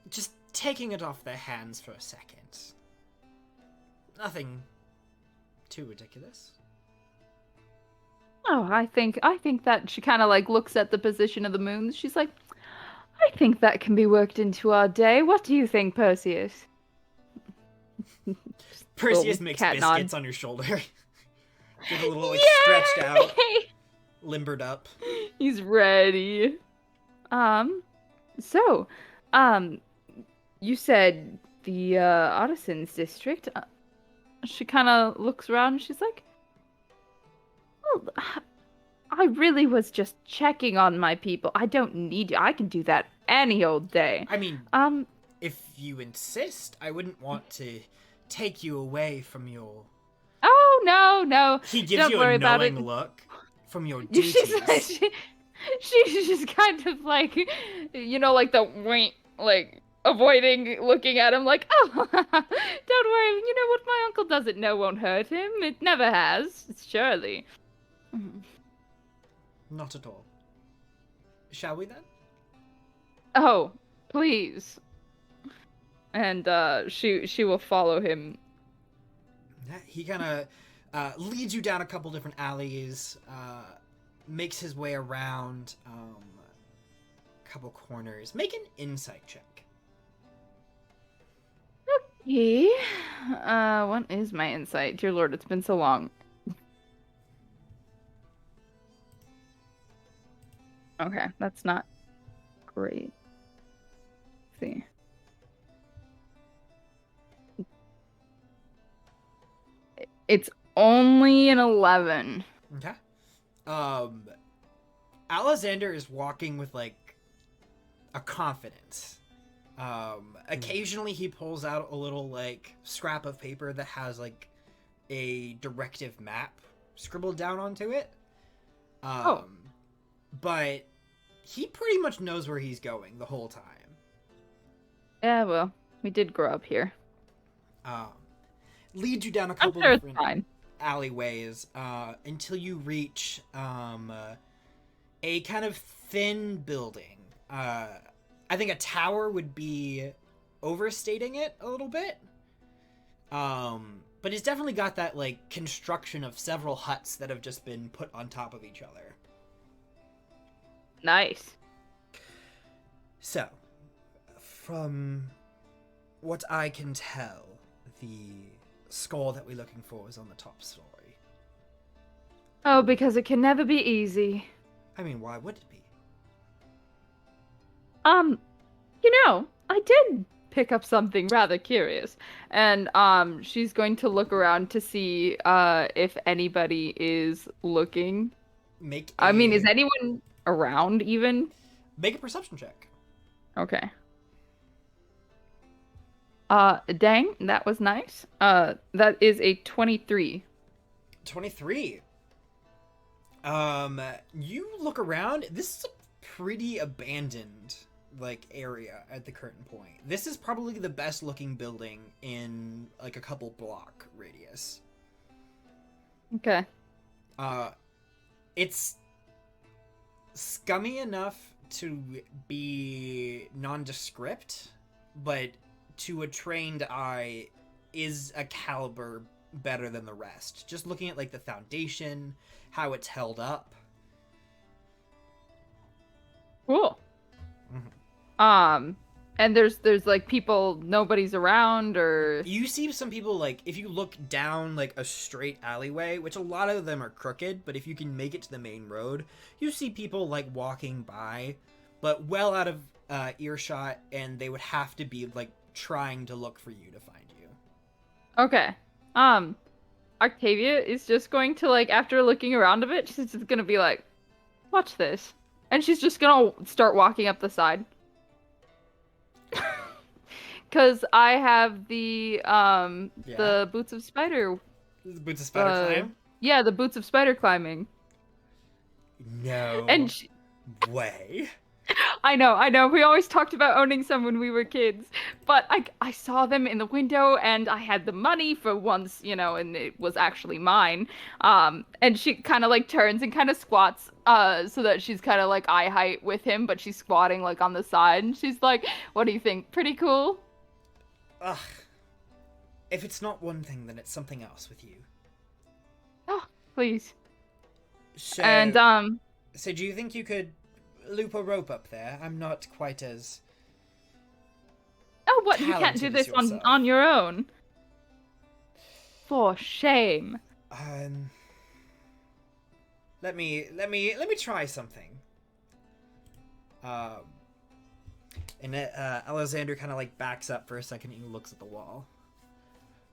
Just taking it off their hands for a second. Nothing too ridiculous. Oh, I think that she kind of like looks at the position of the moon. She's like, I think that can be worked into our day. What do you think, Perseus? Perseus makes biscuits on your shoulder. Get a little like stretched out, limbered up. He's ready. So, you said the Artisans district. She kind of looks around and she's like, well, I really was just checking on my people. I don't need you. I can do that any old day. I mean, if you insist, I wouldn't want to take you away from your... Oh, no. He gives you a knowing look from your duties. She's just kind of like, you know, like the wink, like avoiding looking at him like, oh, don't worry, you know what my uncle doesn't know won't hurt him. It never has, surely. Not at all. Shall we then? Oh, please. And she will follow him. He kind of leads you down a couple different alleys, makes his way around a couple corners. Make an insight check. Okay. What is my insight? Dear Lord, it's been so long. Okay, that's not great. Let's see. It's only an 11. Okay. Alexander is walking with like a confidence. Occasionally he pulls out a little like scrap of paper that has like a directive map scribbled down onto it. But he pretty much knows where he's going the whole time. Yeah, well, we did grow up here. Leads you down a I'm couple sure it's different fine. alleyways until you reach a kind of thin building. I think a tower would be overstating it a little bit. But it's definitely got that like construction of several huts that have just been put on top of each other. Nice. So, from what I can tell, the skull that we're looking for is on the top story. Oh, because it can never be easy. I mean, why would it be? I did pick up something rather curious. And, she's going to look around to see, if anybody is looking. Is anyone around, even? Make a perception check. Okay. Dang, that was nice. That is a 23. 23. You look around. This is a pretty abandoned, like, area at the current point. This is probably the best looking building in, like, a couple block radius. Okay. It's scummy enough to be nondescript, but to a trained eye is a caliber better than the rest. Just looking at like the foundation, how it's held up. Cool. Mm-hmm. And there's like people, nobody's around, or You see some people, like, if you look down like a straight alleyway, which a lot of them are crooked, but if you can make it to the main road, you see people like walking by, but well out of earshot, and they would have to be like trying to look for you to find you. Okay. Octavia is just going to, like, after looking around a bit, she's just gonna be like, watch this. And she's just gonna start walking up the side. Cause I have the boots of spider. The boots of spider climb? Yeah, the boots of spider climbing. No And way. I know. We always talked about owning some when we were kids, but I saw them in the window, and I had the money for once, and it was actually mine. And she kind of like turns and kind of squats, so that she's kind of like eye height with him, but she's squatting like on the side, and she's like, "What do you think? Pretty cool?" Ugh. If it's not one thing, then it's something else with you. Oh, please. So, And So do you think you could loop a rope up there? I'm not quite as... Oh, what? You can't do talented this as yourself. on your own? For shame. Let me try something. And Alexander kind of like backs up for a second and he looks at the wall.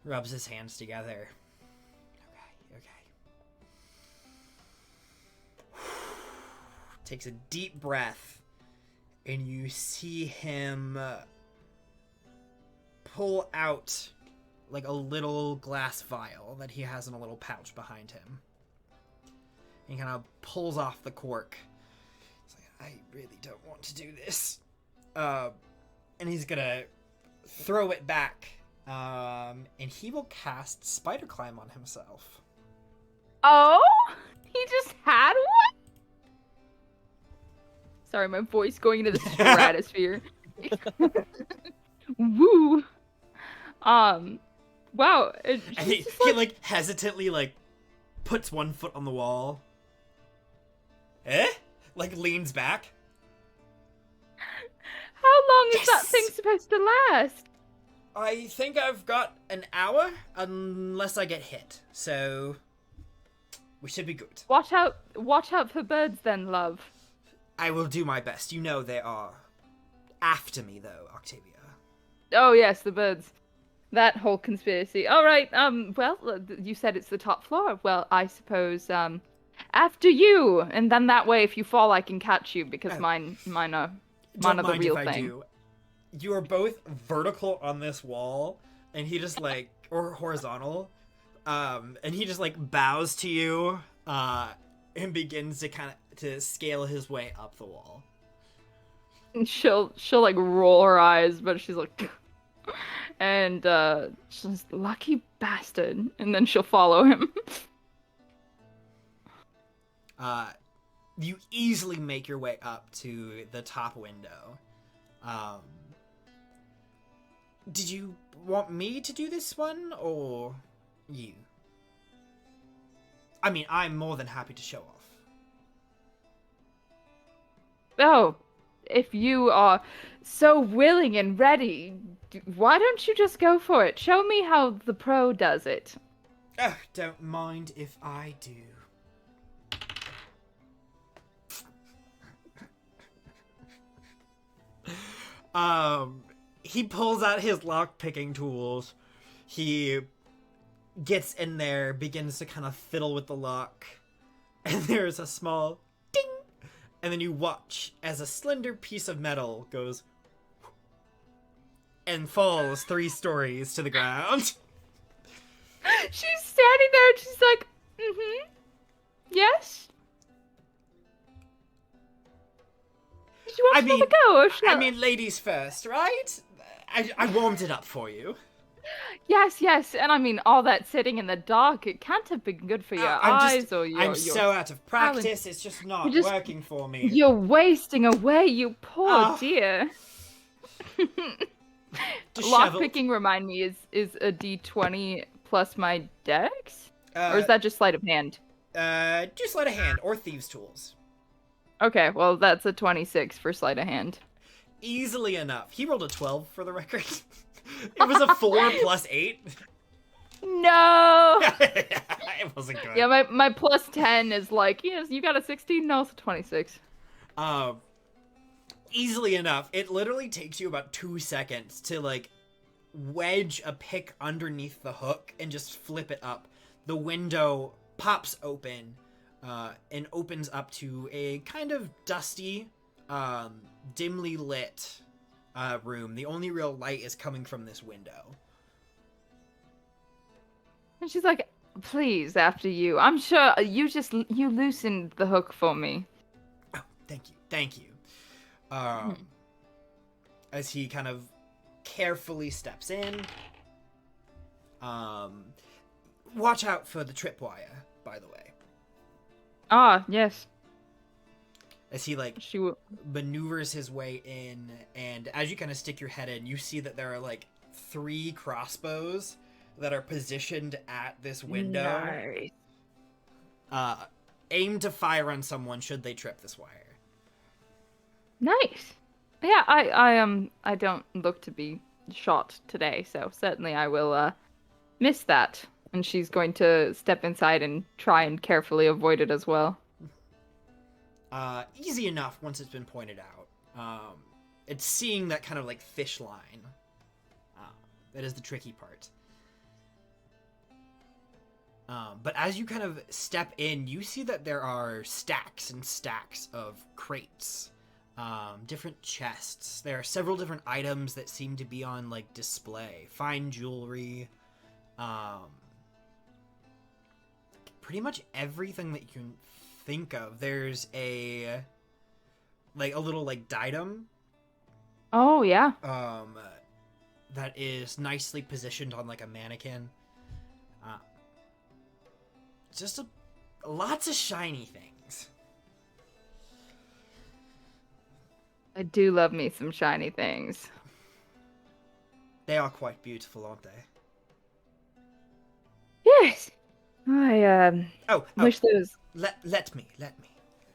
Rubs his hands together. Okay. Takes a deep breath, and you see him pull out like a little glass vial that he has in a little pouch behind him. He kind of pulls off the cork. He's like, I really don't want to do this. And he's gonna throw it back. And he will cast Spider Climb on himself. Oh? He just had one? Sorry, my voice going into the stratosphere. Woo. Wow. And he like hesitantly like puts one foot on the wall. Eh? Like, leans back. How long is Yes! that thing supposed to last? I think I've got an hour, unless I get hit. So, we should be good. Watch out for birds then, love. I will do my best. You know they are after me, though, Octavia. Oh yes, the birds. That whole conspiracy. All right. Well, you said it's the top floor. Well, I suppose after you, and then that way, if you fall, I can catch you because mine are Don't the mind real if I thing. do. You are both vertical on this wall, and he just like, or horizontal, and he just like bows to you, and begins to to scale his way up the wall. And she'll like roll her eyes, but she's like, and she's lucky bastard, and then she'll follow him. You easily make your way up to the top window. Did you want me to do this one, or you? I mean, I'm more than happy to show off. Oh, if you are so willing and ready, why don't you just go for it? Show me how the pro does it. Oh, don't mind if I do. He pulls out his lock-picking tools. He gets in there, begins to kind of fiddle with the lock, and there's a small ding, and then you watch as a slender piece of metal goes and falls 3 stories to the ground. She's standing there and she's like, yes? Did you want to go? Or shall... I mean, ladies first, right? I warmed it up for you. Yes, and I mean, all that sitting in the dark, it can't have been good for your eyes or your... I'm so out of practice, it's just not working for me. You're wasting away, you poor dear. Lockpicking, remind me, is a d20 plus my dex? Or is that just sleight of hand? Just sleight of hand, or thieves' tools. Okay, well, that's a 26 for sleight of hand. Easily enough. He rolled a 12 for the record. It was a 4 plus 8. No! It wasn't good. Yeah, my plus 10 is like, yes, you got a 16? No, it's a 26. Easily enough. It literally takes you about 2 seconds to, like, wedge a pick underneath the hook and just flip it up. The window pops open, and opens up to a kind of dusty, dimly lit room. The only real light is coming from this window. And she's like, please, after you. I'm sure you loosened the hook for me. Oh, thank you. As he kind of carefully steps in. Watch out for the tripwire, by the way. Ah, yes. As he, like, maneuvers his way in, and as you kind of stick your head in, you see that there are, like, 3 crossbows that are positioned at this window. Nice. Aim to fire on someone should they trip this wire. Nice. Yeah, I don't look to be shot today, so certainly I will miss that. And she's going to step inside and try and carefully avoid it as well. Easy enough once it's been pointed out. It's seeing that kind of like fish line. That is the tricky part. But as you kind of step in, you see that there are stacks and stacks of crates. Different chests. There are several different items that seem to be on like display. Fine jewelry. Pretty much everything that you can think of. There's a little like diadem. Oh yeah. That is nicely positioned on like a mannequin. Just lots of shiny things. I do love me some shiny things. They are quite beautiful, aren't they? Yes. I Oh, wish there was. let me.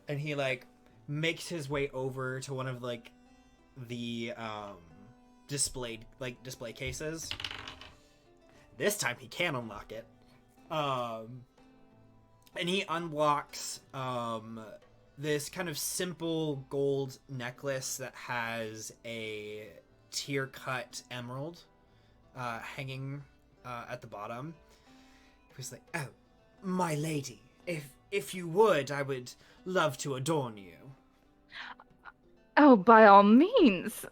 And he like makes his way over to one of like the display cases. This time he can unlock it. And he unlocks this kind of simple gold necklace that has a tear-cut emerald hanging at the bottom. He was like, "Oh, my lady, if you would, I would love to adorn you." Oh, by all means.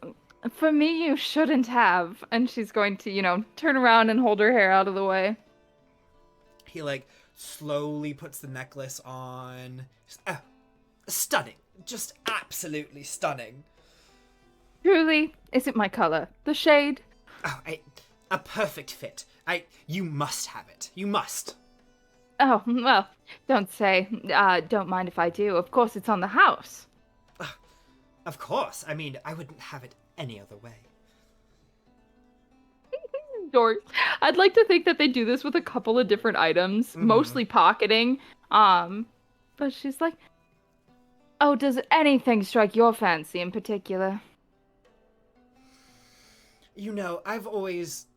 For me, you shouldn't have. And she's going to, turn around and hold her hair out of the way. He like slowly puts the necklace on. Oh, stunning. Just absolutely stunning. Truly, is it my color? The shade? Oh, a perfect fit. You must have it. You must. Oh, well, don't say. Don't mind if I do. Of course, it's on the house. Of course. I mean, I wouldn't have it any other way. Dorks. I'd like to think that they do this with a couple of different items, mostly pocketing. But she's like, "Oh, does anything strike your fancy in particular?" I've always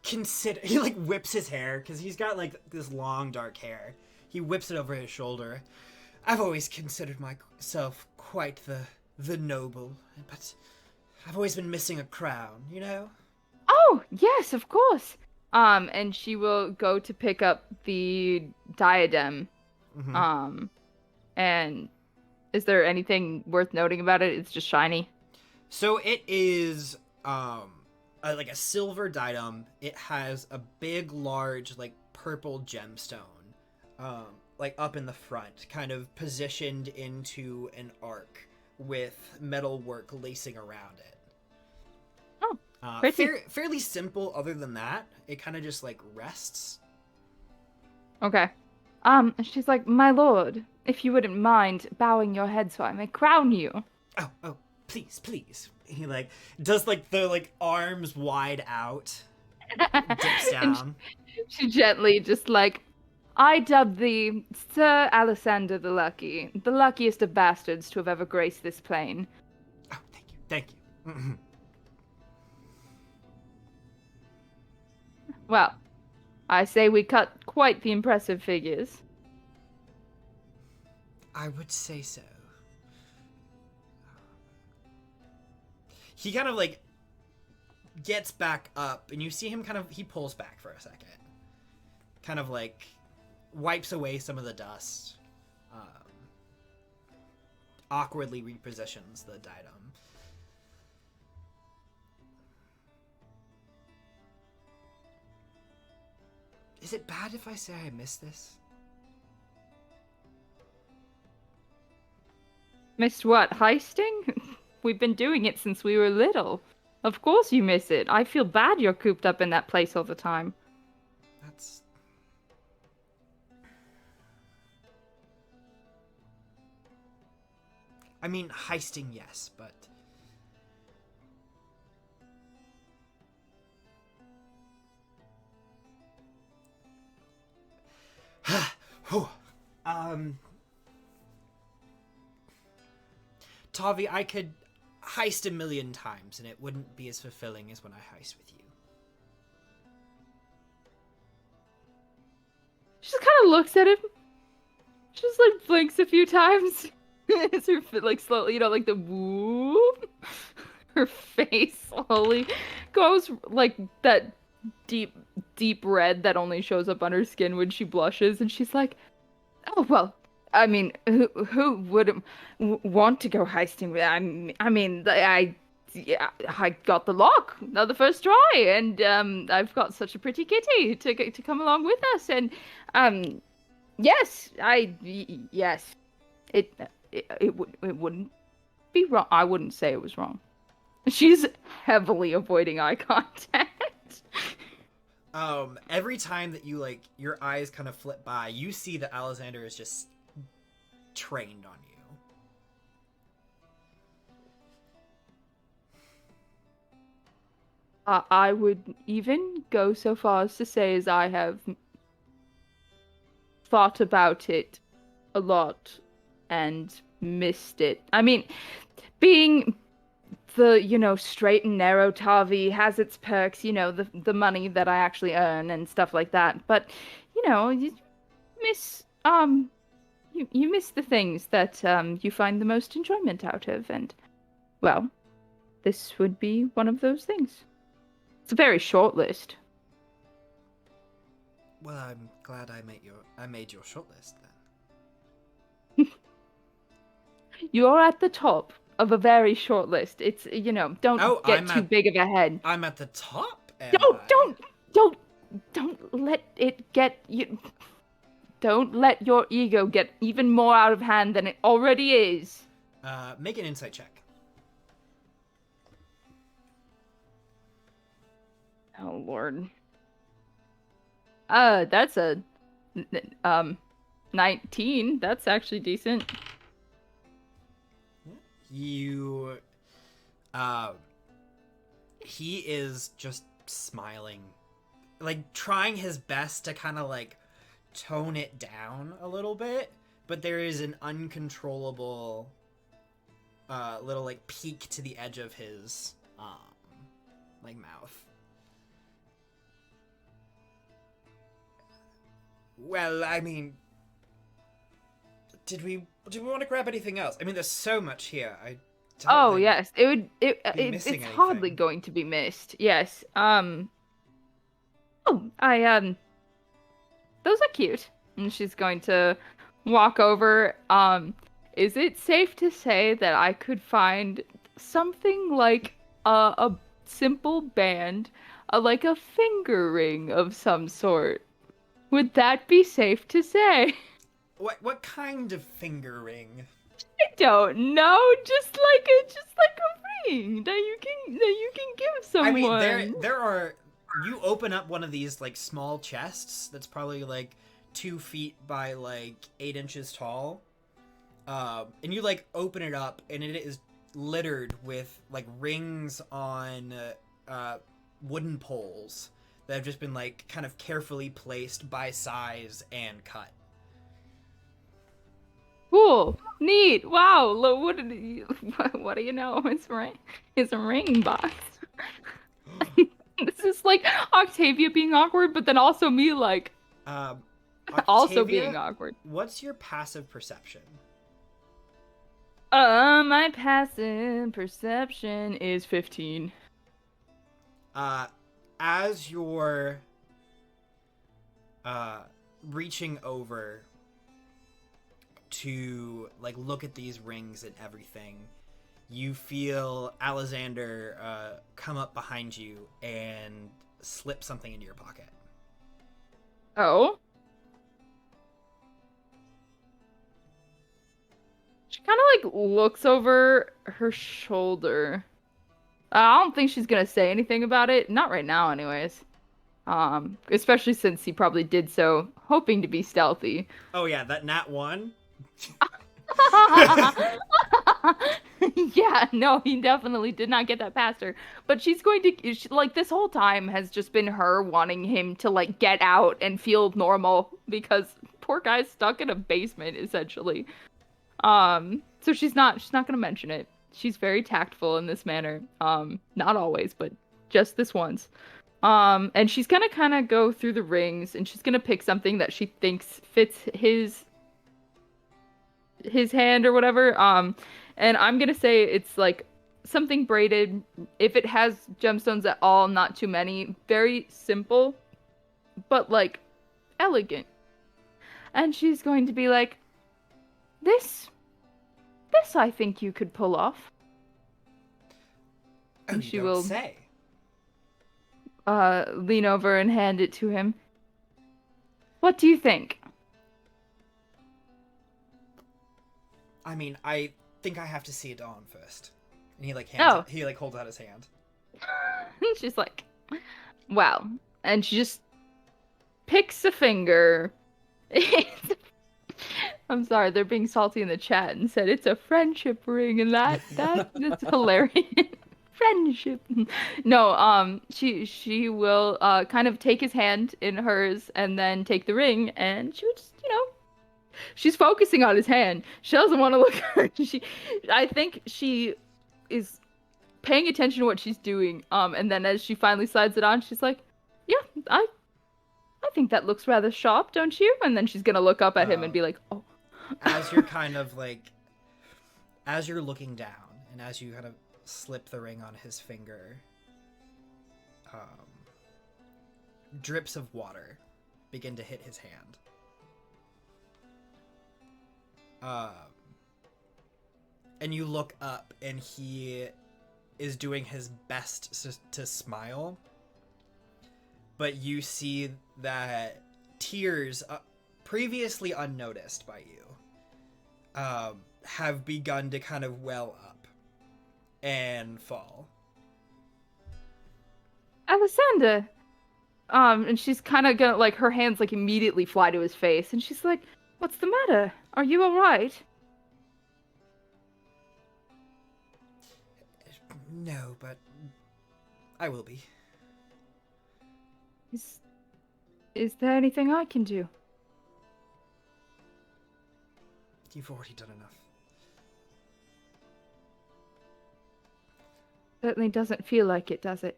considered. He like whips his hair because he's got like this long dark hair. He whips it over his shoulder. I've always considered myself quite the noble, but I've always been missing a crown. Oh, yes, of course. And she will go to pick up the diadem. And is there anything worth noting about it? It's just shiny. So it is like a silver diadem. It has a big, large, like purple gemstone, like up in the front, kind of positioned into an arc with metal work lacing around it. Fairly simple. Other than that, it kind of just like rests. Okay. She's like, "My lord, if you wouldn't mind bowing your head so I may crown you." Oh, please. He like does like the like arms wide out, dips down. She gently just like, "I dub thee Sir Alessander the Lucky, the luckiest of bastards to have ever graced this plane." Oh, thank you. Well, I say we cut quite the impressive figures. I would say so. He kind of like gets back up, and you see him he pulls back for a second. Kind of like wipes away some of the dust. Awkwardly repositions the diadem. Is it bad if I say I miss this? Missed what, heisting? We've been doing it since we were little. Of course you miss it. I feel bad you're cooped up in that place all the time. That's... I mean, heisting, yes, but... Tavi, I could heist a million times and it wouldn't be as fulfilling as when I heist with you. She just kind of looks at him. She just like blinks a few times. As her like slowly, like the whoop. Her face slowly goes like that deep red that only shows up on her skin when she blushes, and she's like, "Oh well, I mean, who wouldn't want to go heisting with? I got the lock on the first try, and I've got such a pretty kitty to come along with us, and yes, it wouldn't be wrong. I wouldn't say it was wrong." She's heavily avoiding eye contact. Every time that you like your eyes kind of flip by, you see that Alexander is just trained on you. I would even go so far as to say as I have thought about it a lot and missed it. I mean, being the, straight and narrow Tavi has its perks, the money that I actually earn and stuff like that. But, you miss you miss the things that you find the most enjoyment out of, and well, this would be one of those things. It's a very short list. Well, I'm glad I made your shortlist then. You're at the top of a very short list. It's don't get too big of a head. I'm at the top. Don't let it get you. Don't let your ego get even more out of hand than it already is. Make an insight check. Oh Lord. That's a 19. That's actually decent. You he is just smiling, like trying his best to kind of like tone it down a little bit, but there is an uncontrollable little like peak to the edge of his like mouth. Well, I mean, did we want to grab anything else? I mean, there's so much here. Yes, it's hardly going to be missed. Yes. Those are cute. And she's going to walk over. Is it safe to say that I could find something like a simple band, like a finger ring of some sort? Would that be safe to say? What kind of finger ring? I don't know. Just like a ring that you can give someone. I mean, there are. You open up one of these like small chests that's probably like 2 feet by like 8 inches tall, and you like open it up, and it is littered with like rings on wooden poles that have just been like kind of carefully placed by size and cut. Cool, neat, wow! What do you know? It's a ring box. This is like Octavia being awkward, but then also me like Octavia, also being awkward. What's your passive perception? My passive perception is 15. As you're reaching over to like look at these rings and everything, you feel Alexander come up behind you and slip something into your pocket. Oh? She kind of like looks over her shoulder. I don't think she's gonna say anything about it. Not right now, anyways. Especially since he probably did so hoping to be stealthy. Oh yeah, that nat 1? Yeah, no, he definitely did not get that past her. But she's going to, like, this whole time has just been her wanting him to, like, get out and feel normal because poor guy's stuck in a basement, essentially. So she's not gonna mention it. She's very tactful in this manner. Not always, but just this once. And she's gonna kind of go through the rings, and she's gonna pick something that she thinks fits his hand or whatever. And I'm gonna say it's like something braided. If it has gemstones at all, not too many. Very simple, but like elegant. And she's going to be like, This I think you could pull off. Oh, and she don't will say. Lean over and hand it to him. What do you think? I mean, I think I have to see it on first. And he like hands he like holds out his hand. She's like, wow. And she just picks a finger. I'm sorry, they're being salty in the chat and said it's a friendship ring, and that's hilarious. Friendship. No, she will kind of take his hand in hers and then take the ring, and she would just, She's focusing on his hand. She doesn't want to look at her. I think she is paying attention to what she's doing. And then as she finally slides it on, she's like, "Yeah, I think that looks rather sharp, don't you?" And then she's gonna look up at him and be like, "Oh." As you're kind of like, as you're looking down, and as you kind of slip the ring on his finger, drips of water begin to hit his hand. And you look up, and he is doing his best to smile, but you see that tears, previously unnoticed by you, have begun to kind of well up and fall. Alessander. And she's kind of gonna, like, her hands, like, immediately fly to his face, and she's like, "What's the matter? Are you alright?" No, but I will be. Is there anything I can do? You've already done enough. Certainly doesn't feel like it, does it?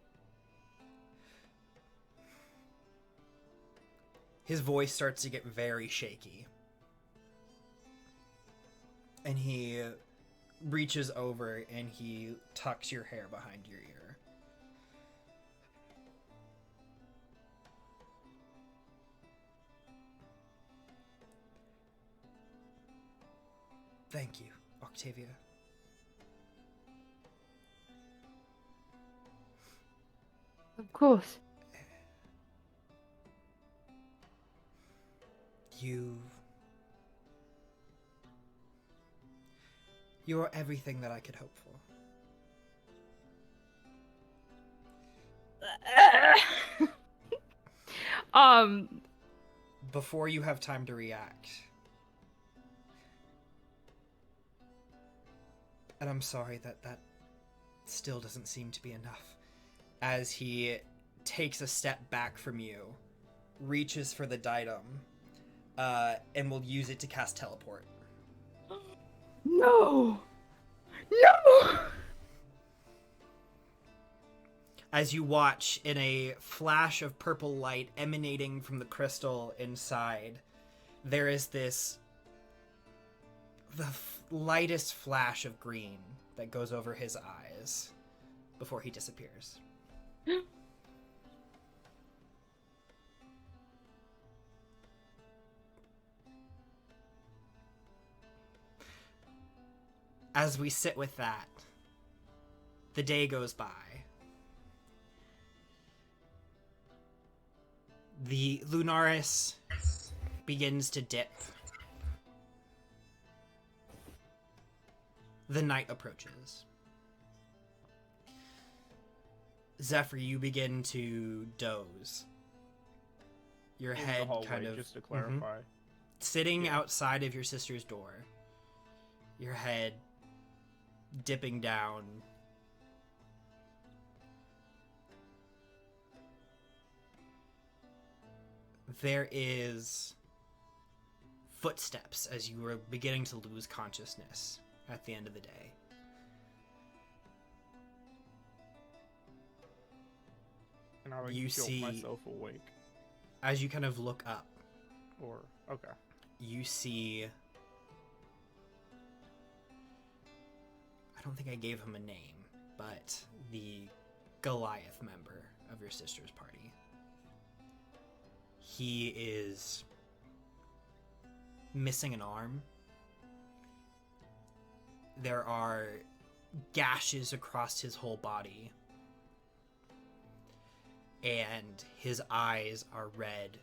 His voice starts to get very shaky. And he reaches over and he tucks your hair behind your ear. Thank you, Octavia. Of course. You're everything that I could hope for. Before you have time to react. And I'm sorry that still doesn't seem to be enough. As he takes a step back from you, reaches for the datum, and will use it to cast teleport. No! No! As you watch in a flash of purple light emanating from the crystal inside, there is the lightest flash of green that goes over his eyes before he disappears. As we sit with that, the day goes by. The Lunaris begins to dip. The night approaches. Zephyr, you begin to doze. Your head hallway, kind of just to clarify. Sitting outside of your sister's door. Your head dipping down. There is footsteps as you are beginning to lose consciousness at the end of the day. And I You feel see, myself awake. as you kind of look up, Okay. you see, I don't think I gave him a name, but the Goliath member of your sister's party. He is missing an arm. There are gashes across his whole body. And his eyes are red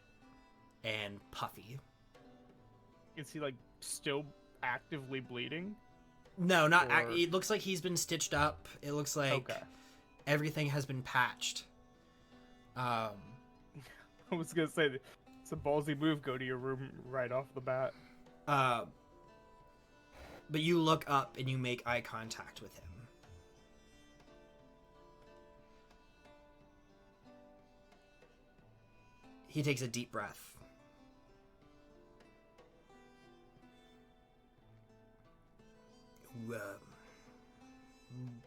and puffy. Is he, like, still actively bleeding? No, not. Or- It looks like he's been stitched up. It looks like everything has been patched. I was gonna say, it's a ballsy move, go to your room right off the bat. But you look up and you make eye contact with him. He takes a deep breath.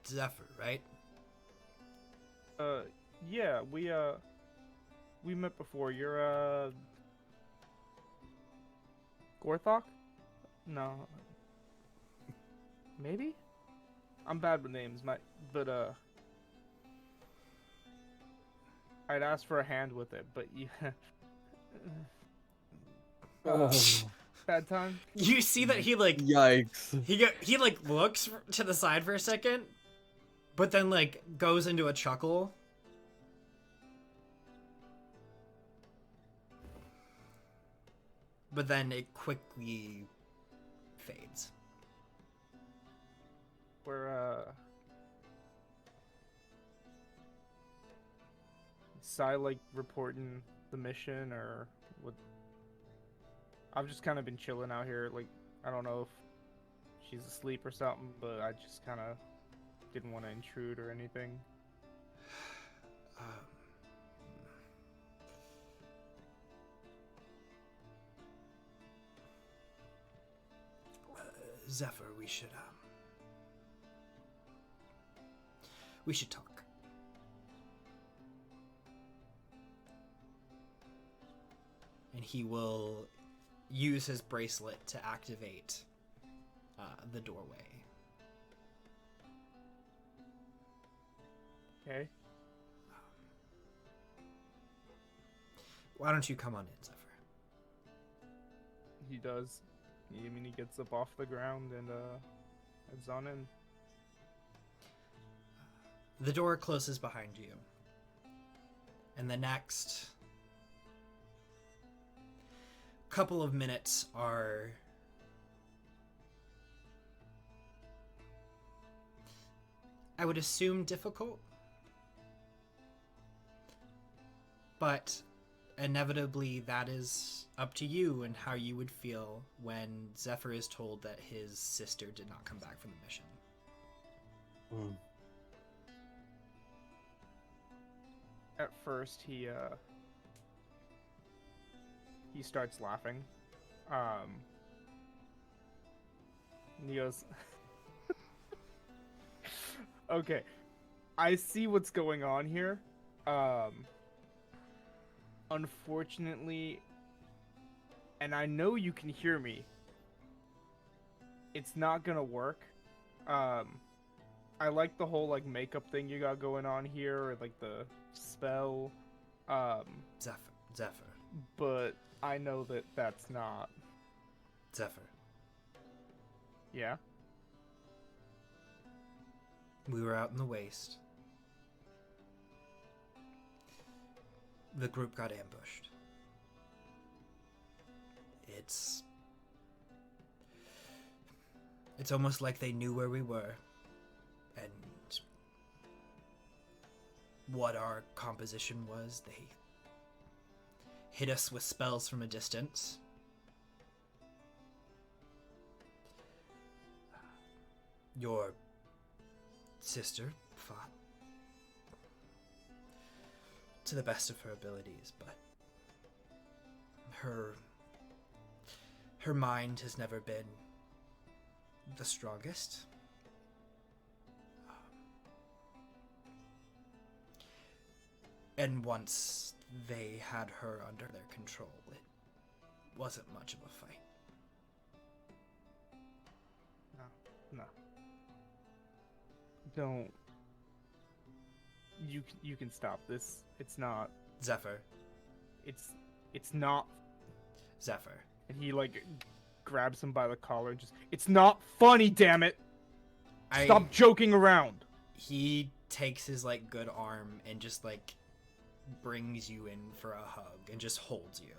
Zephyr, right? Yeah, we met before. You're, Gorthok? No. Maybe? I'm bad with names, but, I'd asked for a hand with it, but yeah. Bad time? You see that he, like, Yikes. he like, looks to the side for a second, but then, like, goes into a chuckle. But then it quickly fades. We're, Sai, like, reporting the mission, or what? I've just kind of been chilling out here. Like, I don't know if she's asleep or something, but I just kind of didn't want to intrude or anything. Zephyr, we should talk. And he will use his bracelet to activate the doorway. Okay. Why don't you come on in, Zephyr? He does. I mean, he gets up off the ground and heads on in. The door closes behind you. And the next couple of minutes are I would assume difficult, but inevitably that is up to you and how you would feel when Zephyr is told that his sister did not come back from the mission. At first, he starts laughing. And he goes, okay, I see what's going on here. Unfortunately, and I know you can hear me, it's not gonna work. I like the whole, like, makeup thing you got going on here, or, like, the spell. Zephyr. But I know that that's not. Zephyr. Yeah? We were out in the waste. The group got ambushed. It's almost like they knew where we were and what our composition was. They hit us with spells from a distance. Your sister fought to the best of her abilities, but her mind has never been the strongest. And once they had her under their control, it wasn't much of a fight. No. Don't. You can stop this. It's not. Zephyr. It's not. Zephyr. And he, like, grabs him by the collar. Just, it's not funny, damn it. Stop joking around. He takes his, like, good arm and just, like, brings you in for a hug and just holds you.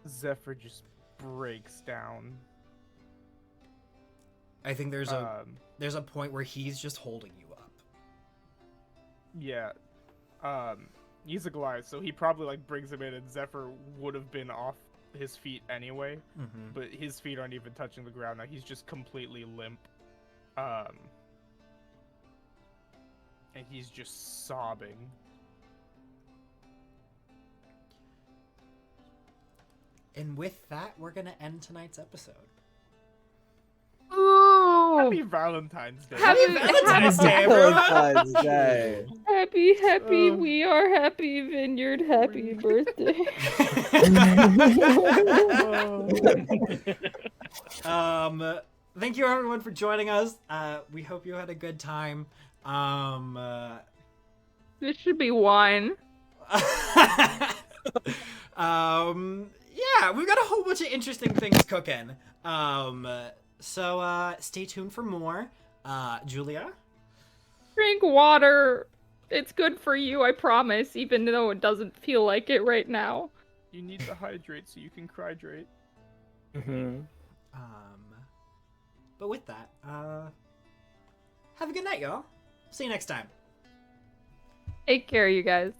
Zephyr just breaks down. I think there's a point where he's just holding you up. Yeah. He's a Goliath, so he probably, like, brings him in, and Zephyr would have been off his feet anyway. Mm-hmm. But his feet aren't even touching the ground now. He's just completely limp. And he's just sobbing. And with that, we're gonna end tonight's episode. Ooh! Happy Valentine's Day. Happy Valentine's Day, everyone! Valentine's Day. Happy, we are happy vineyard, happy birthday. Thank you everyone for joining us. We hope you had a good time. This should be wine. Yeah, we've got a whole bunch of interesting things cooking. So stay tuned for more. Julia? Drink water. It's good for you, I promise, even though it doesn't feel like it right now. You need to hydrate so you can crydrate. Mm-hmm. But with that, have a good night, y'all. See you next time. Take care, you guys.